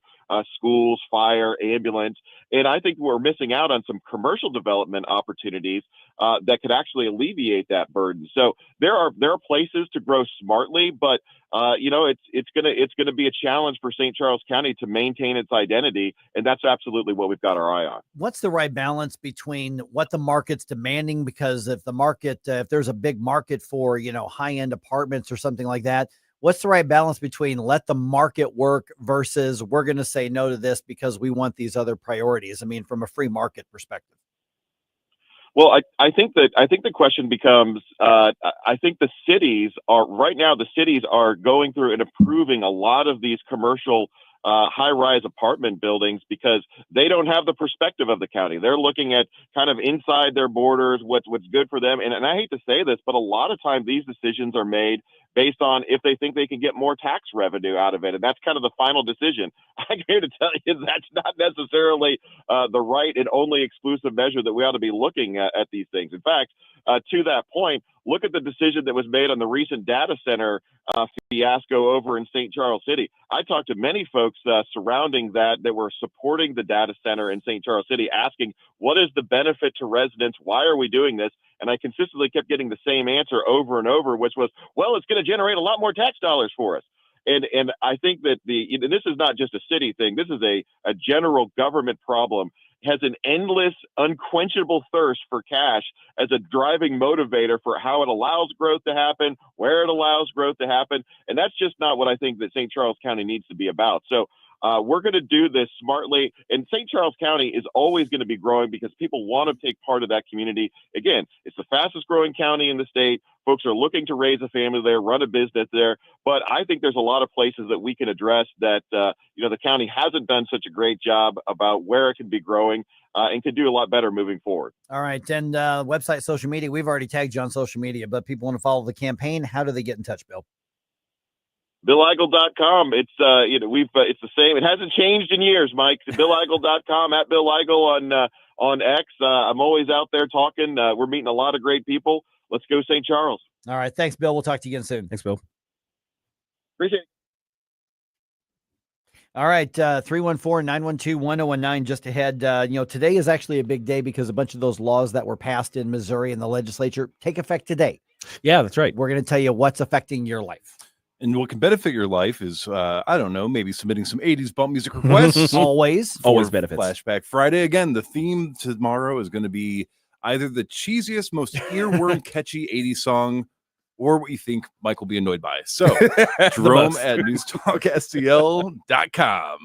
Speaker 9: schools, fire, ambulance. And I think we're missing out on some commercial development opportunities that could actually alleviate that burden. So there are places to grow smartly, but it's gonna be a challenge for St. Charles County to maintain its identity, and that's absolutely what we've got our eye on.
Speaker 5: What's the right balance between what the market's demanding? Because if the market, if there's a big market for high-end apartments or something like that, what's the right balance between let the market work versus we're going to say no to this because we want these other priorities? I mean, from a free market perspective.
Speaker 9: Well, I think the question becomes, I think the cities are going through and approving a lot of these commercial high-rise apartment buildings because they don't have the perspective of the county. They're looking at kind of inside their borders, what's good for them. And I hate to say this, but a lot of times these decisions are made based on if they think they can get more tax revenue out of it. And that's kind of the final decision. I'm here to tell you that's not necessarily the right and only exclusive measure that we ought to be looking at these things. In fact, to that point, look at the decision that was made on the recent data center fiasco over in St. Charles City. I talked to many folks surrounding that were supporting the data center in St. Charles City, asking, what is the benefit to residents? Why are we doing this? And I consistently kept getting the same answer over and over, which was, well, it's going to generate a lot more tax dollars for us. And I think that this is not just a city thing. This is a general government problem. Has an endless, unquenchable thirst for cash as a driving motivator for how it allows growth to happen, where it allows growth to happen. And that's just not what I think that St. Charles County needs to be about. So we're going to do this smartly. And St. Charles County is always going to be growing because people want to take part of that community. Again, it's the fastest growing county in the state. Folks are looking to raise a family there, run a business there. But I think there's a lot of places that we can address that, the county hasn't done such a great job about where it can be growing and can do a lot better moving forward.
Speaker 5: All right. And website, social media, we've already tagged you on social media, but people want to follow the campaign. How do they get in touch, Bill?
Speaker 9: BillEigel.com. It's it's the same. It hasn't changed in years, Mike. BillEigel.com, at Bill Eigel on X. I'm always out there talking. We're meeting a lot of great people. Let's go St. Charles.
Speaker 5: All right. Thanks, Bill. We'll talk to you again soon.
Speaker 11: Thanks, Bill.
Speaker 9: Appreciate it.
Speaker 5: All right. 314-912-1019 just ahead. Today is actually a big day because a bunch of those laws that were passed in Missouri in the legislature take effect today.
Speaker 11: Yeah, that's right.
Speaker 5: We're going to tell you what's affecting your life.
Speaker 6: And what can benefit your life is, maybe submitting some 80s bump music requests.
Speaker 5: Always
Speaker 11: benefits.
Speaker 6: Flashback Friday. Again, the theme tomorrow is going to be either the cheesiest, most earworm catchy 80s song or what you think Mike will be annoyed by. So, Jerome at NewsTalkSTL.com.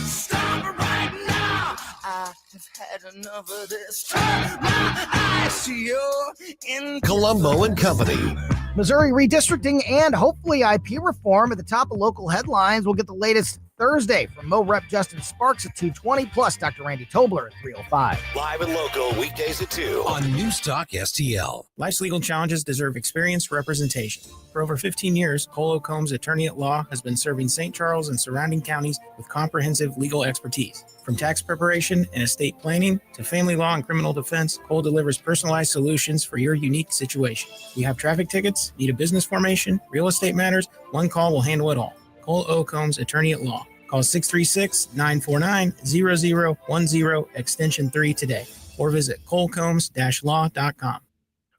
Speaker 19: Stop right now. I have had enough of this. Turn my eyes to you in
Speaker 21: Colombo and Company.
Speaker 10: Missouri redistricting and hopefully IP reform at the top of local headlines. We'll get the latest Thursday from Mo Rep Justin Sparks at 2:20, plus Dr. Randy Tobler at 3:05.
Speaker 21: Live and local weekdays at 2 on NewsTalkSTL.
Speaker 12: Life's legal challenges deserve experienced representation. For over 15 years, Cole Combs Attorney at Law has been serving St. Charles and surrounding counties with comprehensive legal expertise. From tax preparation and estate planning to family law and criminal defense, Cole delivers personalized solutions for your unique situation. You have traffic tickets, need a business formation, real estate matters, one call will handle it all. Cole O. Combs Attorney at Law. Call 636-949-0010 extension 3 today or visit colecombs-law.com.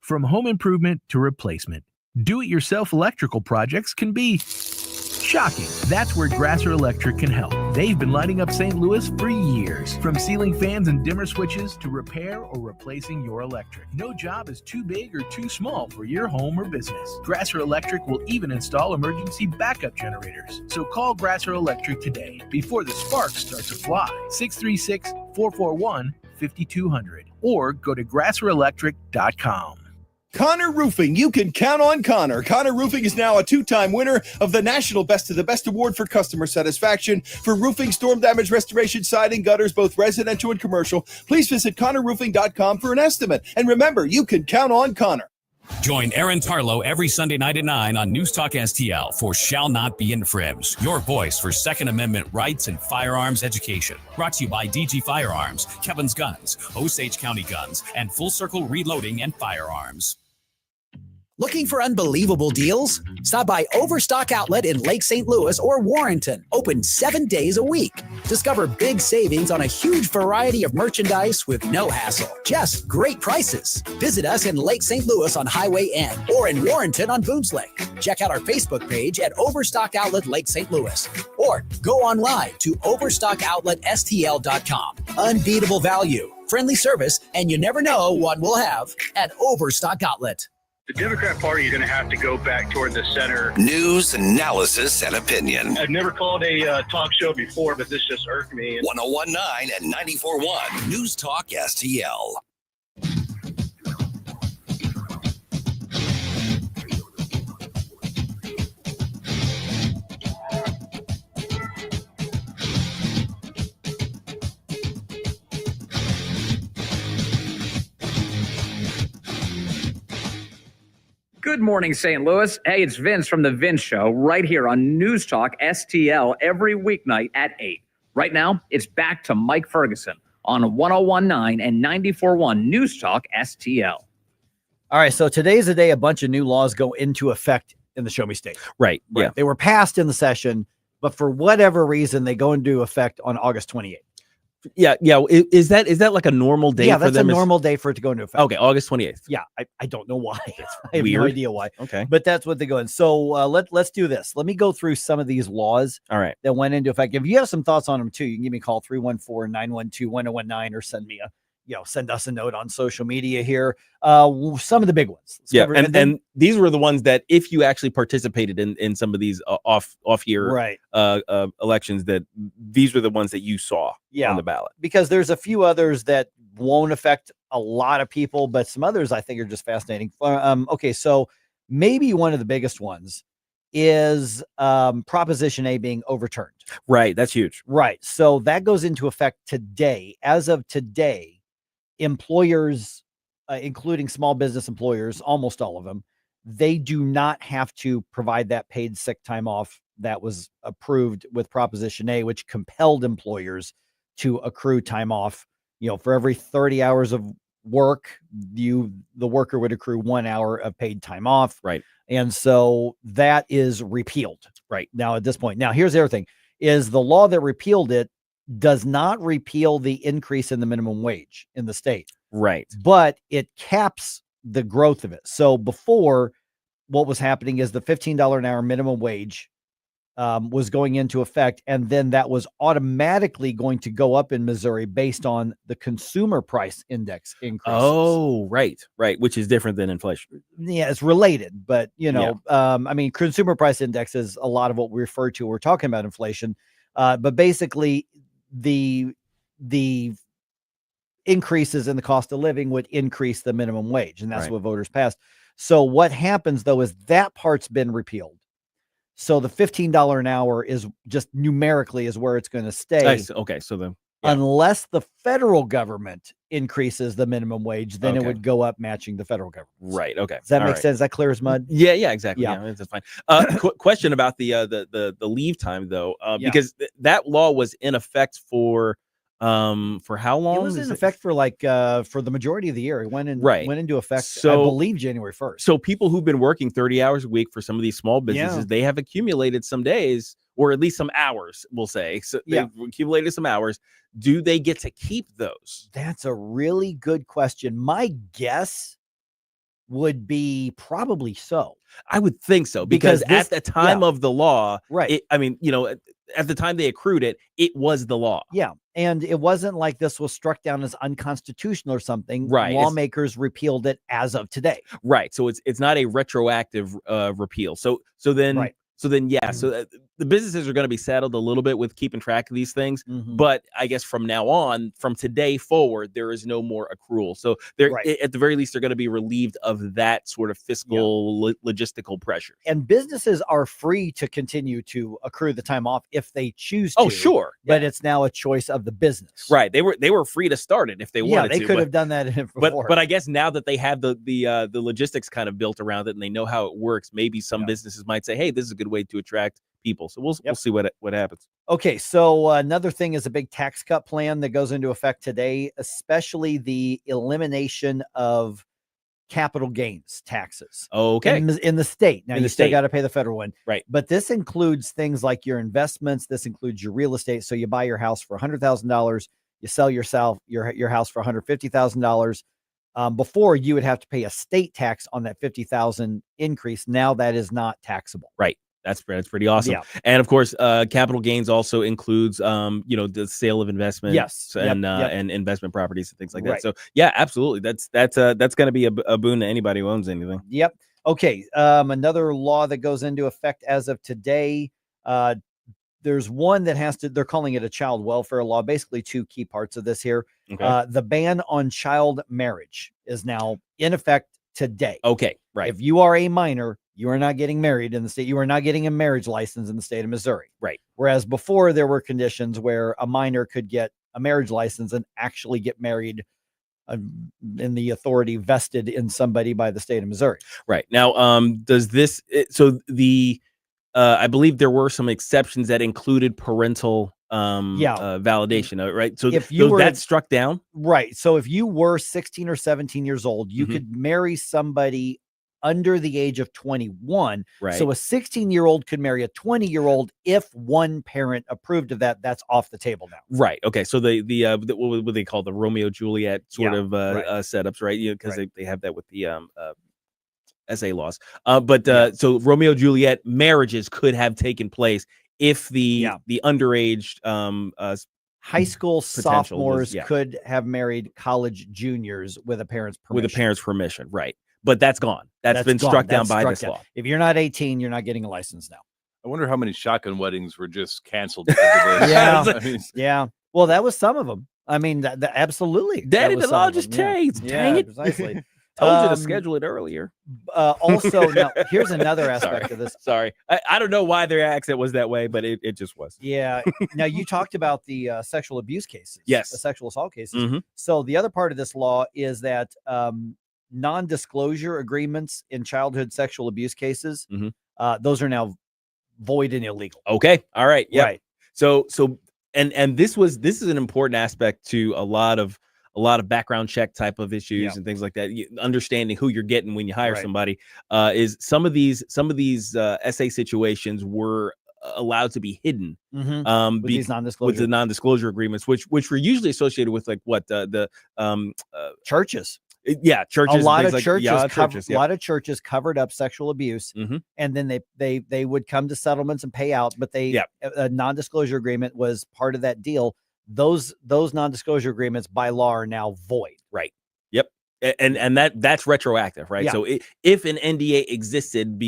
Speaker 13: From home improvement to replacement, do-it-yourself electrical projects can be shocking. That's where Grasser Electric can help. They've been lighting up St. Louis for years. From ceiling fans and dimmer switches to repair or replacing your electric. No job is too big or too small for your home or business. Grasser Electric will even install emergency backup generators. So call Grasser Electric today before the sparks start to fly. 636-441-5200 or go to grasserelectric.com.
Speaker 14: Connor Roofing, you can count on Connor. Connor Roofing is now a 2-time winner of the National Best of the Best Award for customer satisfaction for roofing, storm damage restoration, siding, gutters, both residential and commercial. Please visit ConnorRoofing.com for an estimate. And remember, you can count on Connor.
Speaker 4: Join Aaron Tarlow every Sunday night at 9 on News Talk STL for Shall Not Be Infringed, your voice for Second Amendment rights and firearms education. Brought to you by DG Firearms, Kevin's Guns, Osage County Guns, and Full Circle Reloading and Firearms.
Speaker 15: Looking for unbelievable deals? Stop by Overstock Outlet in Lake St. Louis or Warrenton. Open 7 days a week. Discover big savings on a huge variety of merchandise with no hassle. Just great prices. Visit us in Lake St. Louis on Highway N or in Warrenton on Boones Lake. Check out our Facebook page at Overstock Outlet Lake St. Louis or go online to overstockoutletstl.com. Unbeatable value, friendly service, and you never know what we'll have at Overstock Outlet.
Speaker 16: The Democrat Party is going to have to go back toward the center.
Speaker 21: News, analysis, and opinion.
Speaker 16: I've never called a talk show before, but this just irked me.
Speaker 21: 1019 and 94.1 News Talk STL.
Speaker 17: Good morning, St. Louis. Hey, it's Vince from The Vince Show right here on News Talk STL every weeknight at 8. Right now, it's back to Mike Ferguson on 1019 and 94.1 News Talk STL.
Speaker 5: All right, so today's the day a bunch of new laws go into effect in the Show Me State.
Speaker 11: Right. Yeah.
Speaker 5: They were passed in the session, but for whatever reason, they go into effect on August 28th.
Speaker 11: Yeah. Is that like a normal day?
Speaker 5: Yeah,
Speaker 11: for
Speaker 5: that's
Speaker 11: them?
Speaker 5: a normal day for it to go into effect.
Speaker 11: Okay, August 28th.
Speaker 5: Yeah, I don't know why. I have
Speaker 11: Weird.
Speaker 5: no idea why.
Speaker 11: Okay.
Speaker 5: But that's what they go in. So let's do this. Let me go through some of these laws.
Speaker 11: All right.
Speaker 5: That went into effect. If you have some thoughts on them too, you can give me a call 314-912-1019 or send us a note on social media here. Some of the big ones.
Speaker 11: And these were the ones that if you actually participated in some of these off year elections, that these were the ones that you saw on the ballot.
Speaker 5: Because there's a few others that won't affect a lot of people, but some others I think are just fascinating. Okay, so maybe one of the biggest ones is Proposition A being overturned.
Speaker 11: Right, that's huge.
Speaker 5: Right, so that goes into effect today. As of today, employers, including small business employers, almost all of them, they do not have to provide that paid sick time off that was approved with Proposition A, which compelled employers to accrue time off. For every 30 hours of work, the worker would accrue 1 hour of paid time off.
Speaker 11: Right.
Speaker 5: And so that is repealed.
Speaker 11: Right.
Speaker 5: Now, at this point. Now, here's the other thing, is the law that repealed it does not repeal the increase in the minimum wage in the state.
Speaker 11: Right.
Speaker 5: But it caps the growth of it. So before, what was happening is the $15 an hour minimum wage was going into effect, and then that was automatically going to go up in Missouri based on the consumer price index increases.
Speaker 11: Oh, right. Which is different than inflation.
Speaker 5: Yeah, it's related, but consumer price index is a lot of what we refer to. We're talking about inflation, but basically the increases in the cost of living would increase the minimum wage, and that's what voters passed. So what happens though is that part's been repealed. So the $15 an hour is just numerically is where it's going to stay.
Speaker 11: Okay, so
Speaker 5: unless the federal government increases the minimum wage, then it would go up matching the federal government.
Speaker 11: Right. Okay.
Speaker 5: Does that make sense? Is that clear as mud?
Speaker 11: Yeah, exactly.
Speaker 5: Yeah.
Speaker 11: That's fine. Question about the leave time though, because that law was in effect for how long?
Speaker 5: It was in effect for for the majority of the year. It went into effect,
Speaker 11: so,
Speaker 5: I believe, January 1st.
Speaker 11: So people who've been working 30 hours a week for some of these small businesses, they have accumulated some days, or at least some hours, we'll say. So they've accumulated some hours. Do they get to keep those?
Speaker 5: That's a really good question. My guess would be probably so.
Speaker 11: I would think so, because at the time of the law, at the time they accrued it, it was the law.
Speaker 5: Yeah. And it wasn't like this was struck down as unconstitutional or something.
Speaker 11: Right.
Speaker 5: Lawmakers repealed it as of today.
Speaker 11: Right. So it's not a retroactive repeal. So then the businesses are going to be saddled a little bit with keeping track of these things.
Speaker 5: Mhm.
Speaker 11: But I guess from now on, from today forward, there is no more accrual. So they're at the very least, they're going to be relieved of that sort of fiscal logistical pressure.
Speaker 5: And businesses are free to continue to accrue the time off if they choose to.
Speaker 11: Oh, sure.
Speaker 5: But it's now a choice of the business.
Speaker 11: Right. They were free to start it if they wanted to.
Speaker 5: They could have done that before.
Speaker 11: But I guess now that they have the logistics kind of built around it and they know how it works, maybe some businesses might say, hey, this is a good way to attract people. So we'll see what happens.
Speaker 5: Okay, so another thing is a big tax cut plan that goes into effect today, especially the elimination of capital gains taxes.
Speaker 11: Okay.
Speaker 5: In the state. Now,
Speaker 11: In the
Speaker 5: you still
Speaker 11: state.
Speaker 5: got to pay the federal one.
Speaker 11: Right.
Speaker 5: But this includes things like your investments. This includes your real estate. So you buy your house for $100,000. You sell your house for $150,000. Before, you would have to pay a state tax on that $50,000 increase. Now that is not taxable.
Speaker 11: Right. That's pretty awesome.
Speaker 5: Yeah.
Speaker 11: And of course, capital gains also includes, the sale of investments,
Speaker 5: Yes.
Speaker 11: and
Speaker 5: Yep.
Speaker 11: and investment properties and things like that.
Speaker 5: Right.
Speaker 11: So yeah, absolutely. That's going to be a boon to anybody who owns anything.
Speaker 5: Yep. Okay. Another law that goes into effect as of today. There's one that they're calling it a child welfare law. Basically, two key parts of this here.
Speaker 11: Okay.
Speaker 5: The ban on child marriage is now in effect today.
Speaker 11: Okay. Right.
Speaker 5: If you are a minor, you are not getting married in the state. You are not getting a marriage license in the state of Missouri.
Speaker 11: Right.
Speaker 5: Whereas before, there were conditions where a minor could get a marriage license and actually get married in the authority vested in somebody by the state of Missouri.
Speaker 11: Right. Now, does this? I believe there were some exceptions that included parental validation. Right. So
Speaker 5: if you were
Speaker 11: that's struck down.
Speaker 5: Right. So if you were 16 or 17 years old, you could marry somebody under the age of 21.
Speaker 11: Right.
Speaker 5: So a 16-year-old could marry a 20-year-old if one parent approved of that. That's off the table now.
Speaker 11: Right. Okay. So what would they call the Romeo Juliet sort of setups, right? Because they have that with the SA laws. So Romeo Juliet marriages could have taken place if the underage
Speaker 5: high school
Speaker 11: potential
Speaker 5: sophomores
Speaker 11: was,
Speaker 5: could have married college juniors with a parent's permission.
Speaker 11: with a parent's permission, right? But that's gone. That's been
Speaker 5: gone.
Speaker 11: struck down
Speaker 5: That's
Speaker 11: by
Speaker 5: struck
Speaker 11: this
Speaker 5: down.
Speaker 11: law.
Speaker 5: If you're not 18, you're not getting a license now.
Speaker 6: I wonder how many shotgun weddings were just canceled because of this.
Speaker 5: Yeah.
Speaker 6: I mean,
Speaker 5: Yeah. Well, that was some of them. I mean, absolutely.
Speaker 11: Daddy,
Speaker 5: that was
Speaker 11: the
Speaker 5: some
Speaker 11: law
Speaker 5: of them.
Speaker 11: just changed.
Speaker 5: Yeah,
Speaker 11: Dang it.
Speaker 5: precisely.
Speaker 11: Told you to schedule it earlier.
Speaker 5: Also, now here's another aspect
Speaker 11: Sorry.
Speaker 5: of this.
Speaker 11: Sorry. I don't know why their accent was that way, but it just was.
Speaker 5: Yeah. Now, you talked about the sexual abuse cases.
Speaker 11: Yes.
Speaker 5: The sexual assault cases.
Speaker 11: Mhm.
Speaker 5: So the other part of this law is that non-disclosure agreements in childhood sexual abuse cases, those are now void and illegal.
Speaker 11: Okay. All right. Yeah.
Speaker 5: Right.
Speaker 11: So and this is an important aspect to a lot of background check type of issues and things like that. Understanding who you're getting when you hire somebody is some of these SA situations were allowed to be hidden
Speaker 5: With these non-disclosure.
Speaker 11: with the non-disclosure agreements, which were usually associated with like what the
Speaker 5: churches.
Speaker 11: Yeah, churches.
Speaker 5: A lot
Speaker 11: things
Speaker 5: of churches,
Speaker 11: churches.
Speaker 5: a lot of churches covered up sexual abuse, and then they would come to settlements and pay out. But a non-disclosure agreement was part of that deal. Those non-disclosure agreements by law are now void.
Speaker 11: Right. Yep. And that's retroactive, right?
Speaker 5: Yeah.
Speaker 11: So if an NDA existed,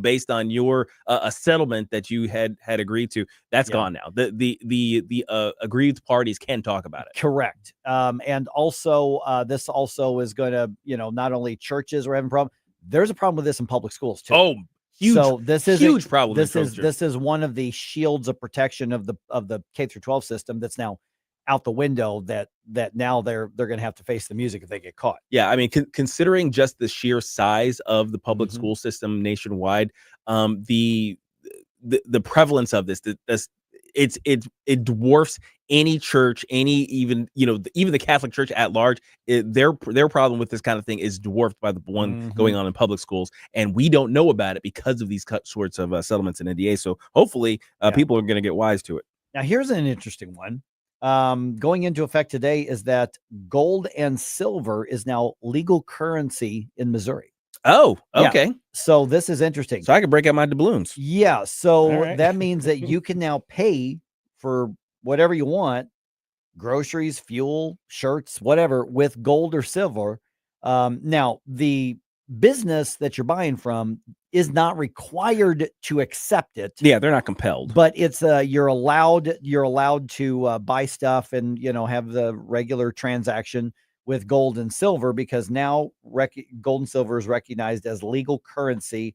Speaker 11: based on your a settlement that you had agreed to, that's gone now. The aggrieved parties can talk about it.
Speaker 5: Correct. And also, this also is going to, not only churches are having a problem. There's a problem with this in public schools too.
Speaker 11: Oh, huge!
Speaker 5: So this is
Speaker 11: huge problem.
Speaker 5: This is one of the shields of protection of the K through 12 system that's now out the window. That now they're going to have to face the music if they get caught.
Speaker 11: Yeah, I mean, considering just the sheer size of the public school system nationwide, the prevalence of this it dwarfs any church, even the Catholic Church at large. Their problem with this kind of thing is dwarfed by the one going on in public schools, and we don't know about it because of these sorts of settlements and NDAs. So hopefully, people are going to get wise to it.
Speaker 5: Now, here's an interesting one. Going into effect today is that gold and silver is now legal currency in Missouri.
Speaker 11: Oh, okay.
Speaker 5: Yeah. So this is interesting.
Speaker 11: So I can break out my doubloons.
Speaker 5: Yeah. So
Speaker 11: All right.
Speaker 5: that means that you can now pay for whatever you want, groceries, fuel, shirts, whatever, with gold or silver. Now, the business that you're buying from is not required to accept it.
Speaker 11: Yeah, they're not compelled.
Speaker 5: But it's you're allowed to buy stuff and have the regular transaction with gold and silver, because now gold and silver is recognized as legal currency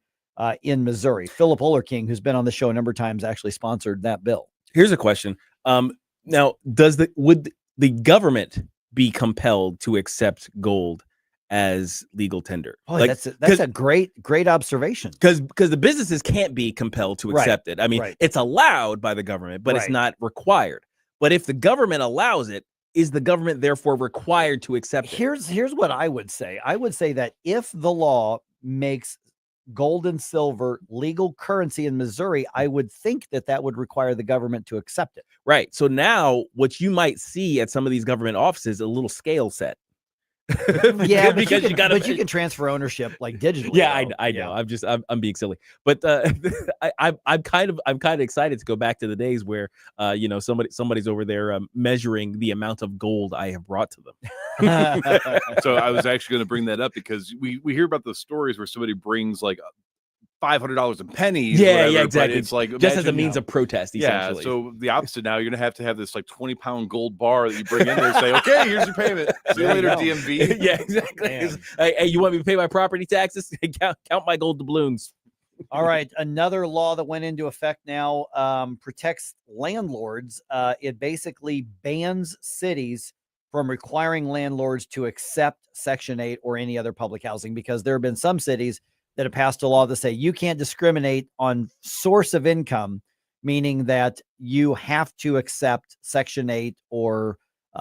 Speaker 5: in Missouri. Philip Ollerking, who's been on the show a number of times, actually sponsored that bill.
Speaker 11: Here's a question. Now, would the government be compelled to accept gold as legal tender?
Speaker 5: Oh, that's a great observation.
Speaker 11: Because the businesses can't be compelled to accept it. I mean, it's allowed by the government, but it's not required. But if the government allows it, is the government therefore required to accept it?
Speaker 5: Here's what I would say. I would say that if the law makes gold and silver legal currency in Missouri, I would think that would require the government to accept it.
Speaker 11: Right. So now what you might see at some of these government offices is a little scale set.
Speaker 5: Yeah, but you can transfer ownership like digitally.
Speaker 11: Yeah, I know. Yeah. I'm being silly, but I'm kind of excited to go back to the days where somebody's over there measuring the amount of gold I have brought to them.
Speaker 6: So I was actually going to bring that up because we hear about the stories where somebody brings like $500 in pennies.
Speaker 11: Yeah, exactly.
Speaker 6: It's like
Speaker 11: just as a means of protest, essentially.
Speaker 6: Yeah. So the opposite now, you're gonna have this like 20-pound gold bar that you bring in there and say, okay, here's your payment. See you later, DMV.
Speaker 11: Yeah, exactly. Hey, you want me to pay my property taxes? Count my gold doubloons.
Speaker 5: All right. Another law that went into effect now protects landlords. It basically bans cities from requiring landlords to accept Section 8 or any other public housing, because there have been some cities that have passed a law that say you can't discriminate on source of income, meaning that you have to accept Section 8 or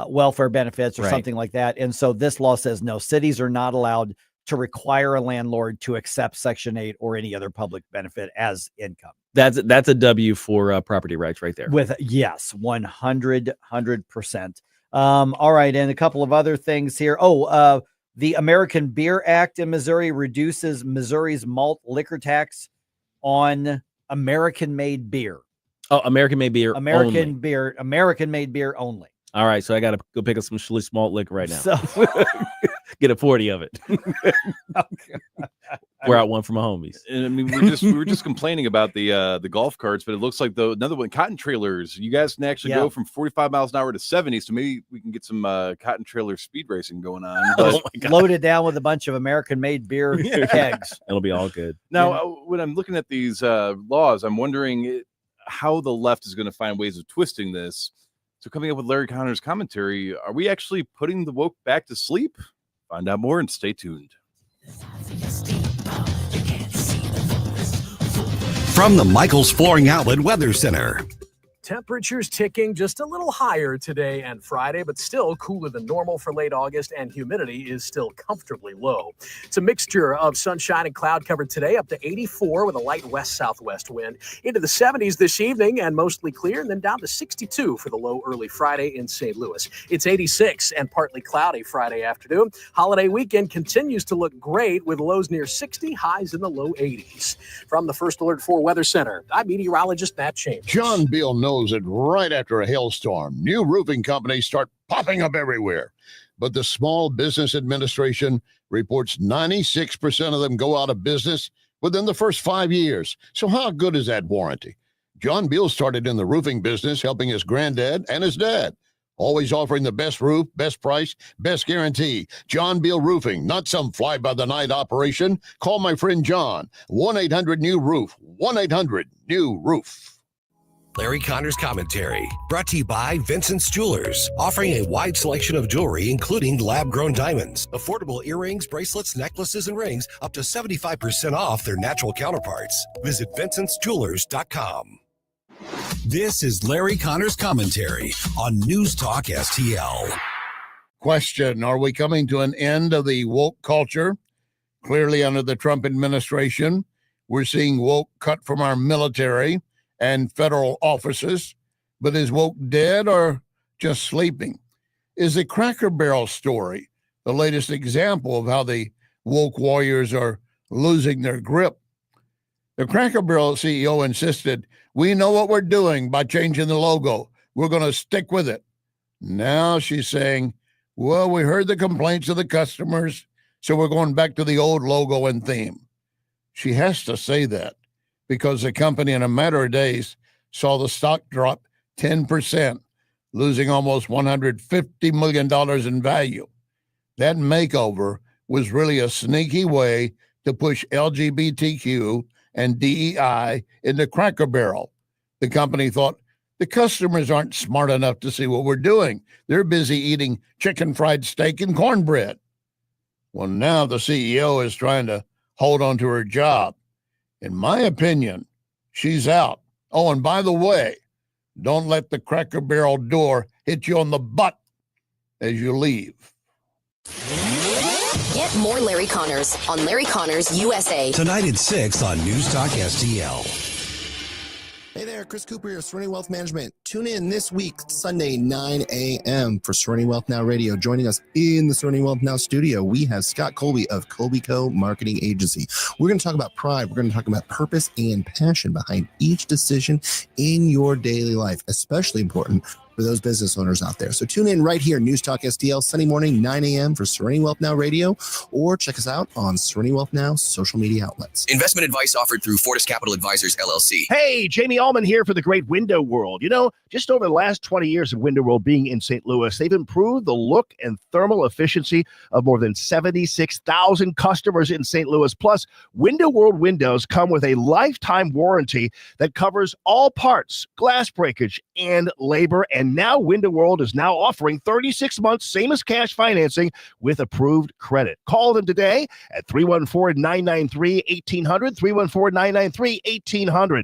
Speaker 5: welfare benefits or something like that. And so this law says no, cities are not allowed to require a landlord to accept Section 8 or any other public benefit as income.
Speaker 11: That's a W for property rights right there.
Speaker 5: With yes, 100%. All right, and a couple of other things here. The American Beer Act in Missouri reduces Missouri's malt liquor tax on American-made beer.
Speaker 11: Oh, American-made beer.
Speaker 5: American American-made beer only.
Speaker 11: All right, so I got to go pick up some Schlitz malt liquor right now.
Speaker 5: So
Speaker 11: get a 40 of it. We're out one for my homies.
Speaker 6: And I mean, we were just complaining about the golf carts, but it looks like another one, cotton trailers. You guys can actually go from 45 miles an hour to 70. So maybe we can get some cotton trailer speed racing going on.
Speaker 5: Oh my God. Loaded down with a bunch of American-made beer kegs.
Speaker 11: It'll be all good.
Speaker 6: Now, when I'm looking at these laws, I'm wondering how the left is going to find ways of twisting this. So coming up with Larry Connor's commentary, are we actually putting the woke back to sleep? Find out more and stay tuned.
Speaker 21: From the Michael's Flooring Outlet Weather Center.
Speaker 28: Temperatures ticking just a little higher today and Friday, but still cooler than normal for late August, and humidity is still comfortably low. It's a mixture of sunshine and cloud cover today, up to 84 with a light west-southwest wind. Into the 70s this evening and mostly clear, and then down to 62 for the low early Friday in St. Louis. It's 86 and partly cloudy Friday afternoon. Holiday weekend continues to look great with lows near 60, highs in the low 80s. From the First Alert 4 Weather Center, I'm meteorologist Matt Chambers.
Speaker 18: John Beal knows it right after a hailstorm. New roofing companies start popping up everywhere. But the Small Business Administration reports 96% of them go out of business within the first 5 years. So how good is that warranty? John Beal started in the roofing business, helping his granddad and his dad. Always offering the best roof, best price, best guarantee. John Beal Roofing, not some fly-by-the-night operation. Call my friend John, 1-800-NEW-ROOF, 1-800-NEW-ROOF.
Speaker 21: Larry Connor's commentary, brought to you by Vincent's Jewelers, offering a wide selection of jewelry, including lab-grown diamonds, affordable earrings, bracelets, necklaces, and rings, up to 75% off their natural counterparts. Visit VincentsJewelers.com. This is Larry Connor's commentary on News Talk STL.
Speaker 18: Question: are we coming to an end of the woke culture? Clearly, under the Trump administration, we're seeing woke cut from our military and federal offices, but is woke dead or just sleeping? Is the Cracker Barrel story the latest example of how the woke warriors are losing their grip? The Cracker Barrel CEO insisted, "We know what we're doing by changing the logo. We're going to stick with it." Now she's saying, "Well, we heard the complaints of the customers, So we're going back to the old logo and theme. She has to say that because the company in a matter of days saw the stock drop 10%, losing almost $150 million in value. That makeover was really a sneaky way to push LGBTQ and DEI into Cracker Barrel. The company thought the customers aren't smart enough to see what we're doing. They're busy eating chicken fried steak and cornbread. Well, now the CEO is trying to hold on to her job. In my opinion, she's out. Oh, and by the way, don't let the Cracker Barrel door hit you on the butt as you leave.
Speaker 1: Get more Larry Connors on Larry Connors USA.
Speaker 21: Tonight at 6 on News Talk STL.
Speaker 20: Hey there, Chris Cooper here, Serenity Wealth Management. Tune in this week, Sunday, 9 a.m. for Serenity Wealth Now Radio. Joining us in the Serenity Wealth Now studio, we have Scott Colby of Colby Co. Marketing Agency. We're going to talk about pride. We're going to talk about purpose and passion behind each decision in your daily life, especially important for those business owners out there. So tune in right here, News Talk STL, Sunday morning, 9 a.m. for Serenity Wealth Now Radio, or check us out on Serenity Wealth Now social media outlets.
Speaker 22: Investment advice offered through Fortis Capital Advisors, LLC.
Speaker 23: Hey, Jamie Allman here for the Great Window World. You know, just over the last 20 years of Window World being in St. Louis, they've improved the look and thermal efficiency of more than 76,000 customers in St. Louis. Plus, Window World windows come with a lifetime warranty that covers all parts, glass breakage, and labor. And now Window World is now offering 36 months, same as cash financing with approved credit. Call them today at 314-993-1800, 314-993-1800.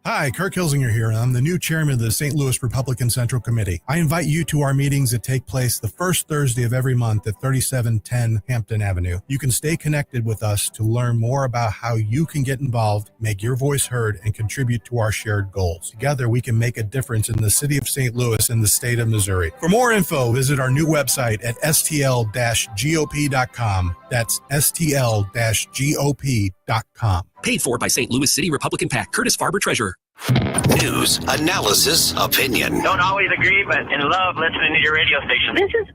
Speaker 24: Hi, Kirk Hilsinger here. I'm the new chairman of the St. Louis Republican Central Committee. I invite you to our meetings that take place the first Thursday of every month at 3710 Hampton Avenue. You can stay connected with us to learn more about how you can get involved, make your voice heard, and contribute to our shared goals. Together, we can make a difference in the city of St. Louis and the state of Missouri. For more info, visit our new website at stl-gop.com. That's stl-gop.com.
Speaker 22: Paid for by St. Louis City Republican PAC. Curtis Farber, Treasurer.
Speaker 21: News, analysis, opinion.
Speaker 25: Don't always agree, but in love listening to your radio station. This is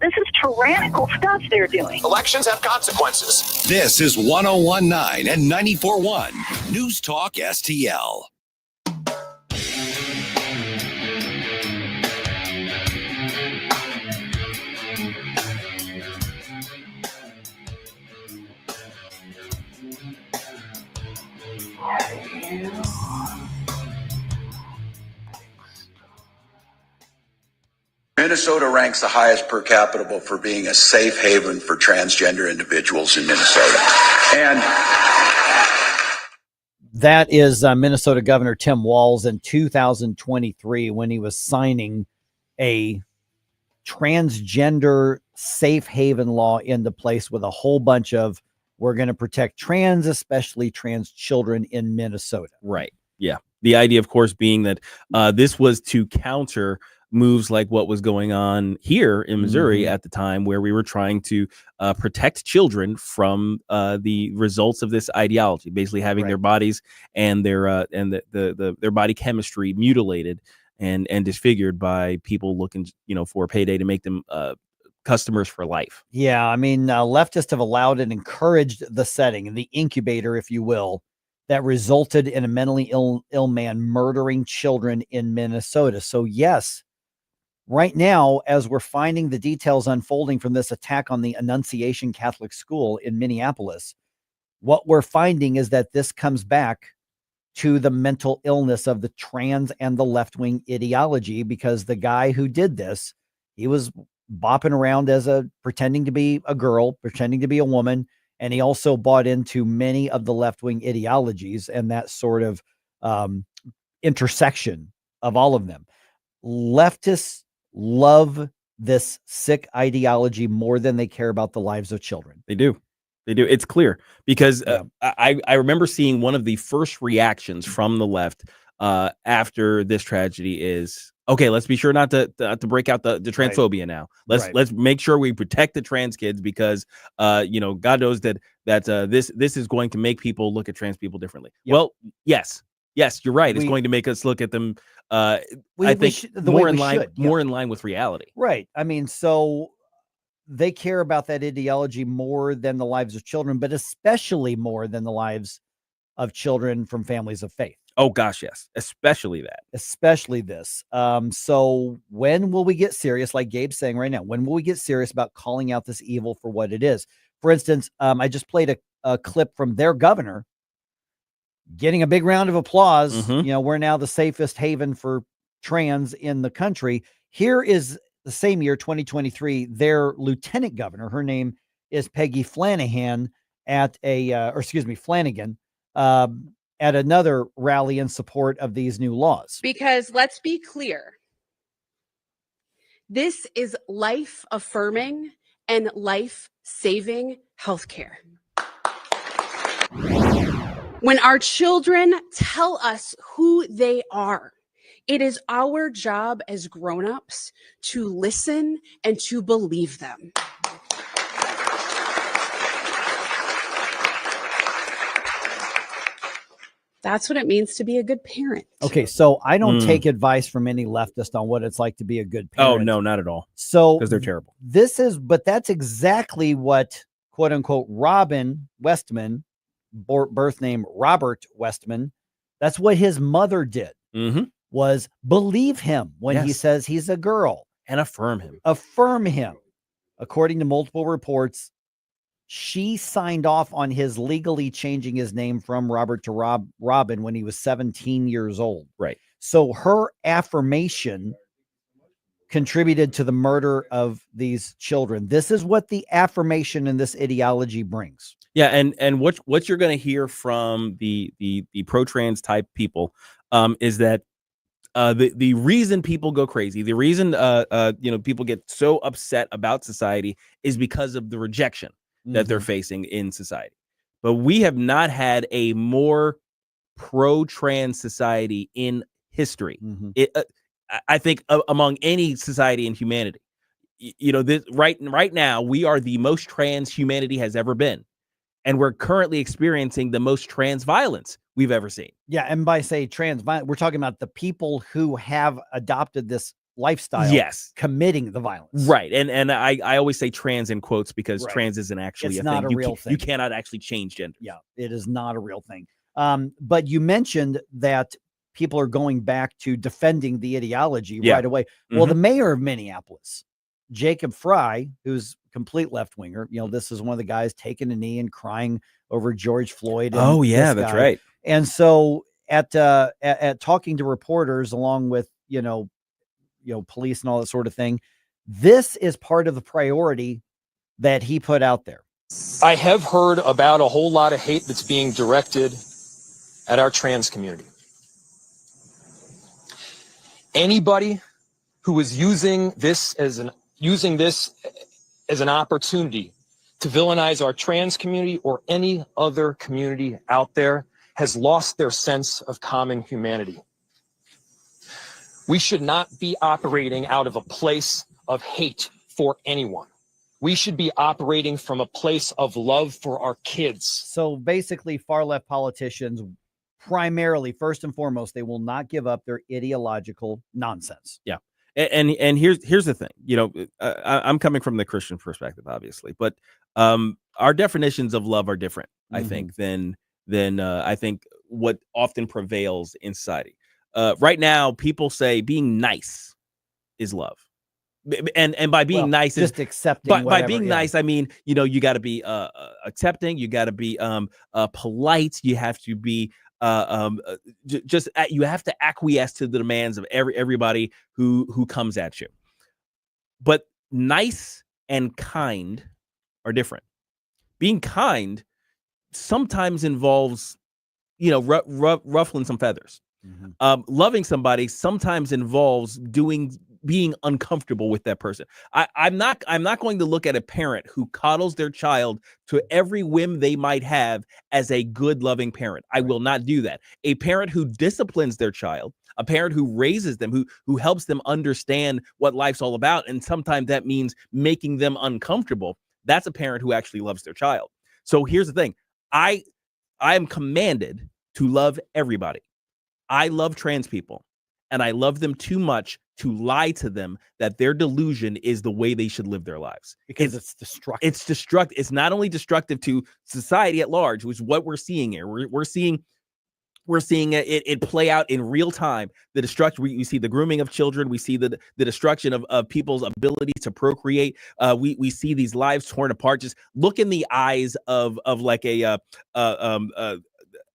Speaker 25: tyrannical stuff they're doing.
Speaker 21: Elections have consequences. This is 101.9 and 94.1 News Talk STL.
Speaker 26: Minnesota ranks the highest per capita for being a safe haven for transgender individuals in Minnesota. And
Speaker 5: that is Minnesota Governor Tim Walz in 2023 when he was signing a transgender safe haven law into place with a whole bunch of, we're going to protect trans, especially trans children in Minnesota.
Speaker 11: Right. Yeah. The idea, of course, being that this was to counter moves like what was going on here in Missouri at the time, where we were trying to protect children from the results of this ideology, basically having their bodies and their their body chemistry mutilated and disfigured by people looking, for a payday to make them customers for life.
Speaker 5: Yeah, I mean, leftists have allowed and encouraged the setting, the incubator, if you will, that resulted in a mentally ill man murdering children in Minnesota. So yes, right now, as we're finding the details unfolding from this attack on the Annunciation Catholic School in Minneapolis, what we're finding is that this comes back to the mental illness of the trans and the left-wing ideology, because the guy who did this, he was bopping around as pretending to be a girl, pretending to be a woman, and he also bought into many of the left-wing ideologies and that sort of intersection of all of them. Leftists love this sick ideology more than they care about the lives of children.
Speaker 11: They do. It's clear because I remember seeing one of the first reactions from the left after this tragedy is, okay, let's be sure not to break out the transphobia now. Let's make sure we protect the trans kids because God knows that this is going to make people look at trans people differently. Yep. Well, yes, you're right. It's going to make us look at them. I think more in line with reality.
Speaker 5: Right. I mean, so they care about that ideology more than the lives of children, but especially more than the lives of children from families of faith.
Speaker 11: Oh gosh, yes, especially that.
Speaker 5: Especially this. So when will we get serious, like Gabe's saying right now, when will we get serious about calling out this evil for what it is? For instance, I just played a clip from their governor getting a big round of applause. You know, we're now the safest haven for trans in the country. Here is the same year, 2023, their lieutenant governor, her name is Peggy Flanagan, at Flanagan, at another rally in support of these new laws.
Speaker 2: Because let's be clear, this is life affirming and life saving healthcare. When our children tell us who they are, it is our job as grown-ups to listen and to believe them. That's what it means to be a good parent.
Speaker 5: Okay, so I don't take advice from any leftist on what it's like to be a good parent.
Speaker 11: Oh, no, not at all.
Speaker 5: So
Speaker 11: because they're terrible.
Speaker 5: But that's exactly what quote unquote Robin Westman, birth name Robert Westman, that's what his mother did, was believe him when he says he's a girl.
Speaker 11: And affirm him.
Speaker 5: Affirm him. According to multiple reports, she signed off on his legally changing his name from Robert to Robin when he was 17 years old.
Speaker 11: Right.
Speaker 5: So her affirmation contributed to the murder of these children. This is what the affirmation in this ideology brings.
Speaker 11: Yeah, and what you're going to hear from the pro-trans type people is that the reason people go crazy, the reason people get so upset about society is because of the rejection that they're facing in society. But we have not had a more pro-trans society in history. I think among any society in humanity. This right now we are the most trans humanity has ever been, and we're currently experiencing the most trans violence we've ever seen.
Speaker 5: Yeah, and by say trans violence, we're talking about the people who have adopted this lifestyle, committing the violence.
Speaker 11: Right. And I always say trans in quotes because trans isn't actually
Speaker 5: it's
Speaker 11: a
Speaker 5: not
Speaker 11: thing.
Speaker 5: a real thing.
Speaker 11: You cannot actually change gender.
Speaker 5: Yeah, it is not a real thing. But you mentioned that people are going back to defending the ideology right away. Well, the mayor of Minneapolis, Jacob Fry, who's complete left-winger, this is one of the guys taking a knee and crying over George Floyd.
Speaker 11: Oh yeah, that's right.
Speaker 5: And so at talking to reporters along with, police and all that sort of thing, this is part of the priority that he put out there.
Speaker 3: I have heard about a whole lot of hate that's being directed at our trans community. Anybody who is using this as an opportunity to villainize our trans community or any other community out there has lost their sense of common humanity. We should not be operating out of a place of hate for anyone. We should be operating from a place of love for our kids.
Speaker 5: So basically, far left politicians, primarily, first and foremost, they will not give up their ideological nonsense.
Speaker 11: Yeah. And here's the thing, I'm coming from the Christian perspective, obviously, but our definitions of love are different, I think, than I think what often prevails in society. Right now, people say being nice is love. And by being nice,
Speaker 5: just accepting.
Speaker 11: By being nice, I mean, you got to be accepting, you got to be polite, you have to be you have to acquiesce to the demands of everybody who comes at you. But nice and kind are different. Being kind sometimes involves, ruffling some feathers. Loving somebody sometimes involves being uncomfortable with that person. I'm not going to look at a parent who coddles their child to every whim they might have as a good, loving parent. I will not do that. A parent who disciplines their child, a parent who raises them, who helps them understand what life's all about, and sometimes that means making them uncomfortable. That's a parent who actually loves their child. So here's the thing. I am commanded to love everybody. I love trans people, and I love them too much to lie to them that their delusion is the way they should live their lives.
Speaker 5: Because it's destructive.
Speaker 11: It's destructive. It's not only destructive to society at large, which is what we're seeing here. We're seeing it play out in real time. The destruction, we see the grooming of children. We see the destruction of people's ability to procreate. We see these lives torn apart. Just look in the eyes of like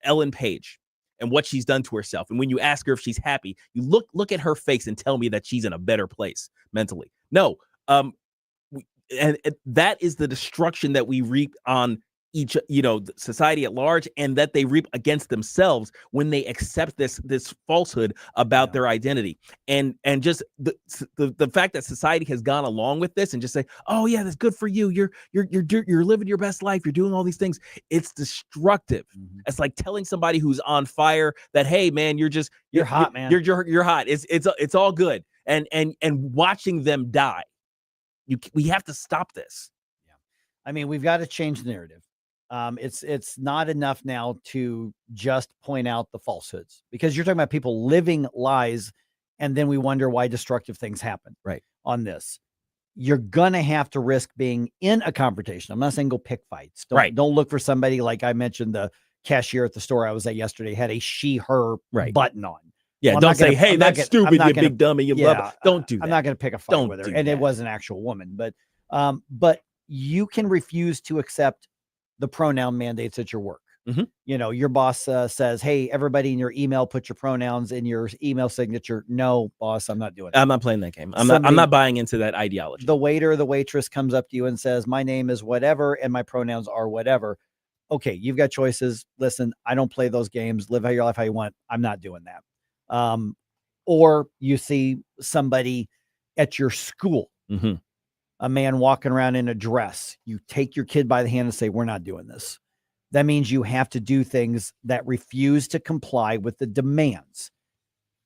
Speaker 11: Ellen Page and what she's done to herself. And when you ask her if she's happy, you look at her face and tell me that she's in a better place mentally. No. And that is the destruction that we reap on each, society at large, and that they reap against themselves when they accept this falsehood about their identity. And just the fact that society has gone along with this and just say, oh yeah, that's good for you. You're living your best life. You're doing all these things. It's destructive. It's like telling somebody who's on fire that, hey man, you're
Speaker 5: hot, man.
Speaker 11: You're hot. It's all good. And watching them die. We have to stop this.
Speaker 5: Yeah. I mean, we've got to change the narrative. It's not enough now to just point out the falsehoods, because you're talking about people living lies, and then we wonder why destructive things happen.
Speaker 11: Right.
Speaker 5: On this, you're gonna have to risk being in a confrontation. I'm not saying go pick fights. Don't look for somebody like I mentioned. The cashier at the store I was at yesterday had a she/her button on.
Speaker 11: Yeah,
Speaker 5: well,
Speaker 11: don't say, hey, that's stupid, you big dummy. You love it. Don't do that.
Speaker 5: I'm not going to pick a fight with her. And it was an actual woman. But you can refuse to accept the pronoun mandates at your work. Your boss says, hey, everybody in your email, put your pronouns in your email signature. No, boss, I'm not doing that.
Speaker 11: I'm not playing that game. I'm not buying into that ideology.
Speaker 5: The waiter or the waitress comes up to you and says, my name is whatever and my pronouns are whatever. Okay, you've got choices. Listen, I don't play those games. Live your life how you want. I'm not doing that. Or you see somebody at your school, a man walking around in a dress. You take your kid by the hand and say, we're not doing this. That means you have to do things that refuse to comply with the demands.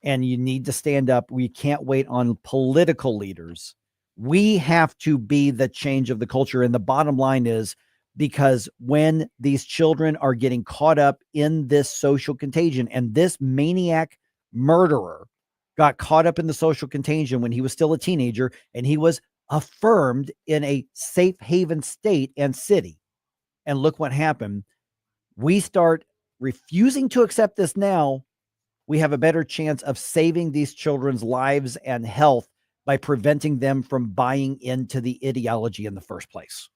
Speaker 5: And you need to stand up. We can't wait on political leaders. We have to be the change of the culture. And the bottom line is, because when these children are getting caught up in this social contagion, and this maniac murderer got caught up in the social contagion when he was still a teenager, and he was affirmed in a safe haven state and city. And look what happened. We start refusing to accept this now. We have a better chance of saving these children's lives and health by preventing them from buying into the ideology in the first place.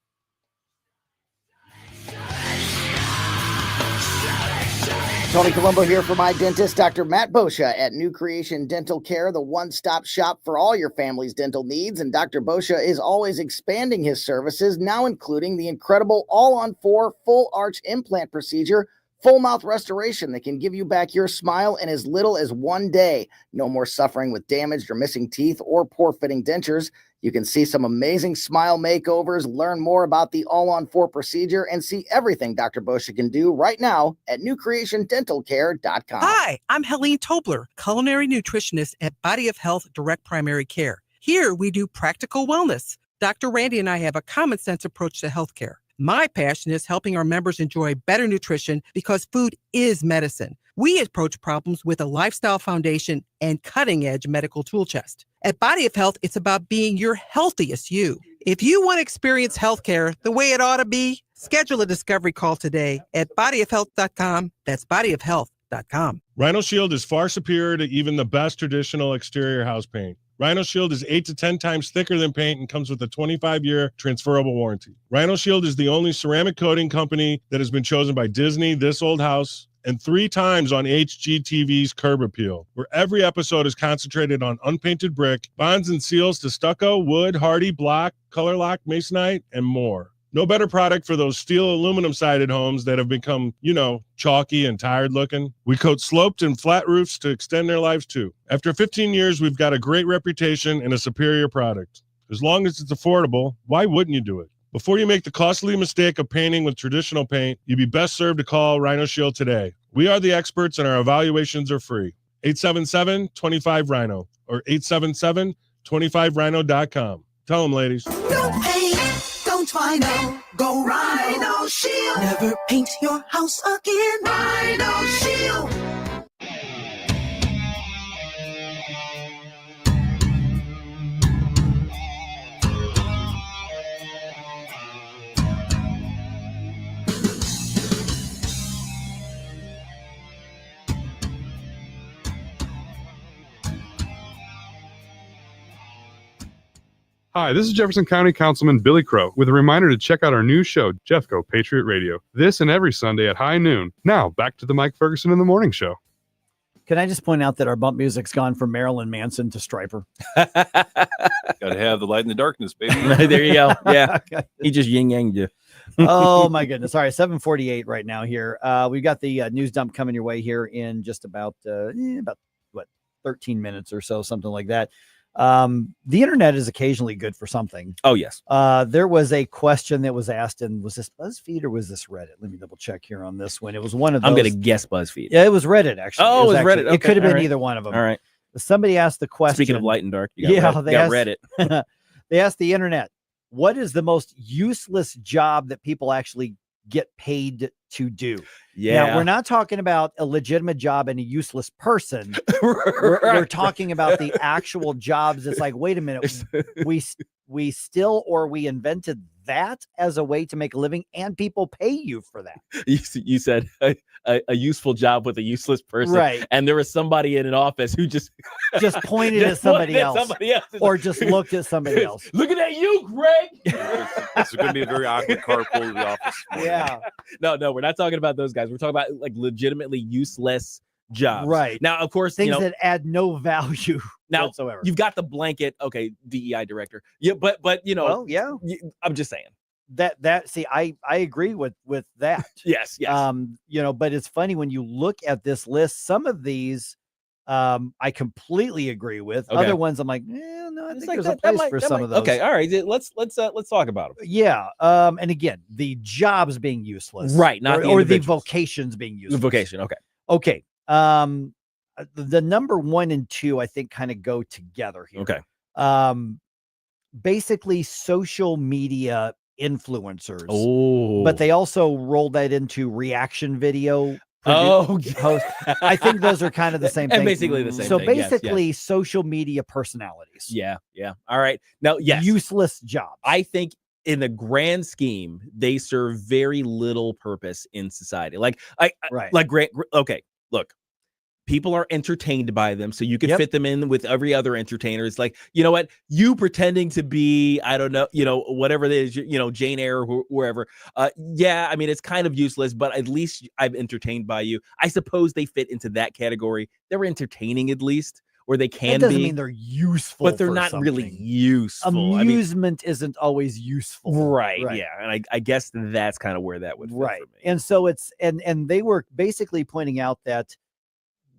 Speaker 7: Tony Colombo here for my dentist, Dr. Matt Boscia at New Creation Dental Care, the one-stop shop for all your family's dental needs. And Dr. Boscia is always expanding his services, now including the incredible all-on-4 full arch implant procedure, full mouth restoration that can give you back your smile in as little as 1 day. No more suffering with damaged or missing teeth or poor-fitting dentures. You can see some amazing smile makeovers, learn more about the all-on-4 procedure, and see everything Dr. Boscia can do right now at newcreationdentalcare.com.
Speaker 8: Hi, I'm Helene Tobler, culinary nutritionist at Body of Health Direct Primary Care. Here we do practical wellness. Dr. Randy and I have a common sense approach to healthcare. My passion is helping our members enjoy better nutrition because food is medicine. We approach problems with a lifestyle foundation and cutting-edge medical tool chest. At Body of Health, it's about being your healthiest you. If you want to experience healthcare the way it ought to be, schedule a discovery call today at bodyofhealth.com. That's bodyofhealth.com.
Speaker 9: Rhino Shield is far superior to even the best traditional exterior house paint. Rhino Shield is 8 to 10 times thicker than paint and comes with a 25-year transferable warranty. Rhino Shield is the only ceramic coating company that has been chosen by Disney, This Old House, and 3 times on HGTV's Curb Appeal, where every episode is concentrated on unpainted brick, bonds and seals to stucco, wood, hardy, block, color lock, masonite, and more. No better product for those steel aluminum sided homes that have become, chalky and tired looking. We coat sloped and flat roofs to extend their lives too. After 15 years, we've got a great reputation and a superior product. As long as it's affordable, why wouldn't you do it? Before you make the costly mistake of painting with traditional paint, you'd be best served to call Rhino Shield today. We are the experts and our evaluations are free. 877-25-RHINO or 877-25rhino.com. Tell them, ladies.
Speaker 10: No paint, don't Rhino, go Rhino Shield. Never paint your house again. Rhino Shield.
Speaker 4: Hi, this is Jefferson County Councilman Billy Crow with a reminder to check out our new show, Jeffco Patriot Radio, this and every Sunday at high noon. Now, back to the Mike Ferguson in the Morning Show.
Speaker 5: Can I just point out that our bump music's gone from Marilyn Manson to Stryper?
Speaker 6: Gotta have the light in the darkness, baby.
Speaker 11: There you go. Yeah. He just yin-yanged you.
Speaker 5: Oh, my goodness. All right, 7:48 right now here. We've got the news dump coming your way here in just about 13 minutes or so, something like that. The internet is occasionally good for something.
Speaker 11: Oh, yes.
Speaker 5: There was a question that was asked, and was this BuzzFeed or was this Reddit? Let me double check here on this one. It was one of those.
Speaker 11: I'm going to guess BuzzFeed.
Speaker 5: Yeah, it was Reddit, actually.
Speaker 11: Oh, it was
Speaker 5: actually,
Speaker 11: Reddit. Okay,
Speaker 5: it could have been
Speaker 11: all right.
Speaker 5: either one of them.
Speaker 11: All right.
Speaker 5: Somebody asked the question.
Speaker 11: Speaking of light and dark, you got Reddit.
Speaker 5: They asked the internet, what is the most useless job that people actually get paid to do?
Speaker 11: Yeah.
Speaker 5: Now, we're not talking about a legitimate job and a useless person. We're talking about the actual jobs. It's like, wait a minute, we invented that as a way to make a living, and people pay you for that.
Speaker 11: You said a useful job with a useless person,
Speaker 5: right?
Speaker 11: And there was somebody in an office who just
Speaker 5: pointed at somebody else, or just looked at somebody else.
Speaker 11: Looking at you, Greg.
Speaker 6: This is going to be a very awkward carpool to the office.
Speaker 5: Yeah.
Speaker 11: No, we're not talking about those guys. We're talking about like legitimately useless jobs.
Speaker 5: Right.
Speaker 11: Now, of course,
Speaker 5: things that add no value whatsoever.
Speaker 11: You've got the blanket, okay, DEI director. Yeah, but
Speaker 5: well, yeah.
Speaker 11: I'm just saying.
Speaker 5: See, I agree with that.
Speaker 11: Yes.
Speaker 5: But it's funny when you look at this list, some of these I completely agree with.
Speaker 11: Okay.
Speaker 5: Other ones I'm like, no, I think
Speaker 11: like
Speaker 5: there's a place for some of those.
Speaker 11: Okay, all right. Let's talk about them.
Speaker 5: Yeah. And again, the jobs being useless.
Speaker 11: Right, not
Speaker 5: or the
Speaker 11: individuals.
Speaker 5: vocations being
Speaker 11: The
Speaker 5: useless.
Speaker 11: vocation, okay.
Speaker 5: Okay. The number 1 and 2, I think, kind of go together here.
Speaker 11: Okay.
Speaker 5: Basically social media influencers.
Speaker 11: Oh.
Speaker 5: But they also roll that into reaction video.
Speaker 11: Host.
Speaker 5: I think those are kind of the same thing.
Speaker 11: And basically the same
Speaker 5: so
Speaker 11: thing.
Speaker 5: basically
Speaker 11: yes.
Speaker 5: social media personalities.
Speaker 11: Yeah. All right. Now, yes.
Speaker 5: Useless jobs.
Speaker 11: I think in the grand scheme, they serve very little purpose in society. Okay, look, people are entertained by them, so you could fit them in with every other entertainer. It's like, you know what, you pretending to be, I don't know, whatever it is, Jane Eyre or wherever. Yeah, I mean, it's kind of useless, but at least I'm entertained by you. I suppose they fit into that category. They're entertaining at least. Or they can
Speaker 5: That doesn't
Speaker 11: be.
Speaker 5: mean they're useful,
Speaker 11: but they're
Speaker 5: for
Speaker 11: not
Speaker 5: something.
Speaker 11: really useful.
Speaker 5: Amusement isn't always useful,
Speaker 11: right? Yeah, and I guess that's kind of where that would fit
Speaker 5: right.
Speaker 11: for me.
Speaker 5: And so it's and they were basically pointing out that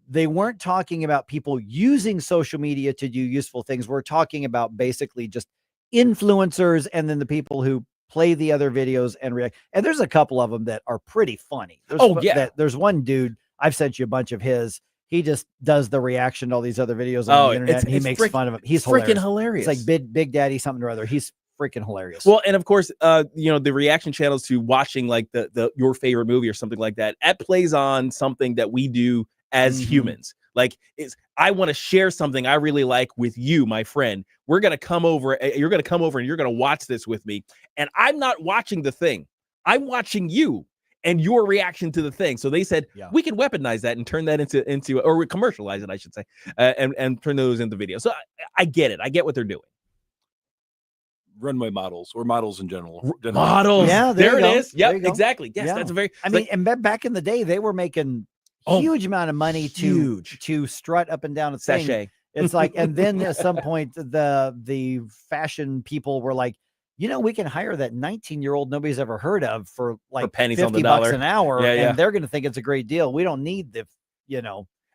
Speaker 5: they weren't talking about people using social media to do useful things. We're talking about basically just influencers, and then the people who play the other videos and react. And there's a couple of them that are pretty funny. There's one dude, I've sent you a bunch of his. He just does the reaction to all these other videos on the internet, and he makes fun of him. He's
Speaker 11: freaking hilarious.
Speaker 5: It's like Big Daddy something or other. He's freaking hilarious.
Speaker 11: Well, and of course, the reaction channels to watching like the your favorite movie or something like that, that plays on something that we do as humans. Like, I want to share something I really like with you, my friend. We're gonna come over. You're gonna come over, and you're gonna watch this with me. And I'm not watching the thing. I'm watching you and your reaction to the thing. So they said we can weaponize that and turn that into or commercialize it, I should say, and turn those into videos. So I get it. I get what they're doing.
Speaker 6: Runway models or models in general.
Speaker 11: Models.
Speaker 5: Yeah,
Speaker 11: there it is.
Speaker 5: There
Speaker 11: Yep,
Speaker 5: you go.
Speaker 11: exactly. Yes,
Speaker 5: Yeah.
Speaker 11: that's a very.
Speaker 5: I mean, and back in the day, they were making huge amount of money to strut up and down a thing.
Speaker 11: Sachet.
Speaker 5: It's like, and then at some point, the fashion people were like, we can hire that 19-year-old nobody's ever heard of for like
Speaker 11: pennies on the
Speaker 5: $50
Speaker 11: dollar
Speaker 5: an hour,
Speaker 11: Yeah.
Speaker 5: and they're going to think it's a great deal. We don't need the.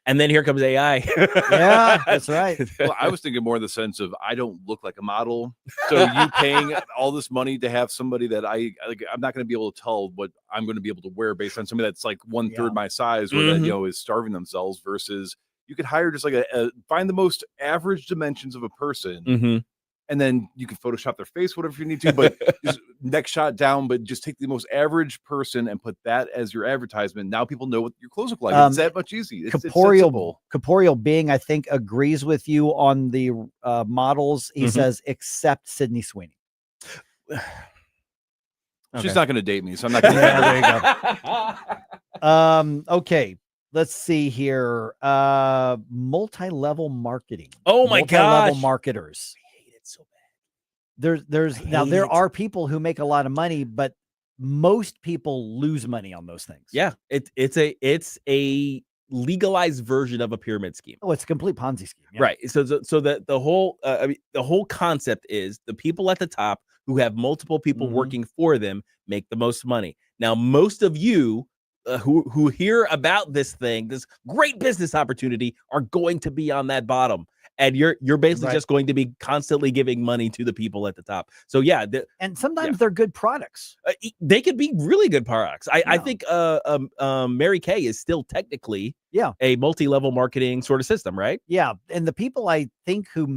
Speaker 11: And then here comes AI.
Speaker 5: Yeah, that's right.
Speaker 6: Well, I was thinking more in the sense of I don't look like a model. So you paying all this money to have somebody that I'm not going to be able to tell what I'm going to be able to wear based on somebody that's like 1/3 my size or that, is starving themselves versus you could hire just like find the most average dimensions of a person. And then you can Photoshop their face, whatever you need to, but just next shot down, but just take the most average person and put that as your advertisement. Now people know what your clothes look like. It's that much easy. It's
Speaker 5: Corporeal Being, I think, agrees with you on the models. He says, except Sydney Sweeney.
Speaker 6: She's not going to date me, so I'm not going to.
Speaker 5: There you go. Okay. Let's see here. Multi-level marketing.
Speaker 11: Oh my
Speaker 5: Multi-level
Speaker 11: gosh.
Speaker 5: marketers. There are people who make a lot of money, but most people lose money on those things.
Speaker 11: Yeah, it's a legalized version of a pyramid scheme.
Speaker 5: Oh, it's a complete Ponzi scheme. Yeah.
Speaker 11: Right. So the whole the whole concept is the people at the top who have multiple people working for them make the most money. Now, most of you who hear about this great business opportunity, are going to be on that bottom. And you're basically just going to be constantly giving money to the people at the top. So yeah,
Speaker 5: and sometimes they're good products.
Speaker 11: They could be really good products. I think Mary Kay is still technically a multi-level marketing sort of system, right?
Speaker 5: Yeah, and the people I think who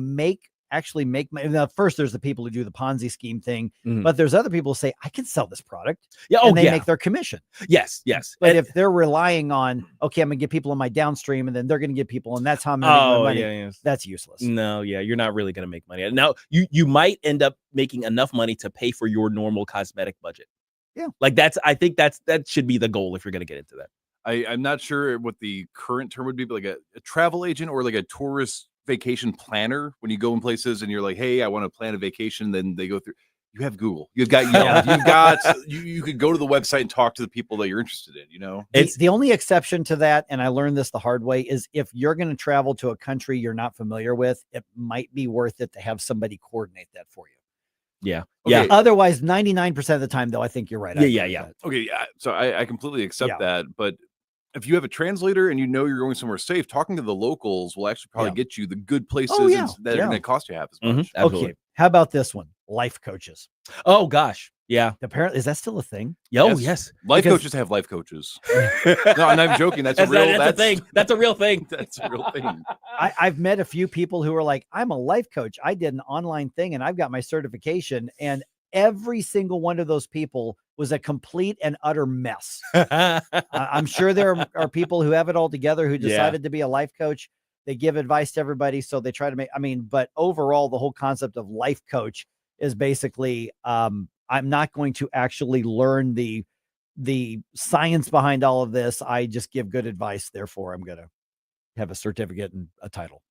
Speaker 5: actually make money. Now, first, there's the people who do the Ponzi scheme thing, but there's other people who say, I can sell this product.
Speaker 11: Yeah,
Speaker 5: and they make their commission.
Speaker 11: Yes.
Speaker 5: But if they're relying on, okay, I'm gonna get people in my downstream, and then they're gonna get people, and that's how I'm gonna make my money. That's useless.
Speaker 11: No, you're not really gonna make money. Now, you might end up making enough money to pay for your normal cosmetic budget.
Speaker 5: Yeah,
Speaker 11: like I think that should be the goal if you're gonna get into that.
Speaker 6: I'm not sure what the current term would be, but like a travel agent or like a tourist vacation planner. When you go in places and you're like, hey, I want to plan a vacation, then they go through. You have Google. You could go to the website and talk to the people that you're interested in. You know,
Speaker 5: it's the only exception to that, and I learned this the hard way, is if you're going to travel to a country you're not familiar with, it might be worth it to have somebody coordinate that for you.
Speaker 11: Yeah.
Speaker 5: Okay. Yeah. Otherwise, 99% of the time, though, I think you're right.
Speaker 11: Yeah.
Speaker 6: Okay. Yeah. So I completely accept that. But if you have a translator and you know you're going somewhere safe, talking to the locals will actually probably get you the good places that are going to cost you half as much.
Speaker 5: Okay. How about this one? Life coaches.
Speaker 11: Oh, gosh. Yeah.
Speaker 5: Apparently, is that still a thing?
Speaker 11: Yes.
Speaker 6: Life coaches have life coaches. No, I'm not joking. That's a
Speaker 11: thing. That's a real thing.
Speaker 6: That's a real thing.
Speaker 5: I've met a few people who are like, I'm a life coach. I did an online thing and I've got my certification. And every single one of those people was a complete and utter mess. I'm sure there are people who have it all together who decided to be a life coach. They give advice to everybody. So they try to but overall, the whole concept of life coach is basically, I'm not going to actually learn the science behind all of this. I just give good advice. Therefore, I'm going to have a certificate and a title.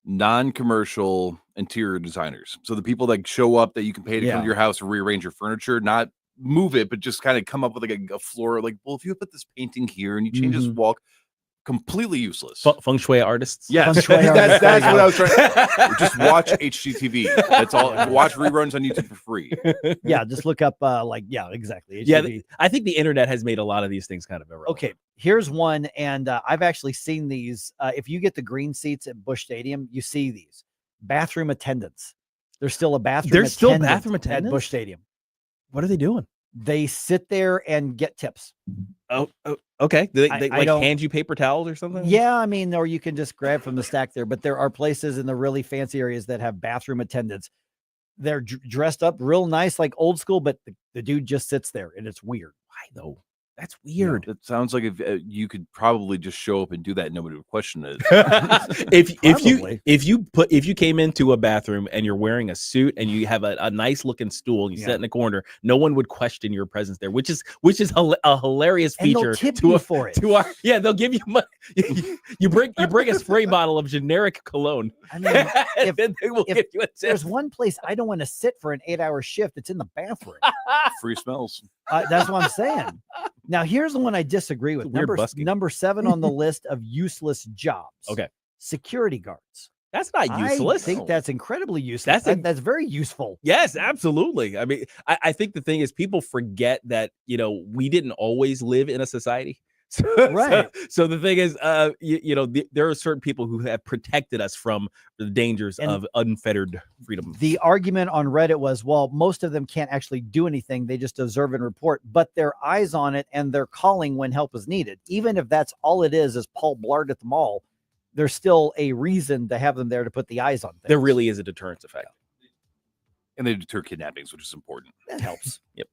Speaker 6: Non-commercial interior designers. So the people that show up that you can pay to come to your house and rearrange your furniture, not move it, but just kind of come up with like a floor. Like, well, if you put this painting here and you change this wall, completely useless.
Speaker 11: Feng shui artists.
Speaker 6: Yes, that's what I was trying. Just watch HGTV. That's all. Watch reruns on YouTube for free.
Speaker 5: Yeah, just look up exactly. HGTV.
Speaker 11: Yeah, I think the internet has made a lot of these things kind of irrelevant.
Speaker 5: Okay, here's one, and I've actually seen these. If you get the green seats at Busch Stadium, you see these bathroom attendants. There's still a bathroom.
Speaker 11: There's still bathroom attendants
Speaker 5: at Busch Stadium.
Speaker 11: What are they doing?
Speaker 5: They sit there and get tips.
Speaker 11: Oh, okay. They hand you paper towels or something?
Speaker 5: Yeah, or you can just grab from the stack there. But there are places in the really fancy areas that have bathroom attendants. They're dressed up real nice, like old school, but the dude just sits there, and it's weird.
Speaker 11: Why though? That's weird.
Speaker 6: It sounds like if you could probably just show up and do that, and nobody would question it.
Speaker 11: if you came into a bathroom and you're wearing a suit and you have a nice looking stool and you sit in the corner, no one would question your presence there, which is a hilarious feature.
Speaker 5: And they'll tip you for it.
Speaker 11: They'll give you money. you bring a spray bottle of generic cologne.
Speaker 5: If
Speaker 11: they will give you a tip.
Speaker 5: There's one place I don't want to sit for an 8-hour shift. It's in the bathroom.
Speaker 6: Free smells.
Speaker 5: That's what I'm saying. Now, here's the one I disagree with. Number 7 on the list of useless jobs.
Speaker 11: Okay.
Speaker 5: Security guards.
Speaker 11: That's not useless.
Speaker 5: I think that's incredibly useful. That's very useful.
Speaker 11: Yes, absolutely. I think the thing is people forget that, we didn't always live in a society.
Speaker 5: Right.
Speaker 11: So the thing is, there are certain people who have protected us from the dangers of unfettered freedom.
Speaker 5: The argument on Reddit was, well, most of them can't actually do anything. They just observe and report, but they're eyes on it and they're calling when help is needed. Even if that's all it is Paul Blart at the mall, there's still a reason to have them there to put the eyes on things.
Speaker 11: There really is a deterrence effect.
Speaker 6: And they deter kidnappings, which is important.
Speaker 5: That helps.
Speaker 11: Yep.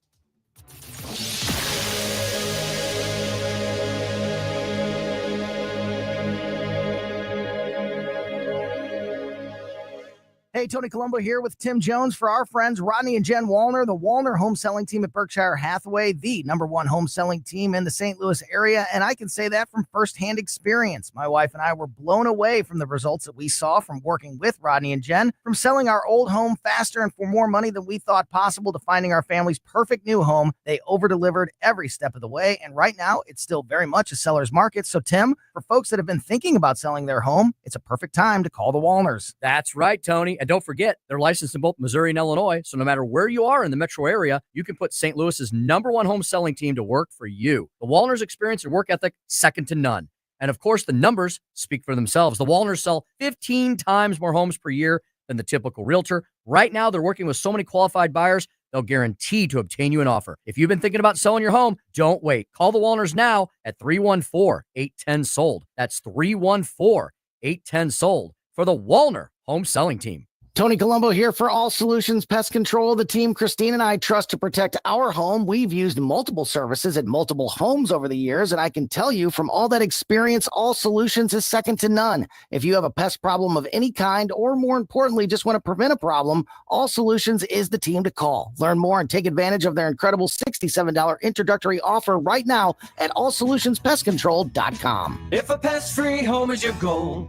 Speaker 7: Hey, Tony Colombo here with Tim Jones for our friends Rodney and Jen Wallner, the Wallner home selling team at Berkshire Hathaway, the #1 home selling team in the St. Louis area. And I can say that from firsthand experience. My wife and I were blown away from the results that we saw from working with Rodney and Jen, from selling our old home faster and for more money than we thought possible to finding our family's perfect new home. They over-delivered every step of the way. And right now, it's still very much a seller's market. So, Tim, for folks that have been thinking about selling their home, it's a perfect time to call the Wallners.
Speaker 12: That's right, Tony. And don't forget, they're licensed in both Missouri and Illinois. So no matter where you are in the metro area, you can put St. Louis's #1 home selling team to work for you. The Wallners' experience and work ethic, second to none. And of course, the numbers speak for themselves. The Wallners sell 15 times more homes per year than the typical realtor. Right now, they're working with so many qualified buyers, they'll guarantee to obtain you an offer. If you've been thinking about selling your home, don't wait. Call the Wallners now at 314-810-SOLD. That's 314-810-SOLD for the Wallner home selling team.
Speaker 7: Tony Colombo here for All Solutions Pest Control, the team Christine and I trust to protect our home. We've used multiple services at multiple homes over the years, and I can tell you from all that experience, All Solutions is second to none. If you have a pest problem of any kind, or more importantly, just want to prevent a problem, All Solutions is the team to call. Learn more and take advantage of their incredible $67 introductory offer right now at allsolutionspestcontrol.com.
Speaker 10: If a pest-free home is your goal,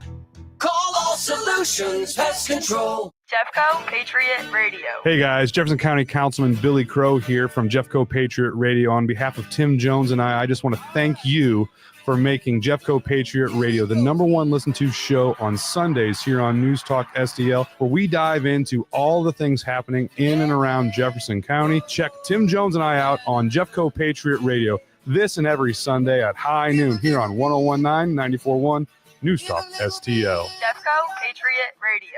Speaker 10: call All Solutions Pest Control.
Speaker 13: Jeffco Patriot Radio.
Speaker 4: Hey guys, Jefferson County Councilman Billy Crow here from Jeffco Patriot Radio. On behalf of Tim Jones and I just want to thank you for making Jeffco Patriot Radio the #1 listened to show on Sundays here on News Talk STL, where we dive into all the things happening in and around Jefferson County. Check Tim Jones and I out on Jeffco Patriot Radio this and every Sunday at high noon here on 101.9, 94.1 News Talk STL.
Speaker 13: Jeffco Patriot Radio.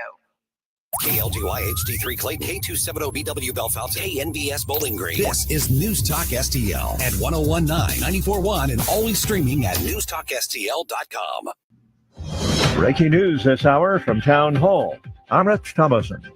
Speaker 21: KLGY HD3 Clayton, K270BW Belfast, KNBS Bowling Green. This is News Talk STL at 101.9, 94.1, and always streaming at newstalkstl.com.
Speaker 14: Breaking news this hour from Town Hall. I'm Rich Thomason.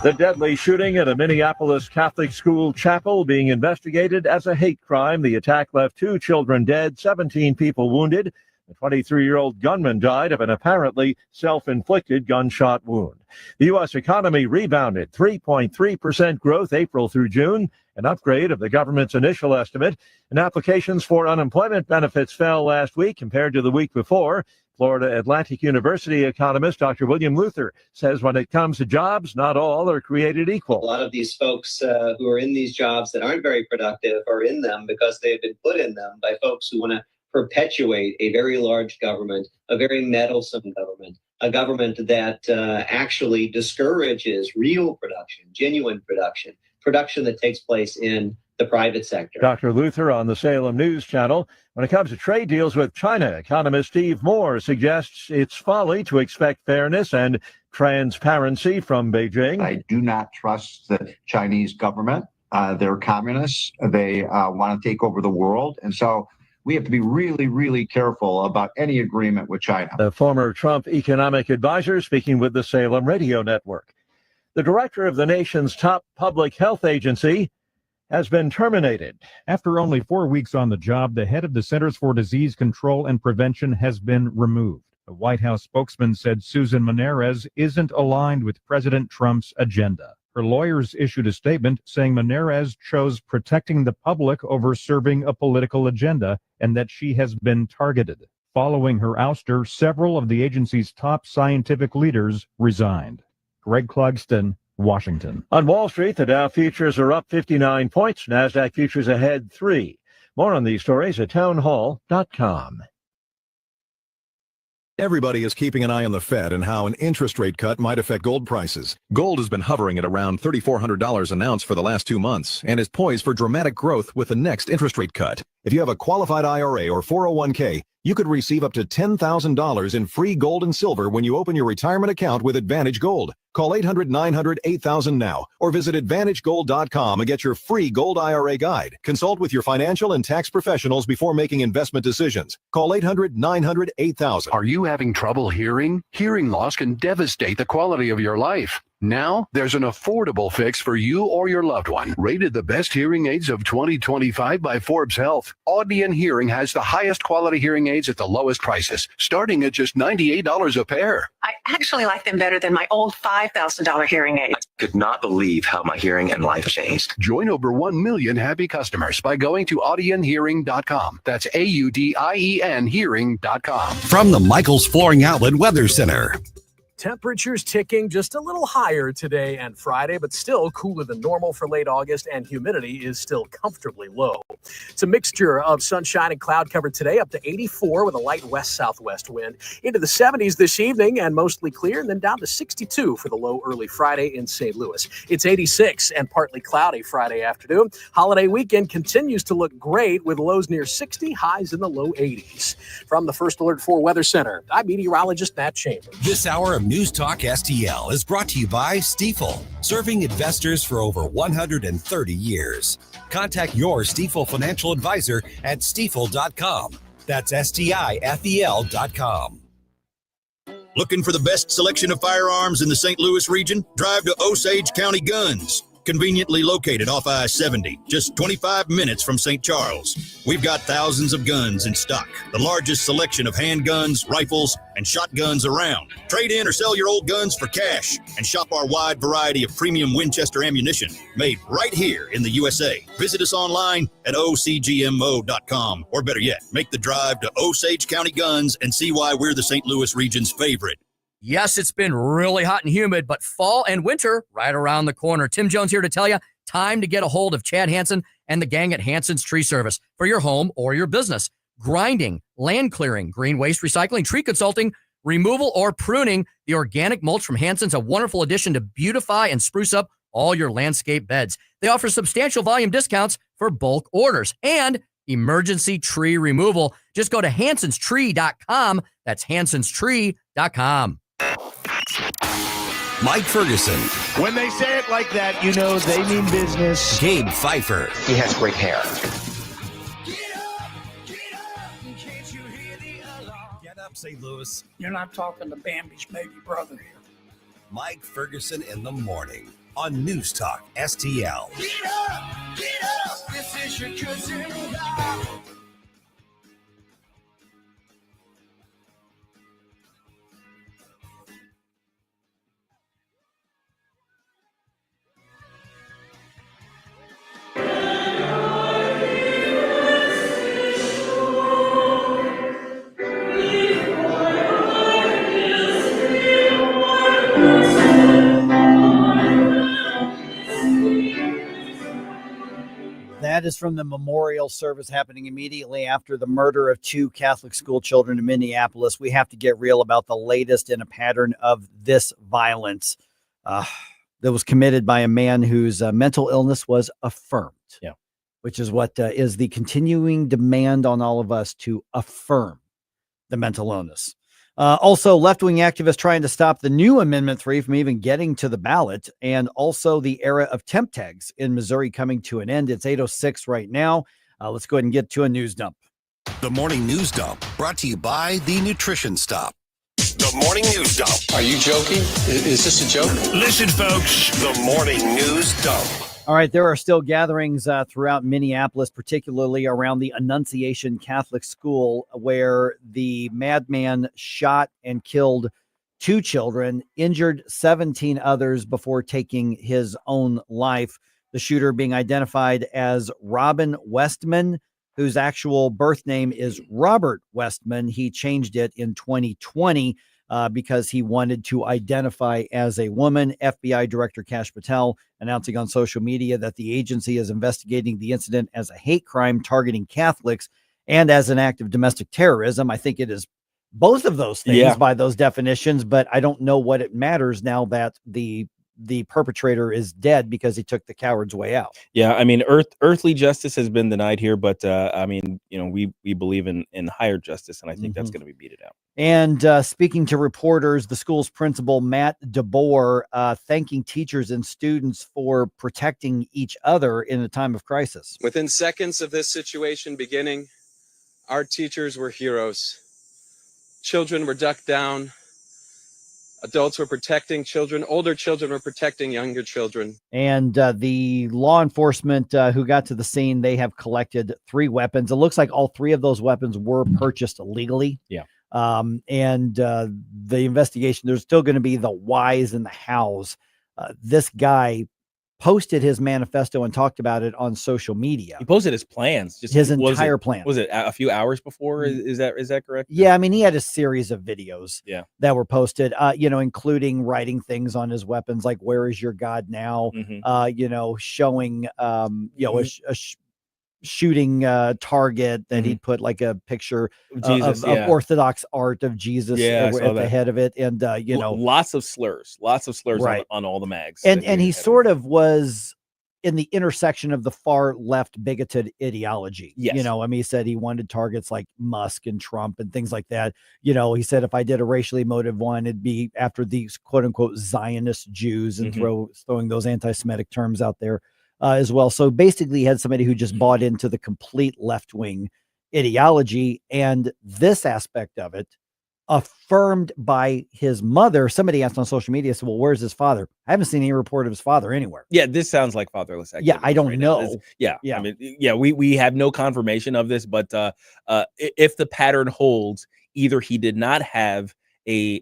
Speaker 14: The deadly shooting at a Minneapolis Catholic school chapel being investigated as a hate crime. The attack left 2 children dead, 17 people wounded. The 23-year-old gunman died of an apparently self-inflicted gunshot wound. The U.S. economy rebounded 3.3% growth April through June, an upgrade of the government's initial estimate. And applications for unemployment benefits fell last week compared to the week before. Florida Atlantic University economist Dr. William Luther says when it comes to jobs, not all are created equal.
Speaker 15: A lot of these folks who are in these jobs that aren't very productive are in them because they've been put in them by folks who want to perpetuate a very large government, a very meddlesome government, a government that actually discourages real production, genuine production, production that takes place in the private sector.
Speaker 14: Dr. Luther on the Salem News Channel. When it comes to trade deals with China, economist Steve Moore suggests it's folly to expect fairness and transparency from Beijing.
Speaker 16: I do not trust the Chinese government. They're communists. They want to take over the world. And so we have to be really, really careful about any agreement with China.
Speaker 14: The former Trump economic advisor speaking with the Salem Radio Network. The director of the nation's top public health agency has been terminated.
Speaker 17: After only 4 weeks on the job, the head of the Centers for Disease Control and Prevention has been removed. The White House spokesman said Susan Menarez isn't aligned with President Trump's agenda. Her lawyers issued a statement saying Menarez chose protecting the public over serving a political agenda and that she has been targeted. Following her ouster, several of the agency's top scientific leaders resigned. Greg Clugston, Washington.
Speaker 14: On Wall Street, the Dow futures are up 59 points. NASDAQ futures ahead 3. More on these stories at townhall.com.
Speaker 19: Everybody is keeping an eye on the Fed and how an interest rate cut might affect gold prices. Gold has been hovering at around $3,400 an ounce for the last 2 months and is poised for dramatic growth with the next interest rate cut. If you have a qualified IRA or 401k, you could receive up to $10,000 in free gold and silver when you open your retirement account with Advantage Gold. Call 800-900-8000 now or visit AdvantageGold.com and get your free gold IRA guide. Consult with your financial and tax professionals before making investment decisions. Call 800-900-8000.
Speaker 27: Are you having trouble hearing? Hearing loss can devastate the quality of your life.
Speaker 1: Now, there's an affordable fix for you or your loved one. Rated the best hearing aids of 2025 by Forbes Health, Audion Hearing has the highest quality hearing aids at the lowest prices, starting at just $98 a pair.
Speaker 18: I actually like them better than my old $5,000 hearing aid.
Speaker 1: I could not believe how my hearing and life changed. Join over 1 million happy customers by going to audionhearing.com. That's AUDIEN hearing.com.
Speaker 21: From the Michaels Flooring Outlet Weather Center.
Speaker 20: Temperatures ticking just a little higher today and Friday, but still cooler than normal for late August, and humidity is still comfortably low. It's a mixture of sunshine and cloud cover today, up to 84 with a light west-southwest wind. Into the 70s this evening and mostly clear, and then down to 62 for the low early Friday in St. Louis. It's 86 and partly cloudy Friday afternoon. Holiday weekend continues to look great with lows near 60, highs in the low 80s. From the First Alert 4 Weather Center, I'm meteorologist Matt Chambers.
Speaker 21: This hour of News Talk STL is brought to you by Stifel, serving investors for over 130 years. Contact your Stifel financial advisor at stifel.com. That's STIFEL.com.
Speaker 22: Looking for the best selection of firearms in the St. Louis region? Drive to Osage County Guns. Conveniently located off I-70, just 25 minutes from St. Charles. We've got thousands of guns in stock, the largest selection of handguns, rifles, and shotguns around. Trade in or sell your old guns for cash and shop our wide variety of premium Winchester ammunition made right here in the USA. Visit us online at ocgmo.com, or better yet, make the drive to Osage County Guns and see why we're the St. Louis region's favorite.
Speaker 12: Yes, it's been really hot and humid, but fall and winter right around the corner. Tim Jones here to tell you, time to get a hold of Chad Hansen and the gang at Hansen's Tree Service for your home or your business. Grinding, land clearing, green waste recycling, tree consulting, removal, or pruning. The organic mulch from Hansen's a wonderful addition to beautify and spruce up all your landscape beds. They offer substantial volume discounts for bulk orders and emergency tree removal. Just go to hansenstree.com. That's hansenstree.com.
Speaker 21: Mike Ferguson.
Speaker 23: When they say it like that, you know they mean business.
Speaker 21: Gabe Phifer.
Speaker 23: He has great hair.
Speaker 21: Get up, St. Louis.
Speaker 24: You're not talking to Bambi's baby brother here.
Speaker 21: Mike Ferguson in the morning on News Talk STL.
Speaker 10: Get up, this is your cousin Rob.
Speaker 5: That is from the memorial service happening immediately after the murder of 2 Catholic school children in Minneapolis. We have to get real about the latest in a pattern of this violence that was committed by a man whose mental illness was affirmed.
Speaker 12: Yeah,
Speaker 5: which is what is the continuing demand on all of us to affirm the mental illness. Also, left-wing activists trying to stop the new Amendment 3 from even getting to the ballot, and also the era of temp tags in Missouri coming to an end. It's 8:06 right now. Let's go ahead and get to a news dump.
Speaker 21: The Morning News Dump, brought to you by The Nutrition Stop.
Speaker 22: The Morning News Dump.
Speaker 27: Are you joking? Is this a joke?
Speaker 22: Listen, folks, the Morning News Dump.
Speaker 5: All right, there are still gatherings throughout Minneapolis, particularly around the Annunciation Catholic School, where the madman shot and killed 2 children, injured 17 others before taking his own life. The shooter being identified as Robin Westman, whose actual birth name is Robert Westman. He changed it in 2020 because he wanted to identify as a woman. FBI Director Kash Patel announcing on social media that the agency is investigating the incident as a hate crime targeting Catholics and as an act of domestic terrorism. I think it is both of those things by those definitions, but I don't know what it matters now that the perpetrator is dead because he took the coward's way out.
Speaker 11: Yeah, I mean, earthly justice has been denied here, but I mean, you know, we believe in higher justice, and I think that's going to be meted out.
Speaker 5: And speaking to reporters, the school's principal, Matt DeBoer, thanking teachers and students for protecting each other in a time of crisis.
Speaker 28: Within seconds of this situation beginning, our teachers were heroes. Children were ducked down. Adults were protecting children. Older children were protecting younger children.
Speaker 5: And the law enforcement who got to the scene, they have collected 3 weapons. It looks like all 3 of those weapons were purchased illegally.
Speaker 11: Yeah.
Speaker 5: And the investigation, there's still going to be the whys and the hows. This guy posted his manifesto and talked about it on social media.
Speaker 11: He posted his plans, just
Speaker 5: his entire plan.
Speaker 11: Was it a few hours before? Is that correct?
Speaker 5: Yeah, I mean, he had a series of videos
Speaker 11: Yeah.
Speaker 5: that were posted, including writing things on his weapons, like "Where is your God now?" Showing, a shooting target that he'd put like a picture
Speaker 11: Jesus,
Speaker 5: of Orthodox art of Jesus at the head of it, and
Speaker 11: lots of slurs
Speaker 5: Right.
Speaker 11: on all the mags.
Speaker 5: and he sort of was in the intersection of the far left bigoted ideology.
Speaker 11: Yes.
Speaker 5: He said he wanted targets like Musk and Trump and things like that. He said if I did a racially motivated one, it'd be after these quote unquote Zionist Jews, and throwing those anti-Semitic terms out there as well. So basically he had somebody who just bought into the complete left-wing ideology, and this aspect of it affirmed by his mother. Somebody asked on social media, said, well, where's his father? I haven't seen any report of his father anywhere.
Speaker 11: Yeah, this sounds like fatherless activity.
Speaker 5: Yeah, I don't know.
Speaker 11: Yeah. I mean, we have no confirmation of this, but if the pattern holds, either he did not have a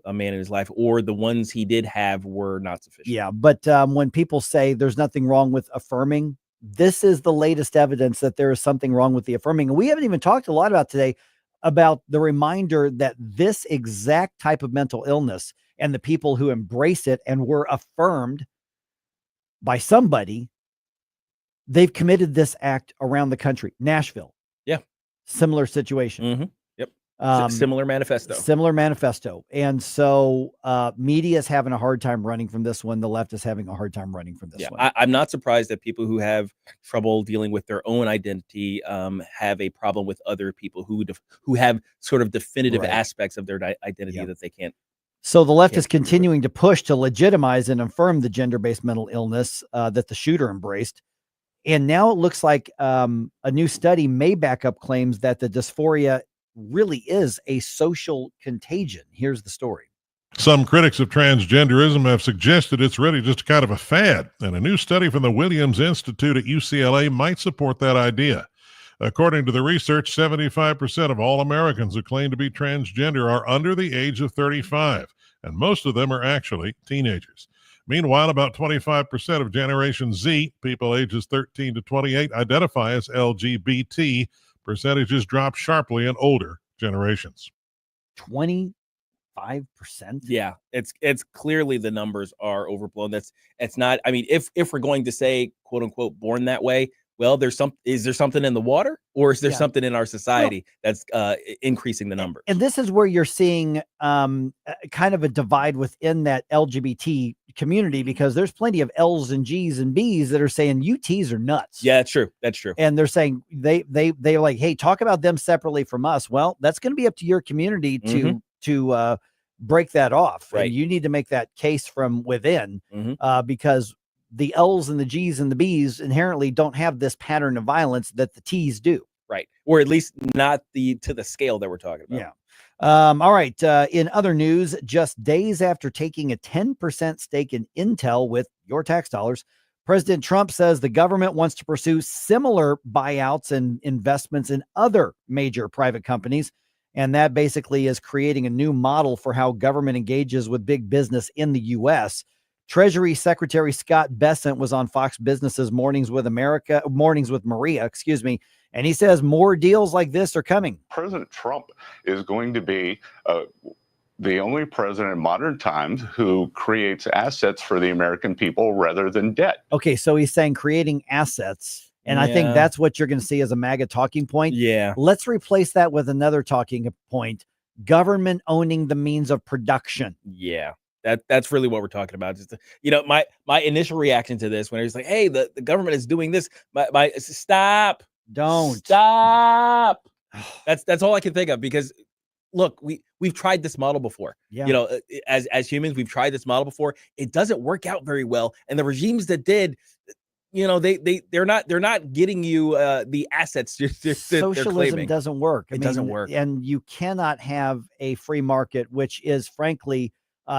Speaker 11: man in his life, or the ones he did have were not sufficient.
Speaker 5: Yeah, but when people say there's nothing wrong with affirming, this is the latest evidence that there is something wrong with the affirming. And we haven't even talked a lot about today about the reminder that this exact type of mental illness and the people who embrace it and were affirmed by somebody, they've committed this act around the country. Nashville.
Speaker 11: Yeah.
Speaker 5: Similar situation.
Speaker 11: Yep. Similar manifesto. And so media is having a hard time running from this one. The left is having a hard time running from this one. I'm not surprised that people who have trouble dealing with their own identity have a problem with other people who have sort of definitive aspects of their identity that they can't.
Speaker 5: So the left is continuing to push to legitimize and affirm the gender-based mental illness that the shooter embraced. And now it looks like a new study may back up claims that the dysphoria really is a social contagion. Here's the story.
Speaker 2: Some critics of transgenderism have suggested it's really just kind of a fad, and a new study from the Williams Institute at UCLA might support that idea. According to the research, 75% of all Americans who claim to be transgender are under the age of 35, and most of them are actually teenagers. Meanwhile, about 25% of Generation Z, people ages 13 to 28, identify as LGBT. Percentages drop sharply in older generations.
Speaker 5: 25%?
Speaker 11: Yeah, it's clearly the numbers are overblown. It's not. I mean, if we're going to say quote unquote born that way, well, is there something in the water, or is there something in our society that's increasing the numbers?
Speaker 5: And this is where you're seeing kind of a divide within that LGBT community, because there's plenty of L's and G's and B's that are saying UTs are nuts.
Speaker 11: Yeah, that's true.
Speaker 5: And they're saying they're like, hey, talk about them separately from us. Well, that's going to be up to your community to break that off.
Speaker 11: Right.
Speaker 5: And you need to make that case from within because the L's and the G's and the B's inherently don't have this pattern of violence that the T's do.
Speaker 11: Right. Or at least not to the scale that we're talking about.
Speaker 5: Yeah. All right. In other news, just days after taking a 10% stake in Intel with your tax dollars, President Trump says the government wants to pursue similar buyouts and investments in other major private companies. And that basically is creating a new model for how government engages with big business in the U.S. Treasury Secretary Scott Bessent was on Fox Business's Mornings with Maria, and he says more deals like this are coming.
Speaker 3: President Trump is going to be the only president in modern times who creates assets for the American people rather than debt.
Speaker 5: Okay, so he's saying creating assets. And I think that's what you're going to see as a MAGA talking point.
Speaker 11: Yeah.
Speaker 5: Let's replace that with another talking point: government owning the means of production.
Speaker 11: Yeah. That's really what we're talking about. Just my initial reaction to this when it was like, hey, the government is doing this. Stop. That's all I can think of, because look, we've tried this model before.
Speaker 5: Yeah.
Speaker 11: As humans, we've tried this model before. It doesn't work out very well. And the regimes that did, they're not getting you the assets.
Speaker 5: Socialism doesn't work.
Speaker 11: It doesn't work.
Speaker 5: And you cannot have a free market, which is frankly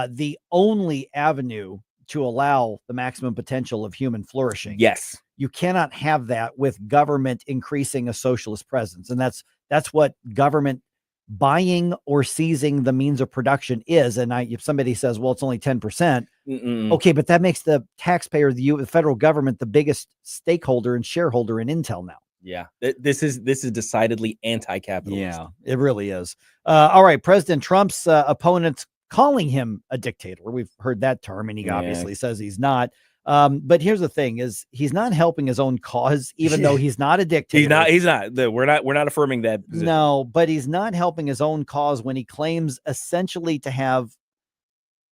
Speaker 5: the only avenue to allow the maximum potential of human flourishing.
Speaker 11: Yes.
Speaker 5: You cannot have that with government increasing a socialist presence. And that's what government buying or seizing the means of production is. And if somebody says, well, it's only 10%, okay, but that makes the taxpayer, the federal government, the biggest stakeholder and shareholder in Intel now.
Speaker 11: Yeah, this is decidedly anti-capitalist.
Speaker 5: Yeah, it really is. All right, President Trump's opponents calling him a dictator. We've heard that term, and he obviously says he's not. But here's the thing: is he's not helping his own cause, even though he's not a dictator.
Speaker 11: He's not. We're not affirming that position.
Speaker 5: No, but he's not helping his own cause when he claims essentially to have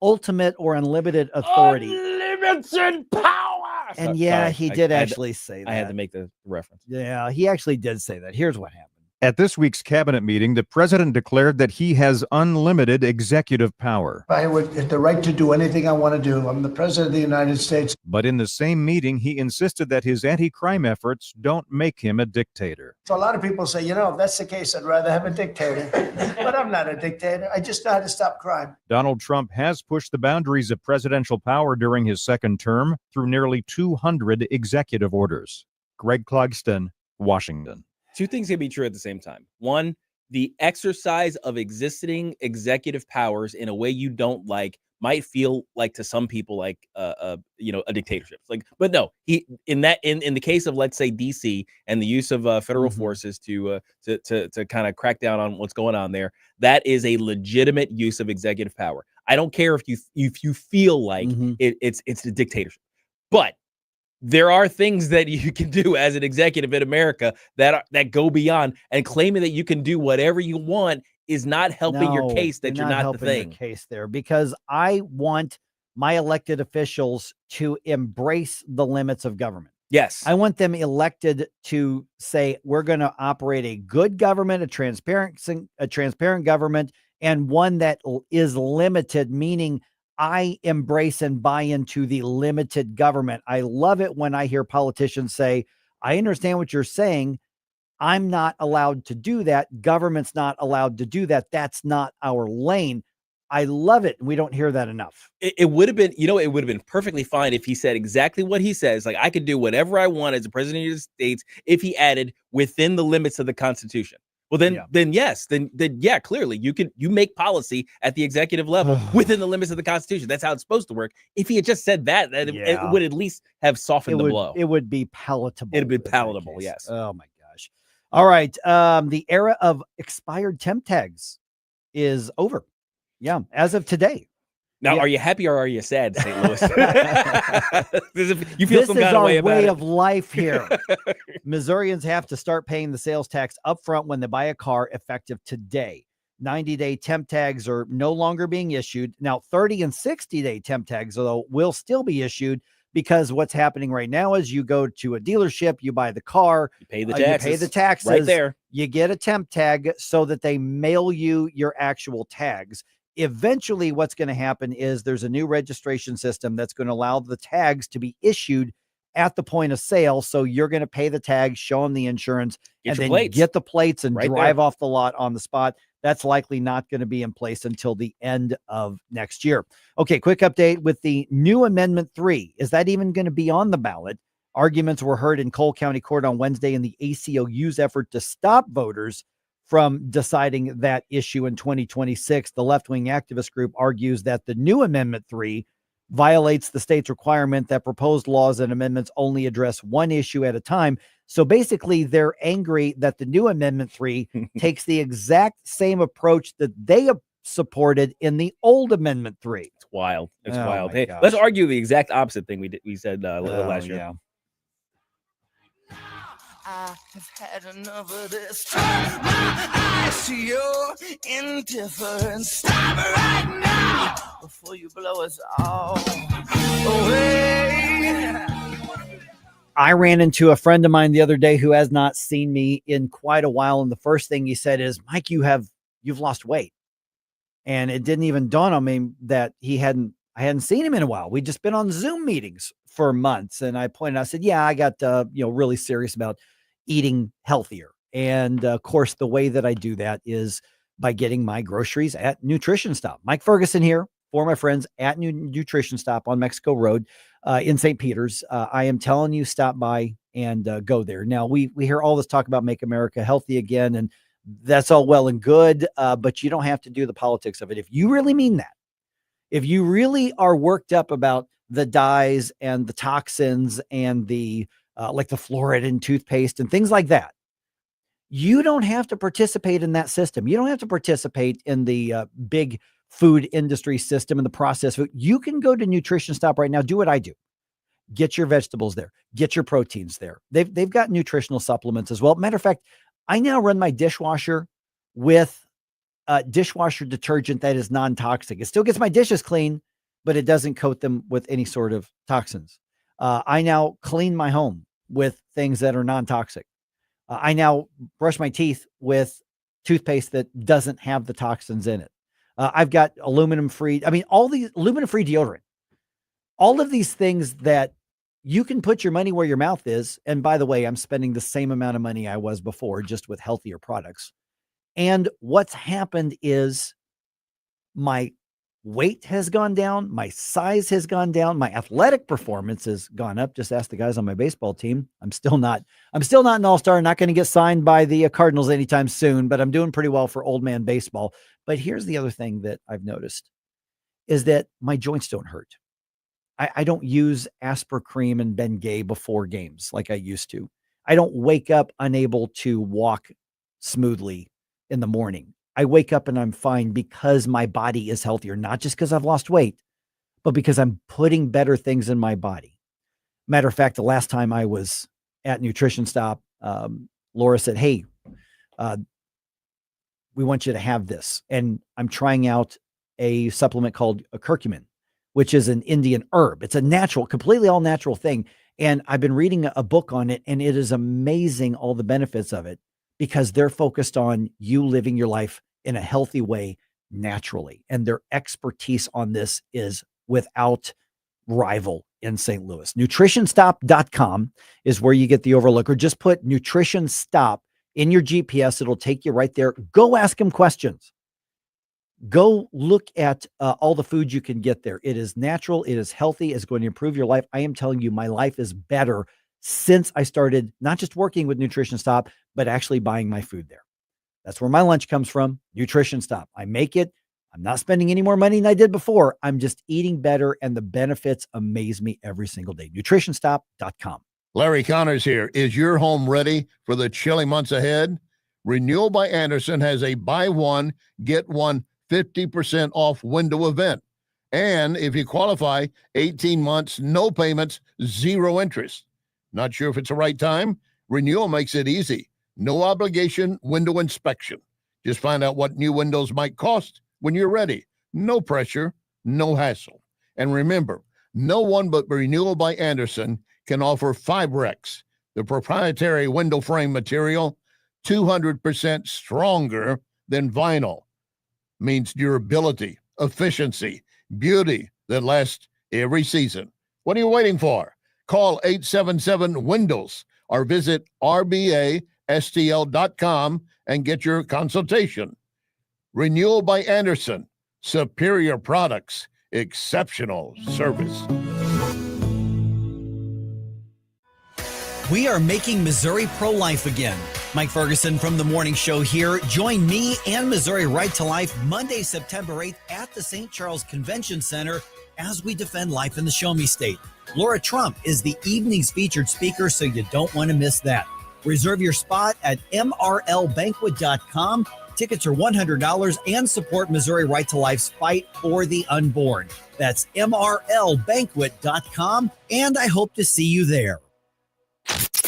Speaker 5: ultimate or unlimited authority.
Speaker 11: Unlimited power.
Speaker 5: And he did actually say that.
Speaker 11: I had to make the reference.
Speaker 5: Yeah, he actually did say that. Here's what happened.
Speaker 17: At this week's cabinet meeting, the president declared that he has unlimited executive power.
Speaker 23: I would have the right to do anything I want to do. I'm the president of the United States.
Speaker 17: But in the same meeting, he insisted that his anti-crime efforts don't make him a dictator.
Speaker 23: So a lot of people say, if that's the case, I'd rather have a dictator. But I'm not a dictator. I just know how to stop crime.
Speaker 17: Donald Trump has pushed the boundaries of presidential power during his second term through nearly 200 executive orders. Greg Clugston, Washington.
Speaker 11: Two things can be true at the same time. One, the exercise of existing executive powers in a way you don't like might feel like to some people like a dictatorship. But no, in the case of, let's say, DC and the use of federal forces to kind of crack down on what's going on there, that is a legitimate use of executive power. I don't care if you feel like it's a dictatorship, but there are things that you can do as an executive in America that go beyond, and claiming that you can do whatever you want is not helping your case that you're not the thing.
Speaker 5: Your case there, because I want my elected officials to embrace the limits of government.
Speaker 11: Yes.
Speaker 5: I want them elected to say, we're going to operate a good government, a transparent government, and one that is limited, meaning I embrace and buy into the limited government. I love it when I hear politicians say, I understand what you're saying. I'm not allowed to do that. Government's not allowed to do that. That's not our lane. I love it. We don't hear that enough.
Speaker 11: It would have been, it would have been perfectly fine if he said exactly what he says. Like, I could do whatever I want as a president of the United States if he added within the limits of the Constitution. Well, then yes, clearly you make policy at the executive level within the limits of the Constitution. That's how it's supposed to work. If he had just said that, it would at least have softened the blow.
Speaker 5: It would be palatable.
Speaker 11: It'd be palatable, yes.
Speaker 5: Oh my gosh. All right. The era of expired temp tags is over. Yeah, as of today.
Speaker 11: Now, are you happy or are you sad, St. Louis? You feel
Speaker 5: this
Speaker 11: some
Speaker 5: is
Speaker 11: kind
Speaker 5: our
Speaker 11: of
Speaker 5: way
Speaker 11: way
Speaker 5: of life here. Missourians have to start paying the sales tax up front when they buy a car, effective today. 90-day temp tags are no longer being issued. Now, 30 and 60-day temp tags, though, will still be issued, because what's happening right now is you go to a dealership, you buy the car,
Speaker 11: you pay the taxes
Speaker 5: right
Speaker 11: there.
Speaker 5: You get a temp tag so that they mail you your actual tags. Eventually, what's going to happen is there's a new registration system that's going to allow the tags to be issued at the point of sale. So you're going to pay the tag, show them the insurance, and then get the plates and drive off the lot on the spot. That's likely not going to be in place until the end of next year. Okay, quick update with the new Amendment 3. Is that even going to be on the ballot? Arguments were heard in Cole County Court on Wednesday in the ACLU's effort to stop voters from deciding that issue in 2026. The left-wing activist group argues that the new Amendment 3 violates the state's requirement that proposed laws and amendments only address one issue at a time. So basically, they're angry that the new Amendment 3 takes the exact same approach that they supported in the old Amendment 3.
Speaker 11: It's wild. It's
Speaker 5: Oh
Speaker 11: wild.
Speaker 5: my
Speaker 11: Hey,
Speaker 5: gosh.
Speaker 11: let's argue the exact opposite thing we said last year.
Speaker 5: Yeah.
Speaker 10: I have had enough of this. Turn my eyes to your indifference. Stop it right now before you blow us all away.
Speaker 5: I ran into a friend of mine the other day who has not seen me in quite a while, and the first thing he said is, Mike, you've lost weight. And it didn't even dawn on me that I hadn't seen him in a while. We'd just been on Zoom meetings for months. And I pointed out, I said, yeah, I got really serious about eating healthier. And of course, the way that I do that is by getting my groceries at Nutrition Stop. Mike Ferguson here, for my friends at Nutrition Stop on Mexico Road in St. Peter's. I am telling you, stop by and go there. Now, we hear all this talk about Make America Healthy Again, and that's all well and good, but you don't have to do the politics of it. If you really mean that, if you really are worked up about the dyes and the toxins and the like the fluoride in toothpaste and things like that, you don't have to participate in that system. You don't have to participate in the big food industry system and the processed food. You can go to Nutrition Stop right now. Do what I do. Get your vegetables there. Get your proteins there. They've got nutritional supplements as well. Matter of fact, I now run my dishwasher with dishwasher detergent that is non-toxic. It still gets my dishes clean, but it doesn't coat them with any sort of toxins. I now clean my home with things that are non-toxic. I now brush my teeth with toothpaste that doesn't have the toxins in it. I've got aluminum-free. I mean, all these aluminum-free deodorant. All of these things that you can put your money where your mouth is. And by the way, I'm spending the same amount of money I was before, just with healthier products. And what's happened is my weight has gone down. My size has gone down. My athletic performance has gone up. Just ask the guys on my baseball team. I'm still not an all-star, not going to get signed by the Cardinals anytime soon, but I'm doing pretty well for old man baseball. But here's the other thing that I've noticed is that my joints don't hurt. I don't use Aspercreme and Bengay before games like I used to. I don't wake up unable to walk smoothly in the morning. I wake up and I'm fine because my body is healthier, not just because I've lost weight, but because I'm putting better things in my body. Matter of fact, the last time I was at Nutrition Stop, Laura said, hey, we want you to have this. And I'm trying out a supplement called a curcumin, which is an Indian herb. It's a natural, completely all natural thing. And I've been reading a book on it, and it is amazing, all the benefits of it, because they're focused on you living your life in a healthy way naturally. And their expertise on this is without rival in St. Louis. NutritionStop.com is where you get the overlook, or just put Nutrition Stop in your GPS. It'll take you right there. Go ask them questions. Go look at all the food you can get there. It is natural. It is healthy. It's going to improve your life. I am telling you, my life is better since I started not just working with Nutrition Stop, but actually buying my food there. That's where my lunch comes from, Nutrition Stop. I make it. I'm not spending any more money than I did before. I'm just eating better, and the benefits amaze me every single day. NutritionStop.com.
Speaker 4: Larry Connors here. Is your home ready for the chilly months ahead? Renewal by Andersen has a buy one, get one 50% off window event. And if you qualify, 18 months, no payments, zero interest. Not sure if it's the right time? Renewal makes it easy. No obligation window inspection. Just find out what new windows might cost when you're ready. No pressure, no hassle. And remember, no one but Renewal by Andersen can offer Fibrex, the proprietary window frame material, 200% stronger than vinyl. Means durability, efficiency, beauty that lasts every season. What are you waiting for? Call 877-WINDOWS or visit rbastl.com and get your consultation. Renewal by Andersen. Superior products, exceptional service.
Speaker 6: We are making Missouri pro-life again. Mike Ferguson from The Morning Show here. Join me and Missouri Right to Life Monday, September 8th at the St. Charles Convention Center as we defend life in the Show Me State. Laura Trump is the evening's featured speaker, so you don't want to miss that. Reserve your spot at mrlbanquet.com. Tickets are $100 and support Missouri Right to Life's fight for the unborn. That's mrlbanquet.com, and I hope to see you there.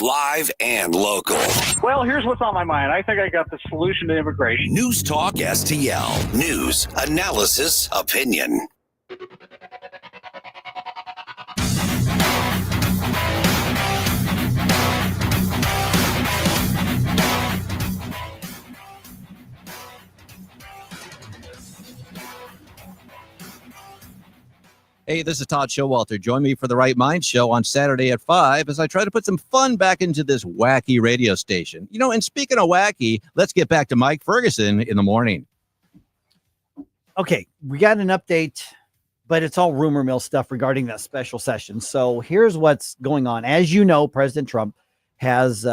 Speaker 21: Live and local.
Speaker 7: Well, here's what's on my mind. I think I got the solution to immigration.
Speaker 21: News Talk STL. News, analysis, opinion.
Speaker 8: Hey, this is Todd Showalter. Join me for the Right Mind Show on Saturday at 5 as I try to put some fun back into this wacky radio station. You know, and speaking of wacky, let's get back to Mike Ferguson in the morning.
Speaker 5: Okay, we got an update but it's all rumor mill stuff regarding that special session. So here's what's going on. As you know, President Trump has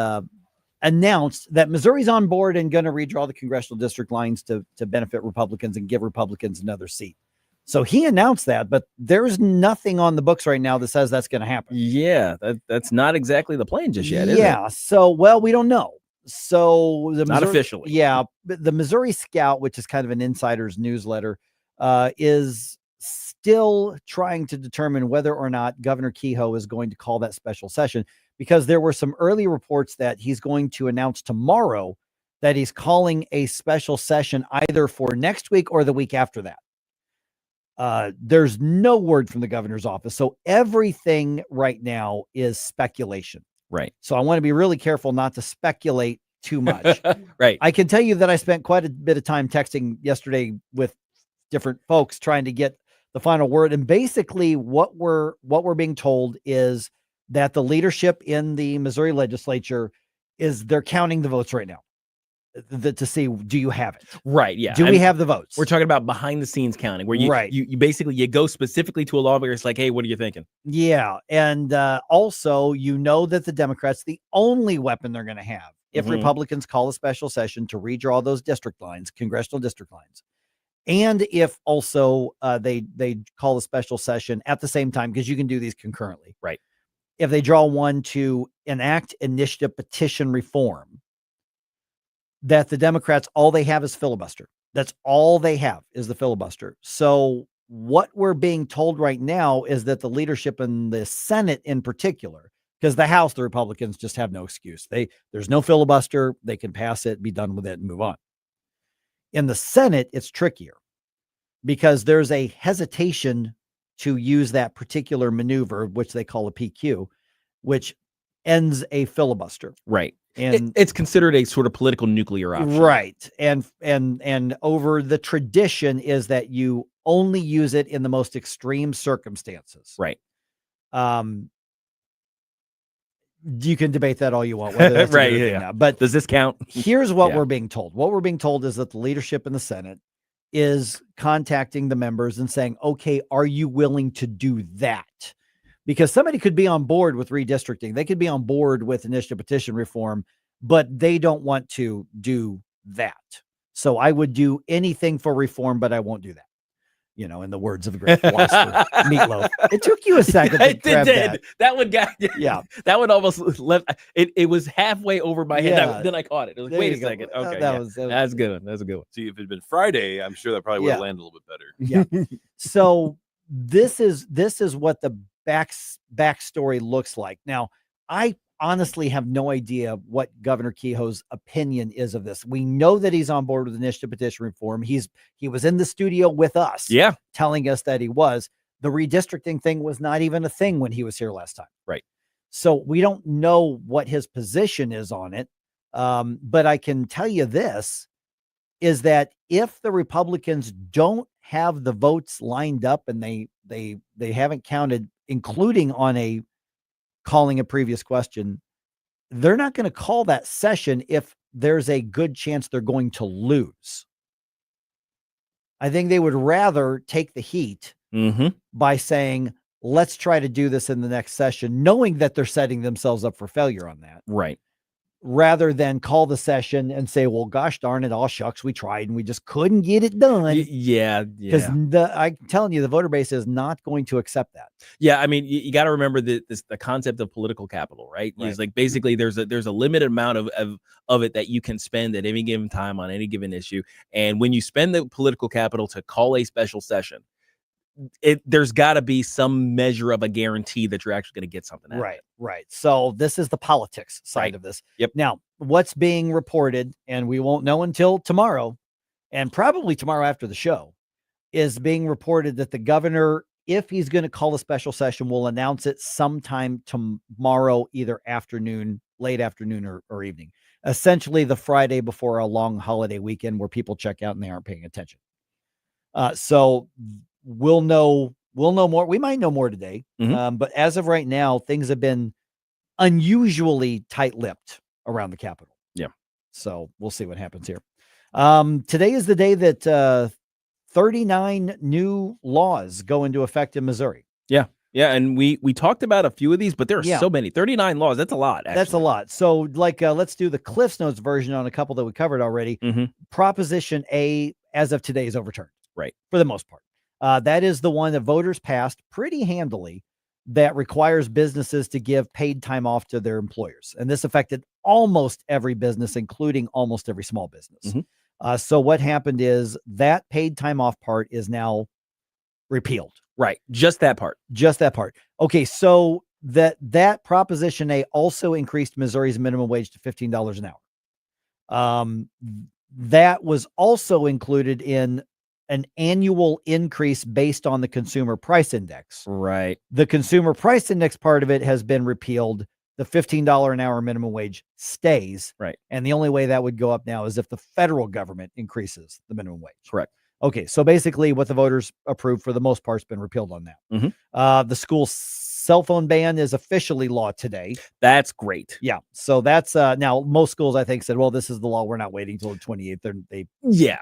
Speaker 5: announced that Missouri's on board and going to redraw the congressional district lines to benefit Republicans and give Republicans another seat. So he announced that, but there's nothing on the books right now that says that's going to happen.
Speaker 11: Yeah, that's not exactly the plan just yet, is it?
Speaker 5: Yeah. So, well, we don't know. So the
Speaker 11: Not officially.
Speaker 5: Yeah. But the Missouri Scout, which is kind of an insider's newsletter, is still trying to determine whether or not Governor Kehoe is going to call that special session, because there were some early reports that he's going to announce tomorrow that he's calling a special session either for next week or the week after that. There's no word from the governor's office. So everything right now is speculation.
Speaker 11: Right.
Speaker 5: So I want to be really careful not to speculate too much.
Speaker 11: Right.
Speaker 5: I can tell you that I spent quite a bit of time texting yesterday with different folks trying to get the final word. And basically what we're being told is that the leadership in the Missouri legislature they're counting the votes right now to see, do you have it?
Speaker 11: Right. Yeah.
Speaker 5: Do we have the votes?
Speaker 11: We're talking about behind the scenes counting, where you basically you go specifically to a lawmaker. It's like, hey, what are you thinking?
Speaker 5: Yeah. And also, you know that the Democrats, the only weapon they're going to have if Republicans call a special session to redraw those district lines, congressional district lines, and if also they call a special session at the same time, because you can do these concurrently.
Speaker 11: Right.
Speaker 5: If they draw one to enact initiative petition reform, that the Democrats, all they have is filibuster. That's all they have is the filibuster. So what we're being told right now is that the leadership in the Senate in particular, because the House, the Republicans just have no excuse. There's no filibuster. They can pass it, be done with it, and move on. In the Senate, it's trickier because there's a hesitation to use that particular maneuver, which they call a PQ, which ends a filibuster.
Speaker 11: Right.
Speaker 5: And
Speaker 11: it's considered a sort of political nuclear option.
Speaker 5: Right. And over the tradition is that you only use it in the most extreme circumstances.
Speaker 11: Right.
Speaker 5: You can debate that all you want. Whether that's
Speaker 11: right.
Speaker 5: a good thing or
Speaker 11: Yeah.
Speaker 5: not. But
Speaker 11: does this count?
Speaker 5: Here's what
Speaker 11: Yeah.
Speaker 5: we're being told. What we're being told is that the leadership in the Senate is contacting the members and saying, okay, are you willing to do that? Because somebody could be on board with redistricting. They could be on board with initiative petition reform, but they don't want to do that. So I would do anything for reform, but I won't do that. You know, in the words of a great philosopher, Meatloaf. It took you a second to grab that.
Speaker 11: That one got,
Speaker 5: yeah.
Speaker 11: That one almost left. It was halfway over my head.
Speaker 5: Yeah.
Speaker 11: Then I caught it. It was like,
Speaker 5: There
Speaker 11: wait
Speaker 5: you
Speaker 11: a
Speaker 5: go.
Speaker 11: second. Okay.
Speaker 5: That's
Speaker 11: a good one. That's a good one.
Speaker 9: See, if it had been Friday, I'm sure that probably would have landed a little bit better.
Speaker 5: Yeah. So this is what the backstory looks like. Now, I honestly have no idea what Governor Kehoe's opinion is of this. We know that he's on board with initiative petition reform. He was in the studio with us, telling us that he was. The redistricting thing was not even a thing when he was here last time.
Speaker 11: Right.
Speaker 5: So we don't know what his position is on it. But I can tell you this is that if the Republicans don't have the votes lined up and they haven't counted, including on calling a previous question, they're not going to call that session if there's a good chance they're going to lose. I think they would rather take the heat by saying, let's try to do this in the next session, knowing that they're setting themselves up for failure on that.
Speaker 11: Right.
Speaker 5: Rather than call the session and say, well, gosh darn it, all shucks, we tried and we just couldn't get it done.
Speaker 11: Yeah.
Speaker 5: Because I'm telling you, the voter base is not going to accept that.
Speaker 11: Yeah, I mean, you got to remember the concept of political capital, right? It's like basically there's a limited amount of it that you can spend at any given time on any given issue, and when you spend the political capital to call a special session, there's got to be some measure of a guarantee that you're actually going to get something out of it.
Speaker 5: Right. So this is the politics side of this.
Speaker 11: Yep.
Speaker 5: Now, what's being reported, and we won't know until tomorrow, and probably tomorrow after the show, is being reported that the governor, if he's going to call a special session, will announce it sometime tomorrow, either afternoon, late afternoon or evening. Essentially the Friday before a long holiday weekend where people check out and they aren't paying attention. So we'll know more. We might know more today. But as of right now, things have been unusually tight-lipped around the Capitol.
Speaker 11: Yeah.
Speaker 5: So we'll see what happens here. Today is the day that 39 new laws go into effect in Missouri.
Speaker 11: Yeah. Yeah. And we talked about a few of these, but there are
Speaker 5: Yeah.
Speaker 11: so many. 39 laws. That's a lot. Actually.
Speaker 5: That's a lot. So like, let's do the Cliffs Notes version on a couple that we covered already. Proposition A, as of today, is overturned.
Speaker 11: Right.
Speaker 5: For the most part. That is the one that voters passed pretty handily that requires businesses to give paid time off to their employers. And this affected almost every business, including almost every small business. So what happened is that paid time off part is now repealed.
Speaker 11: Right. Just that part.
Speaker 5: Just that part. Okay. So that Proposition A also increased Missouri's minimum wage to $15 an hour. That was also included in an annual increase based on the consumer price index.
Speaker 11: Right.
Speaker 5: The consumer price index part of it has been repealed. The $15 an hour minimum wage stays.
Speaker 11: Right. And
Speaker 5: the only way that would go up now is if the federal government increases the minimum wage.
Speaker 11: Correct.
Speaker 5: Okay. So basically what the voters approved for the most part has been repealed on that. The school cell phone ban is officially law today.
Speaker 11: That's great.
Speaker 5: Yeah. So that's now most schools I think said, well, this is the law. We're not waiting till the 28th.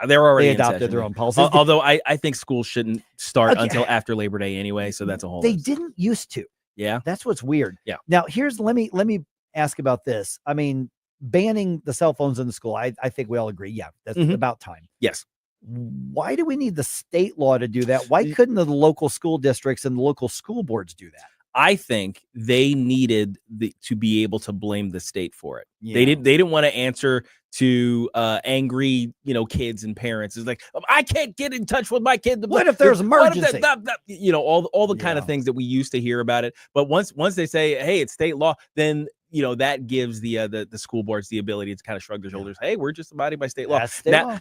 Speaker 11: They're already
Speaker 5: they adopted their own policies.
Speaker 11: Although I think schools shouldn't start until after Labor Day anyway. So that's a whole.
Speaker 5: They didn't used to.
Speaker 11: Yeah.
Speaker 5: That's what's weird.
Speaker 11: Yeah.
Speaker 5: Now let me ask about this. I mean, banning the cell phones in the school. I think we all agree. Yeah. That's about time.
Speaker 11: Yes.
Speaker 5: Why do we need the state law to do that? Why couldn't the local school districts and the local school boards do that?
Speaker 11: I think they needed to be able to blame the state for it.
Speaker 5: Yeah.
Speaker 11: They didn't want to answer to angry, kids and parents. It's like, I can't get in touch with my kid.
Speaker 5: What if there's emergency?
Speaker 11: All the kind of things that we used to hear about it. But once they say, hey, it's state law, then that gives the school boards the ability to kind of shrug their shoulders. Hey, we're just abiding by state law.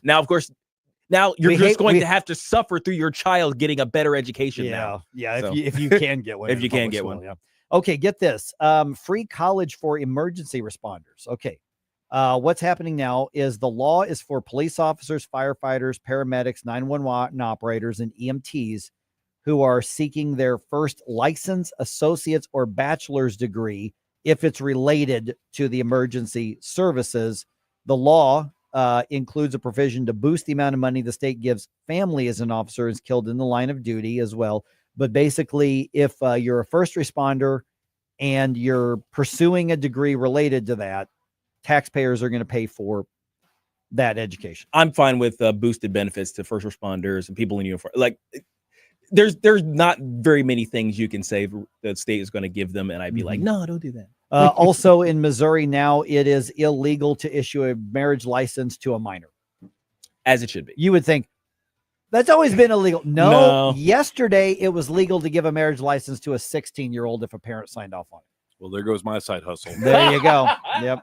Speaker 11: Now, of course. Now you're going to have to suffer through your child getting a better education. Now. So.
Speaker 5: If you can get one,
Speaker 11: if you can get one.
Speaker 5: Yeah. Okay, get this. Free college for emergency responders. Okay, what's happening now is the law is for police officers, firefighters, paramedics, 911 operators, and EMTs who are seeking their first license, associate's, or bachelor's degree if it's related to the emergency services. The law includes a provision to boost the amount of money the state gives family as an officer is killed in the line of duty as well. But basically, if you're a first responder and you're pursuing a degree related to that, taxpayers are going to pay for that education.
Speaker 11: I'm fine with boosted benefits to first responders and people in uniform. Like, there's not very many things you can say the state is going to give them, and I'd be like, no, don't do that.
Speaker 5: Also in Missouri now, it is illegal to issue a marriage license to a minor.
Speaker 11: As it should be.
Speaker 5: You would think that's always been illegal. No. Yesterday, it was legal to give a marriage license to a 16-year-old if a parent signed off on it.
Speaker 9: Well, there goes my side hustle.
Speaker 5: There you go. Yep.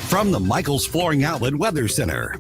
Speaker 21: From the Michaels Flooring Outlet Weather Center.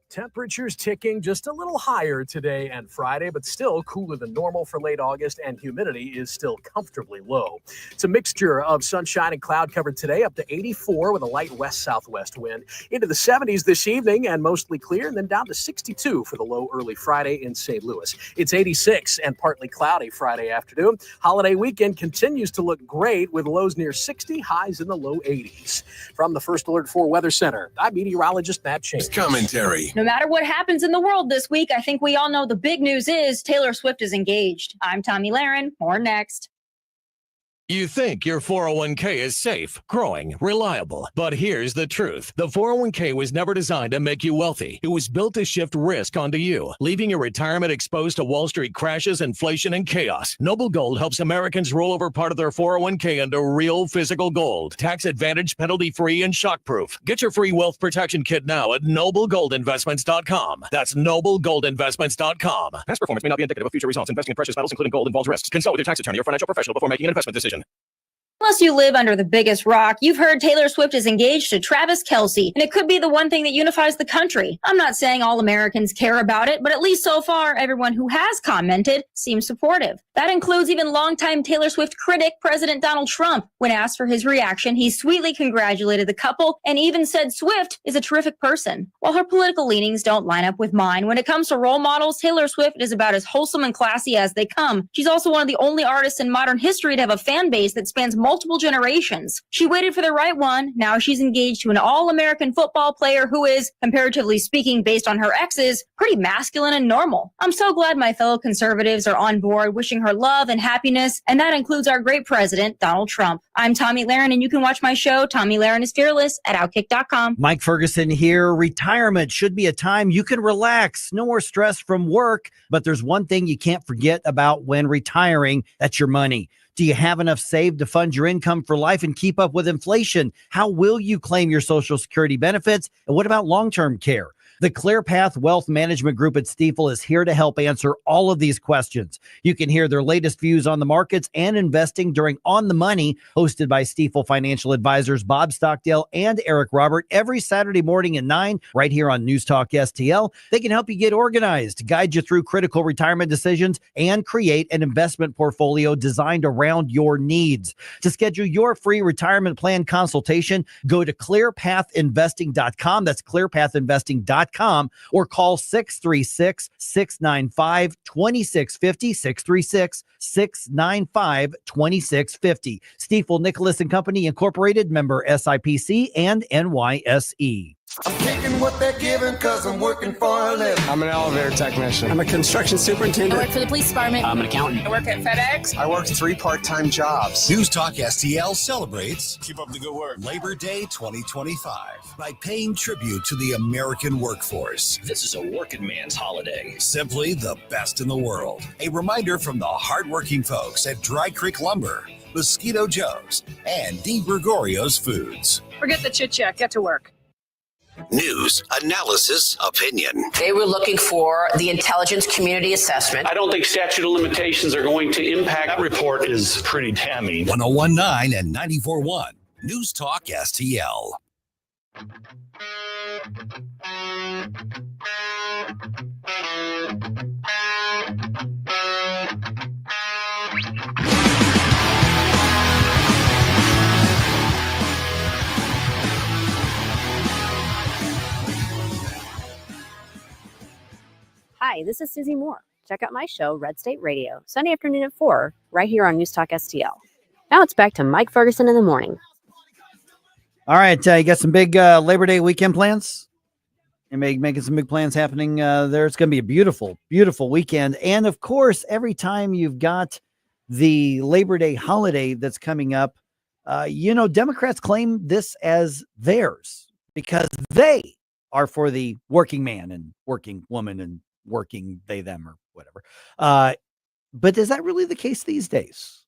Speaker 20: Temperatures ticking just a little higher today and Friday, but still cooler than normal for late August, and humidity is still comfortably low. It's a mixture of sunshine and cloud cover today, up to 84 with a light west-southwest wind. Into the 70s this evening and mostly clear, and then down to 62 for the low early Friday in St. Louis. It's 86 and partly cloudy Friday afternoon. Holiday weekend continues to look great with lows near 60, highs in the low 80s. From the First Alert 4 Weather Center, I'm meteorologist Matt Chambers.
Speaker 13: Commentary. No matter what happens in the world this week, I think we all know the big news is Taylor Swift is engaged. I'm Tommy Lahren. More next.
Speaker 14: You think your 401k is safe, growing, reliable. But here's the truth. The 401k was never designed to make you wealthy. It was built to shift risk onto you, leaving your retirement exposed to Wall Street crashes, inflation, and chaos. Noble Gold helps Americans roll over part of their 401k into real physical gold. Tax advantage, penalty-free, and shockproof. Get your free wealth protection kit now at noblegoldinvestments.com. That's noblegoldinvestments.com. Past performance may not be indicative of future results. Investing in precious metals, including gold, involves risks. Consult with your tax attorney or financial professional before making an investment decision.
Speaker 13: Unless you live under the biggest rock, you've heard Taylor Swift is engaged to Travis Kelce, and it could be the one thing that unifies the country. I'm not saying all Americans care about it, but at least so far, everyone who has commented seems supportive. That includes even longtime Taylor Swift critic, President Donald Trump. When asked for his reaction, he sweetly congratulated the couple and even said Swift is a terrific person. While her political leanings don't line up with mine, when it comes to role models, Taylor Swift is about as wholesome and classy as they come. She's also one of the only artists in modern history to have a fan base that spans multiple multiple generations. She waited for the right one. Now she's engaged to an all-American football player who is, comparatively speaking, based on her exes, pretty masculine and normal. I'm so glad my fellow conservatives are on board, wishing her love and happiness, and that includes our great president, Donald Trump. I'm Tommy Lahren, and you can watch my show, Tommy Lahren is Fearless, at Outkick.com.
Speaker 6: Mike Ferguson here. Retirement should be a time you can relax. No more stress from work. But there's one thing you can't forget about when retiring. That's your money. Do you have enough saved to fund your income for life and keep up with inflation? How will you claim your Social Security benefits? And what about long-term care? The ClearPath Wealth Management Group at Stifel is here to help answer all of these questions. You can hear their latest views on the markets and investing during On the Money, hosted by Stifel financial advisors Bob Stockdale and Eric Robert, every Saturday morning at 9, right here on News Talk STL. They can help you get organized, guide you through critical retirement decisions, and create an investment portfolio designed around your needs. To schedule your free retirement plan consultation, go to clearpathinvesting.com. That's clearpathinvesting.com. Or call 636-695-2650, 636-695-2650. Stifel Nicholas and Company Incorporated, member SIPC and NYSE.
Speaker 10: I'm taking what they're giving because I'm working for a living.
Speaker 1: I'm an elevator technician. I'm a construction superintendent.
Speaker 15: I work for the police department.
Speaker 1: I'm an accountant.
Speaker 15: I work at FedEx.
Speaker 1: I work 3 part-time jobs.
Speaker 21: News Talk STL celebrates
Speaker 1: Keep up the good work.
Speaker 21: Labor Day 2025 by paying tribute to the American workforce.
Speaker 16: This is a working man's holiday.
Speaker 21: Simply the best in the world. A reminder from the hardworking folks at Dry Creek Lumber, Mosquito Joe's, and Di Gregorio's Foods.
Speaker 15: Forget the chit-chat. Get to work.
Speaker 21: News, analysis, opinion.
Speaker 18: They were looking for the intelligence community assessment.
Speaker 27: I don't think statute of limitations are going to impact. That report is pretty damning.
Speaker 21: 1019 and 94.1 News Talk STL.
Speaker 19: Hi, this is Susie Moore. Check out my show, Red State Radio, Sunday afternoon at 4, right here on News Talk STL. Now it's back to Mike Ferguson in the morning.
Speaker 5: All right, you got some big Labor Day weekend plans? You're making some big plans happening there. It's going to be a beautiful, beautiful weekend. And, of course, every time you've got the Labor Day holiday that's coming up, Democrats claim this as theirs because they are for the working man and working woman and working they, them, or whatever. But is that really the case these days?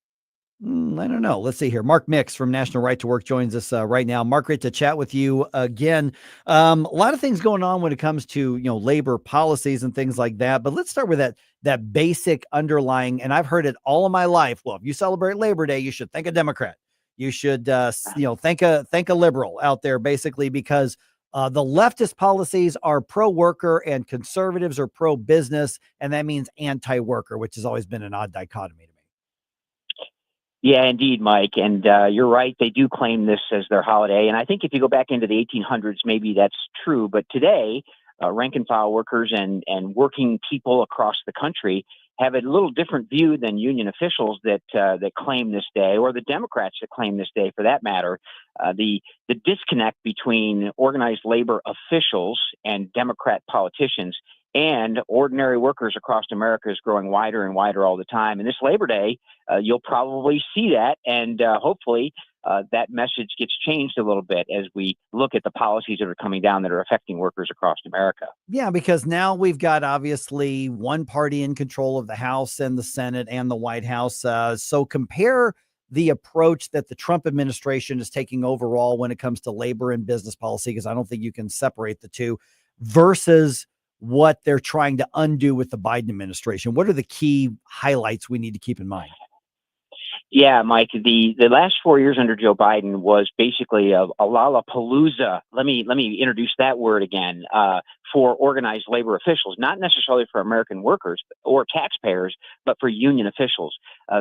Speaker 5: I don't know. Let's see here. Mark Mix from National Right to Work joins us right now. Mark, great to chat with you again. A lot of things going on when it comes to, labor policies and things like that. But let's start with that basic underlying, and I've heard it all of my life. Well, if you celebrate Labor Day, you should thank a Democrat. You should, thank a liberal out there, basically, because the leftist policies are pro-worker and conservatives are pro-business, and that means anti-worker, which has always been an odd dichotomy to me.
Speaker 24: Yeah, indeed, Mike. And you're right. They do claim this as their holiday. And I think if you go back into the 1800s, maybe that's true. But today, rank and file workers and working people across the country have a little different view than union officials that claim this day, or the Democrats that claim this day, for that matter. The disconnect between organized labor officials and Democrat politicians and ordinary workers across America is growing wider and wider all the time. And this Labor Day, you'll probably see that, and hopefully that message gets changed a little bit as we look at the policies that are coming down that are affecting workers across America.
Speaker 5: Yeah, because now we've got obviously one party in control of the House and the Senate and the White House. So compare the approach that the Trump administration is taking overall when it comes to labor and business policy, because I don't think you can separate the two, versus what they're trying to undo with the Biden administration. What are the key highlights we need to keep in mind?
Speaker 24: Yeah, Mike, the last 4 years under Joe Biden was basically a lollapalooza. Let me introduce that word again, for organized labor officials, not necessarily for American workers or taxpayers, but for union officials.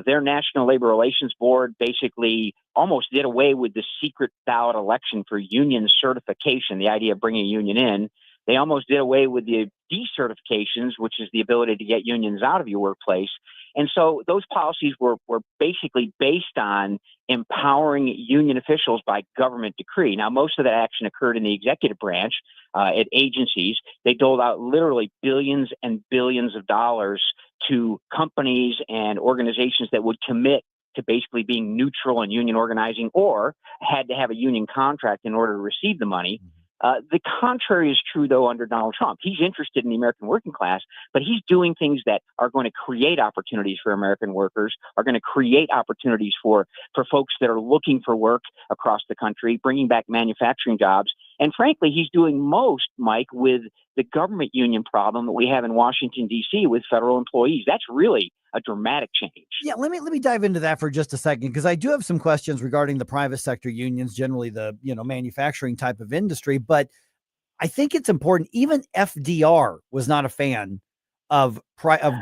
Speaker 24: Their National Labor Relations Board basically almost did away with the secret ballot election for union certification, the idea of bringing a union in They almost did away with the decertifications, which is the ability to get unions out of your workplace. And so those policies were basically based on empowering union officials by government decree. Now, most of that action occurred in the executive branch at agencies. They doled out literally billions and billions of dollars to companies and organizations that would commit to basically being neutral in union organizing or had to have a union contract in order to receive the money. The contrary is true, though, under Donald Trump. He's interested in the American working class, but he's doing things that are going to create opportunities for American workers, are going to create opportunities for folks that are looking for work across the country, bringing back manufacturing jobs. And frankly, he's doing most, Mike, with the government union problem that we have in Washington, D.C. with federal employees. That's really a dramatic change.
Speaker 5: Yeah, let me dive into that for just a second, because I do have some questions regarding the private sector unions, generally the manufacturing type of industry. But I think it's important. Even FDR was not a fan of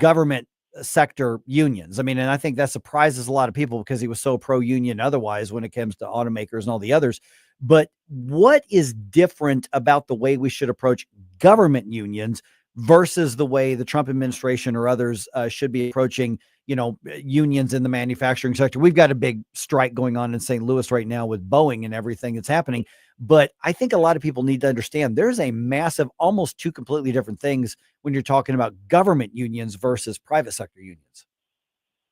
Speaker 5: government sector unions. I mean, and I think that surprises a lot of people because he was so pro-union otherwise when it comes to automakers and all the others. But what is different about the way we should approach government unions versus the way the Trump administration or others should be approaching, unions in the manufacturing sector? We've got a big strike going on in St. Louis right now with Boeing and everything that's happening. But I think a lot of people need to understand there's a massive, almost two completely different things when you're talking about government unions versus private sector unions.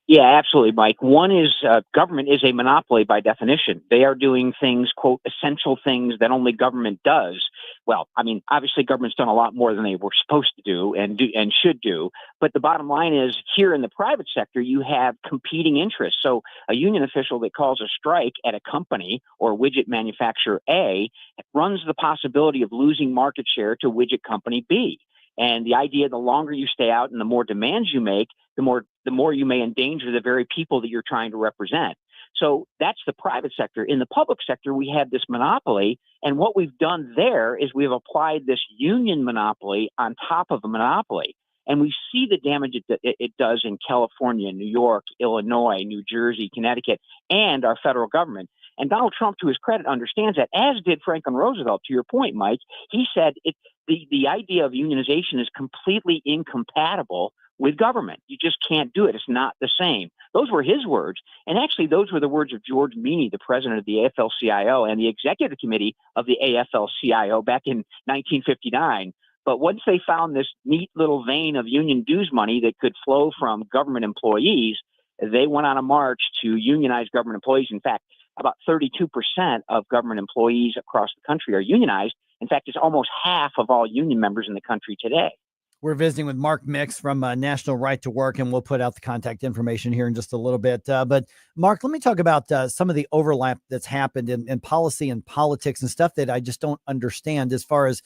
Speaker 24: Yeah, absolutely, Mike. One is government is a monopoly by definition. They are doing things, quote, essential things that only government does. Well, I mean, obviously government's done a lot more than they were supposed to do and should do. But the bottom line is here in the private sector, you have competing interests. So a union official that calls a strike at a company or widget manufacturer A runs the possibility of losing market share to widget company B. And the idea, the longer you stay out and the more demands you make, the more you may endanger the very people that you're trying to represent. So that's the private sector. In the public sector, we have this monopoly. And what we've done there is we've applied this union monopoly on top of a monopoly. And we see the damage it does in California, New York, Illinois, New Jersey, Connecticut, and our federal government. And Donald Trump, to his credit, understands that, as did Franklin Roosevelt. To your point, Mike, he said the idea of unionization is completely incompatible with government. You just can't do it. It's not the same. Those were his words. And actually, those were the words of George Meany, the president of the AFL-CIO and the executive committee of the AFL-CIO back in 1959. But once they found this neat little vein of union dues money that could flow from government employees, they went on a march to unionize government employees. In fact, about 32% of government employees across the country are unionized. In fact, it's almost half of all union members in the country today.
Speaker 5: We're visiting with Mark Mix from National Right to Work, and we'll put out the contact information here in just a little bit. But Mark, let me talk about some of the overlap that's happened in policy and politics and stuff that I just don't understand as far as,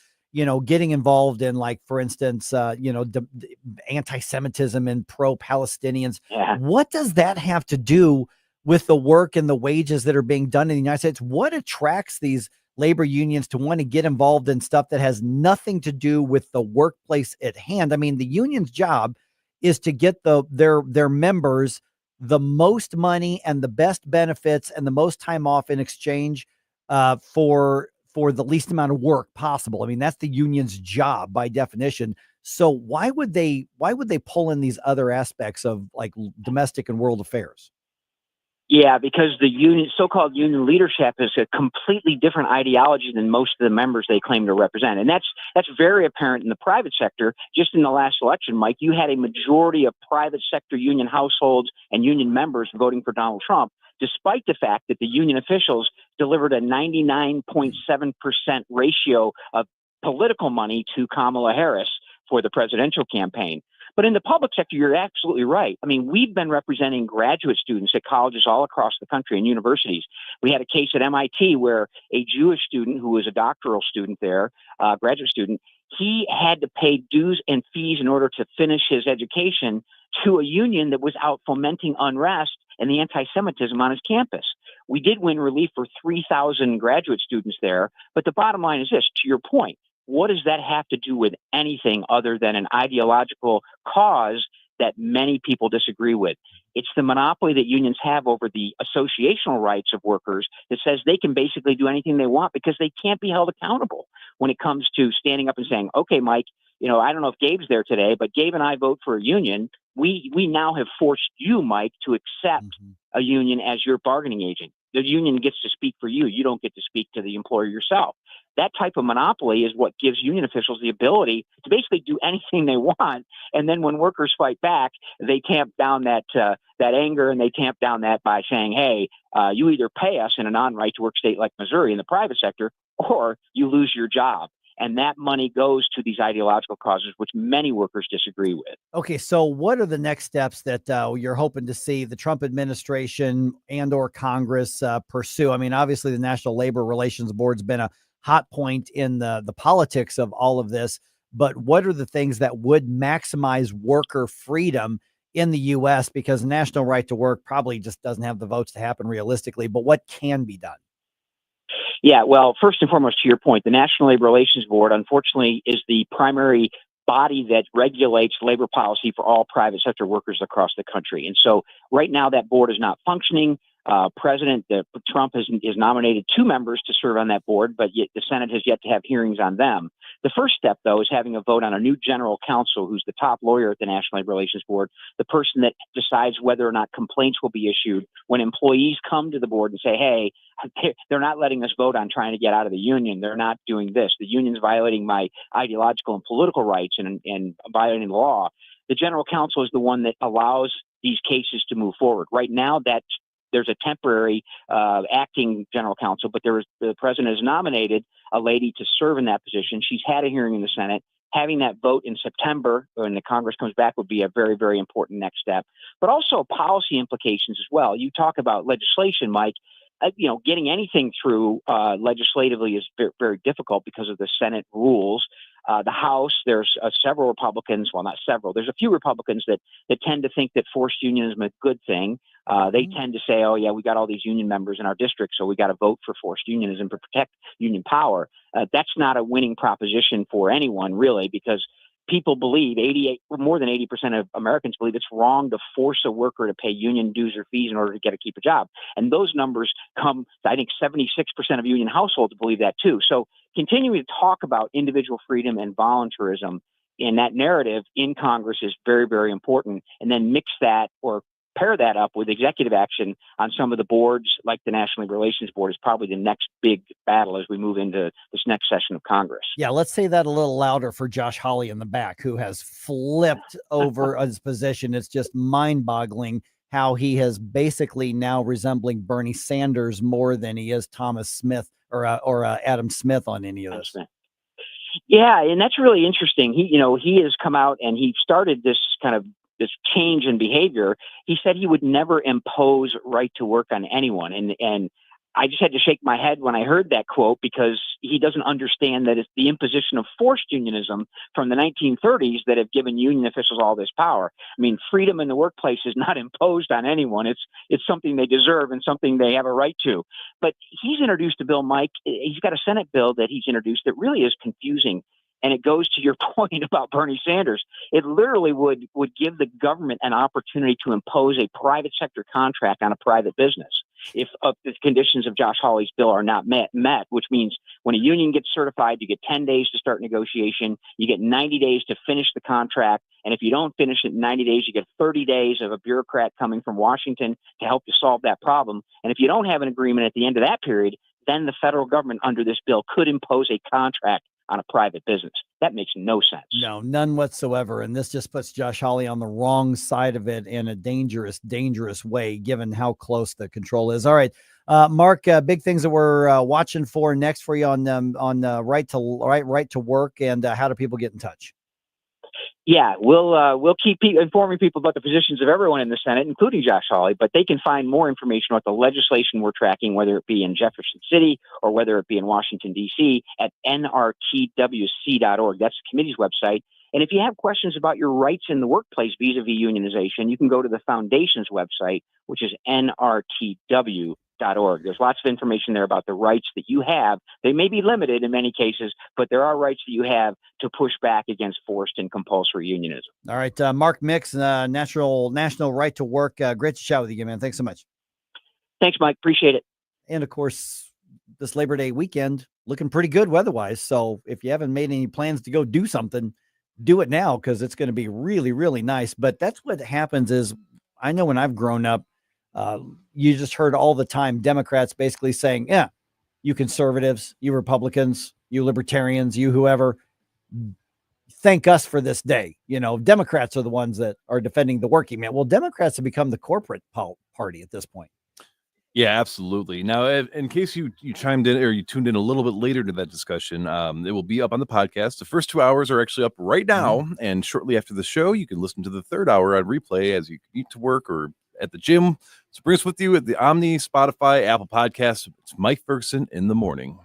Speaker 5: getting involved in, like, for instance, the anti-Semitism and pro-Palestinians.
Speaker 24: Yeah.
Speaker 5: What does that have to do with the work and the wages that are being done in the United States? What attracts these labor unions to want to get involved in stuff that has nothing to do with the workplace at hand? I mean, the union's job is to get their members the most money and the best benefits and the most time off in exchange for the least amount of work possible. I mean, that's the union's job by definition. So why would they pull in these other aspects of, like, domestic and world affairs?
Speaker 24: Yeah, because the so-called union leadership is a completely different ideology than most of the members they claim to represent. And that's very apparent in the private sector. Just in the last election, Mike, you had a majority of private sector union households and union members voting for Donald Trump, despite the fact that the union officials delivered a 99.7% ratio of political money to Kamala Harris for the presidential campaign. But in the public sector, you're absolutely right. I mean, we've been representing graduate students at colleges all across the country and universities. We had a case at MIT where a Jewish student who was a doctoral student there, graduate student, he had to pay dues and fees in order to finish his education to a union that was out fomenting unrest and the anti-Semitism on his campus. We did win relief for 3,000 graduate students there. But the bottom line is this, to your point, what does that have to do with anything other than an ideological cause that many people disagree with. It's the monopoly that unions have over the associational rights of workers that says they can basically do anything they want because they can't be held accountable when it comes to standing up and saying, okay, Mike, I don't know if Gabe's there today, but Gabe and I vote for a union. We now have forced you, Mike, to accept a union as your bargaining agent. The union gets to speak for you. You don't get to speak to the employer yourself. That type of monopoly is what gives union officials the ability to basically do anything they want. And then when workers fight back, they tamp down that anger, and they tamp down that by saying, hey, you either pay us in a non-right to work state like Missouri in the private sector, or you lose your job. And that money goes to these ideological causes, which many workers disagree with.
Speaker 5: Okay, so what are the next steps that you're hoping to see the Trump administration and or Congress pursue? I mean, obviously, the National Labor Relations Board's been a hot point in the politics of all of this, but what are the things that would maximize worker freedom in the U.S.? Because the national right to work probably just doesn't have the votes to happen realistically, but what can be done?
Speaker 24: Yeah, well, first and foremost, to your point, the National Labor Relations Board, unfortunately, is the primary body that regulates labor policy for all private sector workers across the country. And so right now that board is not functioning. President Trump has nominated 2 members to serve on that board, but yet the Senate has yet to have hearings on them. The first step, though, is having a vote on a new general counsel who's the top lawyer at the National Labor Relations Board, the person that decides whether or not complaints will be issued when employees come to the board and say, hey, they're not letting us vote on trying to get out of the union. They're not doing this. The union's violating my ideological and political rights and violating the law. The general counsel is the one that allows these cases to move forward. Right now, there's a temporary acting general counsel, but the president has nominated a lady to serve in that position. She's had a hearing in the Senate. Having that vote in September when the Congress comes back would be a very, very important next step, but also policy implications as well. You talk about legislation, Mike. Getting anything through legislatively is very, very difficult because of the Senate rules. The House, there's several Republicans, well, not several, there's a few Republicans that tend to think that forced unionism is a good thing. They tend to say, oh, yeah, we got all these union members in our district, so we got to vote for forced unionism to protect union power. That's not a winning proposition for anyone, really, because people believe, more than 80% of Americans believe it's wrong to force a worker to pay union dues or fees in order to keep a job. And those numbers come, I think 76% of union households believe that too. So continuing to talk about individual freedom and voluntarism in that narrative in Congress is very, very important. And then mix that or pair that up with executive action on some of the boards like the National Labor Relations Board is probably the next big battle as we move into this next session of Congress.
Speaker 5: Yeah, let's say that a little louder for Josh Hawley in the back, who has flipped over his position. It's just mind-boggling how he has basically now resembling Bernie Sanders more than he is Thomas Smith or Adam Smith on any of this.
Speaker 24: Yeah, and that's really interesting. He has come out and he started this change in behavior. He said he would never impose right to work on anyone. And I just had to shake my head when I heard that quote, because he doesn't understand that it's the imposition of forced unionism from the 1930s that have given union officials all this power. I mean, freedom in the workplace is not imposed on anyone. It's something they deserve and something they have a right to. But he's introduced a bill, Mike. He's got a Senate bill that he's introduced that really is confusing. And it goes to your point about Bernie Sanders. It literally would give the government an opportunity to impose a private sector contract on a private business if the conditions of Josh Hawley's bill are not met, which means when a union gets certified, you get 10 days to start negotiation. You get 90 days to finish the contract. And if you don't finish it in 90 days, you get 30 days of a bureaucrat coming from Washington to help you solve that problem. And if you don't have an agreement at the end of that period, then the federal government under this bill could impose a contract on a private business. That makes no sense.
Speaker 5: No, none whatsoever. And this just puts Josh Hawley on the wrong side of it in a dangerous, dangerous way, given how close the control is. All right, Mark, big things that we're watching for next for you on right to work, and how do people get in touch?
Speaker 24: Yeah, we'll keep informing people about the positions of everyone in the Senate, including Josh Hawley, but they can find more information about the legislation we're tracking, whether it be in Jefferson City or whether it be in Washington, D.C., at nrtwc.org. That's the committee's website. And if you have questions about your rights in the workplace vis-a-vis unionization, you can go to the foundation's website, which is nrtw.org. There's lots of information there about the rights that you have. They may be limited in many cases, but there are rights that you have to push back against forced and compulsory unionism.
Speaker 5: All right, Mark Mix, National Right to Work. Great to chat with you, man. Thanks so much.
Speaker 24: Thanks, Mike. Appreciate it.
Speaker 5: And of course, this Labor Day weekend looking pretty good weather-wise. So if you haven't made any plans to go do something, do it now because it's going to be really, really nice. But that's what happens is, I know when I've grown up, you just heard all the time Democrats basically saying, yeah, you conservatives, you Republicans, you libertarians, you whoever, thank us for this day. You know, Democrats are the ones that are defending the working man. Well, Democrats have become the corporate party at this point.
Speaker 9: Yeah, absolutely. Now, in case you chimed in or you tuned in a little bit later to that discussion, it will be up on the podcast. The first 2 hours are actually up right now. And shortly after the show, you can listen to the third hour on replay as you commute to work or at the gym. So bring us with you at the Omni, Spotify, Apple Podcasts. It's Mike Ferguson in the morning.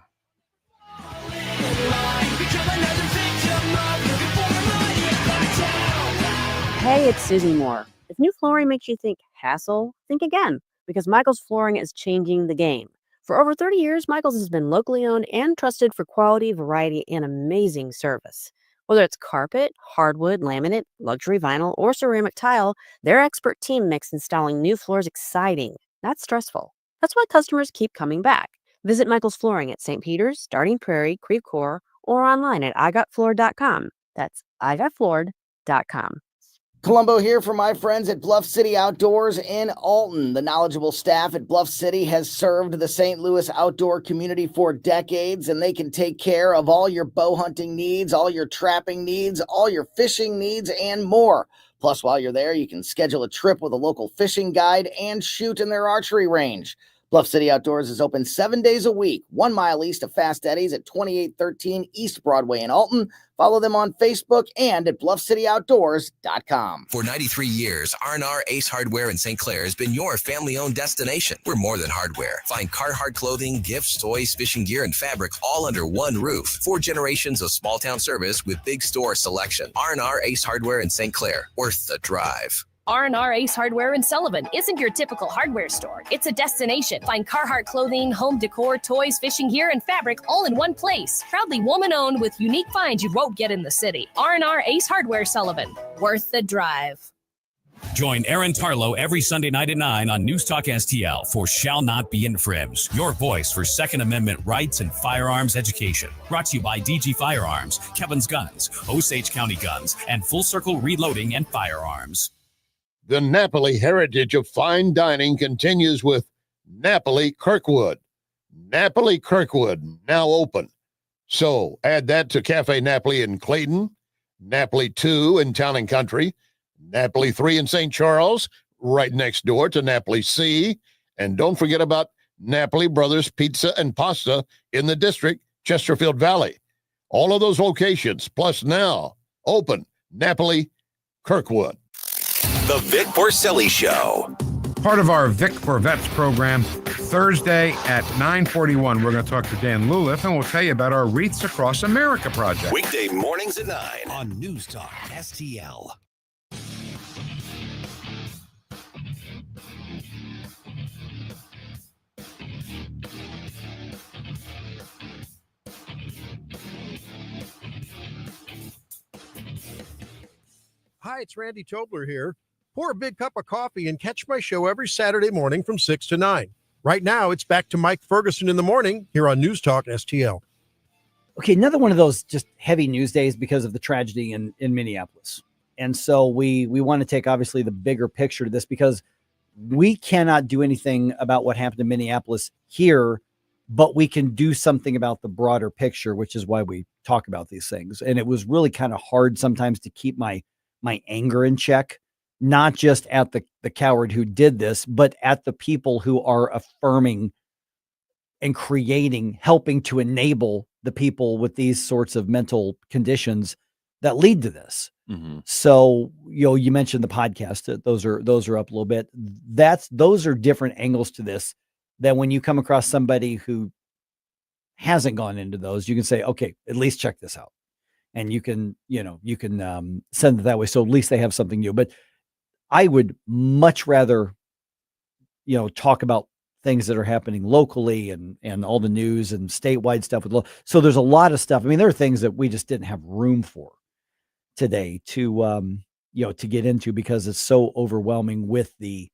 Speaker 19: Hey, it's Susie Moore. If new flooring makes you think hassle, think again, because Michael's Flooring is changing the game. For over 30 years, Michael's has been locally owned and trusted for quality, variety, and amazing service. Whether it's carpet, hardwood, laminate, luxury vinyl, or ceramic tile, their expert team makes installing new floors exciting, not stressful. That's why customers keep coming back. Visit Michael's Flooring at St. Peter's, Starting Prairie, Creve Coeur, or online at igotfloored.com. That's igotfloored.com.
Speaker 2: Columbo here for my friends at Bluff City Outdoors in Alton. The knowledgeable staff at Bluff City has served the St. Louis outdoor community for decades, and they can take care of all your bow hunting needs, all your trapping needs, all your fishing needs, and more. Plus, while you're there, you can schedule a trip with a local fishing guide and shoot in their archery range. Bluff City Outdoors is open 7 days a week, 1 mile east of Fast Eddie's at 2813 East Broadway in Alton. Follow them on Facebook and at bluffcityoutdoors.com.
Speaker 3: For 93 years, R&R Ace Hardware in St. Clair has been your family-owned destination. We're more than hardware. Find Carhartt clothing, gifts, toys, fishing gear, and fabric all under one roof. 4 generations of small-town service with big store selection. R&R Ace Hardware in St. Clair. Worth the drive.
Speaker 12: R&R Ace Hardware in Sullivan isn't your typical hardware store. It's a destination. Find Carhartt clothing, home decor, toys, fishing gear, and fabric all in one place. Proudly woman-owned with unique finds you won't get in the city. R&R Ace Hardware Sullivan. Worth the drive.
Speaker 22: Join Aaron Tarlow every Sunday night at 9 on News Talk STL for Shall Not Be Infringed, your voice for Second Amendment rights and firearms education. Brought to you by DG Firearms, Kevin's Guns, Osage County Guns, and Full Circle Reloading and Firearms.
Speaker 4: The Napoli heritage of fine dining continues with Napoli Kirkwood. Napoli Kirkwood, now open. So add that to Cafe Napoli in Clayton, Napoli 2 in Town and Country, Napoli 3 in St. Charles, right next door to Napoli C. And don't forget about Napoli Brothers Pizza and Pasta in the district, Chesterfield Valley. All of those locations, plus now, open Napoli Kirkwood.
Speaker 3: The Vic Porcelli Show.
Speaker 23: Part of our Vic for Vets program, Thursday at 9:41, we're going to talk to Dan Luliff, and we'll tell you about our Wreaths Across America project.
Speaker 3: Weekday mornings at 9
Speaker 21: on News Talk STL.
Speaker 25: Hi, it's Randy Tobler here. Pour a big cup of coffee and catch my show every Saturday morning from 6 to 9. Right now, it's back to Mike Ferguson in the morning here on News Talk STL.
Speaker 5: Okay, another one of those just heavy news days because of the tragedy in Minneapolis. And so we want to take, obviously, the bigger picture to this because we cannot do anything about what happened in Minneapolis here, but we can do something about the broader picture, which is why we talk about these things. And it was really kind of hard sometimes to keep my anger in check, not just at the coward who did this, but at the people who are affirming and creating, helping to enable the people with these sorts of mental conditions that lead to this.
Speaker 9: Mm-hmm.
Speaker 5: So, you mentioned the podcast. Those are up a little bit. Those are different angles to this than when you come across somebody who hasn't gone into those. You can say, okay, at least check this out. And you can send it that way. So at least they have something new. But I would much rather, talk about things that are happening locally and all the news and statewide stuff so there's a lot of stuff. I mean, there are things that we just didn't have room for today to to get into because it's so overwhelming with the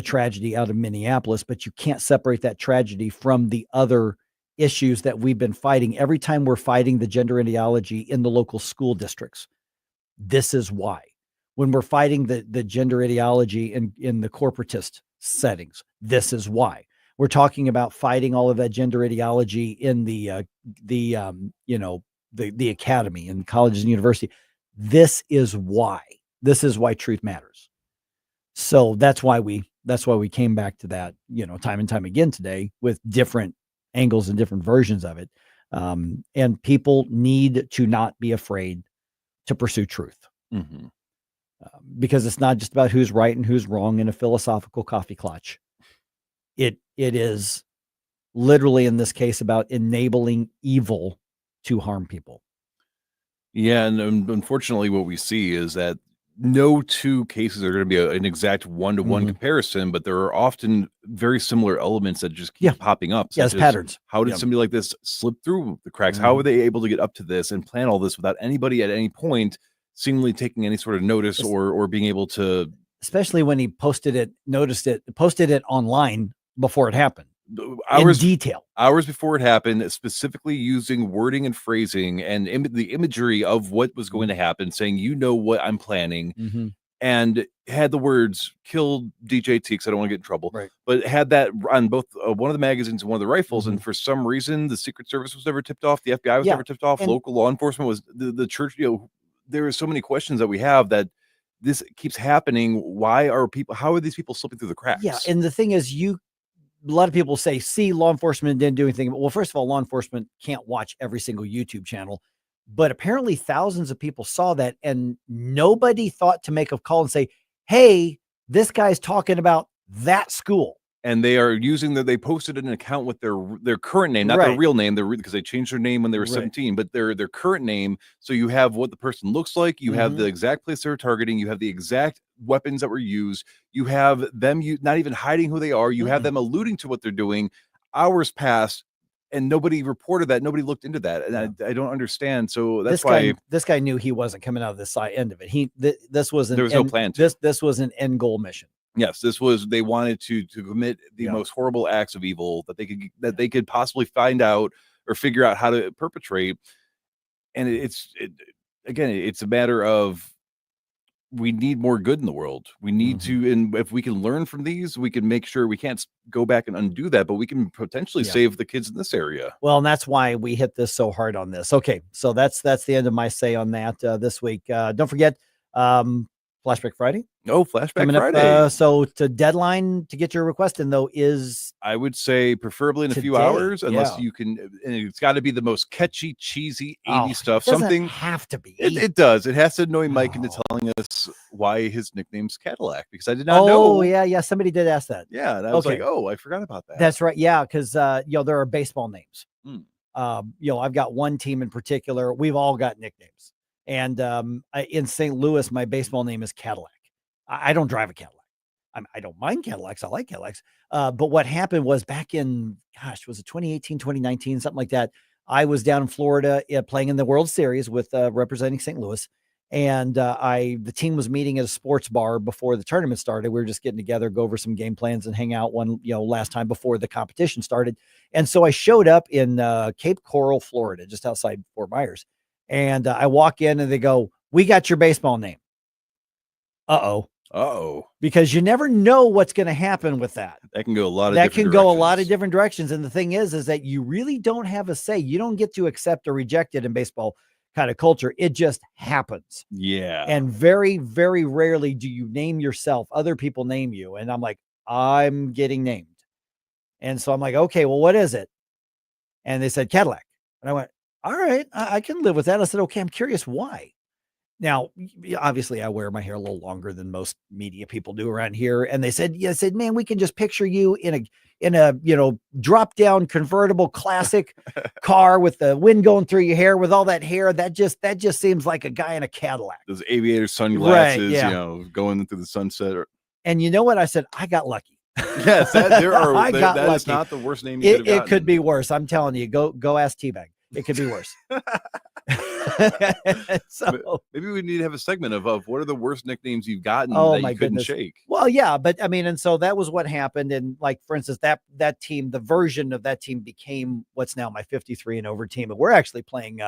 Speaker 5: tragedy out of Minneapolis, but you can't separate that tragedy from the other issues that we've been fighting. Every time we're fighting the gender ideology in the local school districts, this is why. When we're fighting the gender ideology in the corporatist settings, this is why. We're talking about fighting all of that gender ideology in the academy and colleges and university. This is why. This is why truth matters. So that's why we came back to that, time and time again today with different angles and different versions of it. And people need to not be afraid to pursue truth.
Speaker 9: Mm-hmm.
Speaker 5: Because it's not just about who's right and who's wrong in a philosophical coffee clutch. It is literally in this case about enabling evil to harm people.
Speaker 9: Yeah, and unfortunately, what we see is that no two cases are going to be an exact one-to-one comparison, but there are often very similar elements that just keep popping up.
Speaker 5: Yes, patterns.
Speaker 9: How did somebody like this slip through the cracks? How were they able to get up to this and plan all this without anybody at any point seemingly taking any sort of notice or being able to?
Speaker 5: Especially when he posted it online before it happened.
Speaker 9: In
Speaker 5: detail.
Speaker 9: Hours before it happened, specifically using wording and phrasing and the imagery of what was going to happen, saying, what I'm planning, and had the words "killed DJT" because I don't want to get in trouble,
Speaker 5: right? But
Speaker 9: had that on both one of the magazines and one of the rifles, and for some reason, the Secret Service was never tipped off, the FBI was never tipped off, local law enforcement was the church. There are so many questions that we have that this keeps happening. How are these people slipping through the cracks?
Speaker 5: Yeah, and the thing is, a lot of people say, see, law enforcement didn't do anything. Well, first of all, law enforcement can't watch every single YouTube channel, but apparently thousands of people saw that and nobody thought to make a call and say, hey, this guy's talking about that school.
Speaker 9: And they are using they posted an account with their current name, not their real name, because they changed their name when they were 17, but their current name. So you have what the person looks like, you have the exact place they're targeting, you have the exact weapons that were used, you have them not even hiding who they are, you have them alluding to what they're doing. Hours passed and nobody reported that, nobody looked into that, and I don't understand. So that's why
Speaker 5: this guy knew he wasn't coming out of this side end of it. This was
Speaker 9: there was no plan to.
Speaker 5: This was an end goal mission.
Speaker 9: Yes, they wanted to commit the most horrible acts of evil that they could possibly find out or figure out how to perpetrate. And it's a matter of, we need more good in the world. We need to, and if we can learn from these, we can make sure we can't go back and undo that, but we can potentially save the kids in this area.
Speaker 5: Well, and that's why we hit this so hard on this. Okay, so that's the end of my say on that this week. Don't forget, Flashback Friday.
Speaker 9: Oh, Flashback
Speaker 5: coming
Speaker 9: Friday.
Speaker 5: Up, so the deadline to get your request in, though, is,
Speaker 9: I would say, preferably in a few hours, unless you can. And it's got to be the most catchy, cheesy 80s stuff.
Speaker 5: It doesn't
Speaker 9: Something
Speaker 5: have to be.
Speaker 9: It does. It has to annoy Mike into telling us why his nickname's Cadillac, because I did not know.
Speaker 5: Oh, yeah. Somebody did ask that.
Speaker 9: Yeah, and I was like, oh, I forgot about that.
Speaker 5: That's right. Yeah, because there are baseball names. I've got one team in particular. We've all got nicknames. And in St. Louis, my baseball name is Cadillac. I don't drive a Cadillac. I don't mind Cadillacs. I like Cadillacs. But what happened was back in, was it 2018, 2019, something like that? I was down in Florida playing in the World Series with representing St. Louis. And the team was meeting at a sports bar before the tournament started. We were just getting together, go over some game plans and hang out last time before the competition started. And so I showed up in Cape Coral, Florida, just outside Fort Myers. And I walk in and they go, we got your baseball name. Uh-oh. Because you never know what's going to happen with that.
Speaker 9: That can go a lot of
Speaker 5: different directions. And the thing is that you really don't have a say. You don't get to accept or reject it in baseball kind of culture. It just happens.
Speaker 9: Yeah.
Speaker 5: And very, very rarely do you name yourself. Other people name you. And I'm like, I'm getting named. And so I'm like, okay, well, what is it? And they said Cadillac. And I went, all right, I can live with that. I said, okay, I'm curious why. Now, obviously, I wear my hair a little longer than most media people do around here. And they said, man, we can just picture you in a drop down convertible classic car with the wind going through your hair with all that hair. That just seems like a guy in a Cadillac.
Speaker 9: Those aviator sunglasses, going through the sunset.
Speaker 5: And you know what? I said, I got lucky.
Speaker 9: Yes, there are.
Speaker 5: I got
Speaker 9: that is
Speaker 5: lucky.
Speaker 9: not the worst name you could have
Speaker 5: It
Speaker 9: gotten.
Speaker 5: could be worse. I'm telling you. Go ask Teabag. It could be worse. So
Speaker 9: maybe we need to have a segment of what are the worst nicknames you've gotten
Speaker 5: oh
Speaker 9: that
Speaker 5: my
Speaker 9: you couldn't
Speaker 5: goodness.
Speaker 9: shake.
Speaker 5: Well, yeah, but I mean, and so that was what happened. And like, for instance, that team, the version of that team became what's now my 53 and over team. And we're actually playing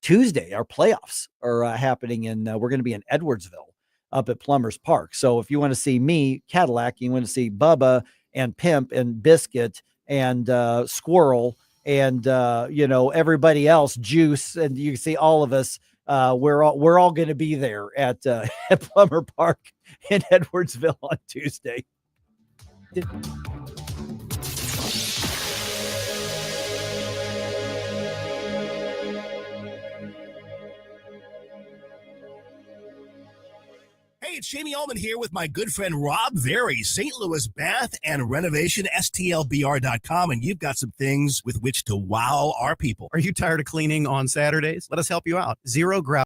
Speaker 5: Tuesday. Our playoffs are happening we're going to be in Edwardsville up at Plumbers Park. So if you want to see me, Cadillac, you want to see Bubba and Pimp and Biscuit and Squirrel and everybody else, Juice, and you can see all of us. We're all going to be there at Plumber Park in Edwardsville on Tuesday.
Speaker 7: Hey, it's Jamie Ullman here with my good friend Rob Very, St. Louis Bath and Renovation, STLBR.com, and you've got some things with which to wow our people.
Speaker 8: Are you tired of cleaning on Saturdays? Let us help you out. Zero grout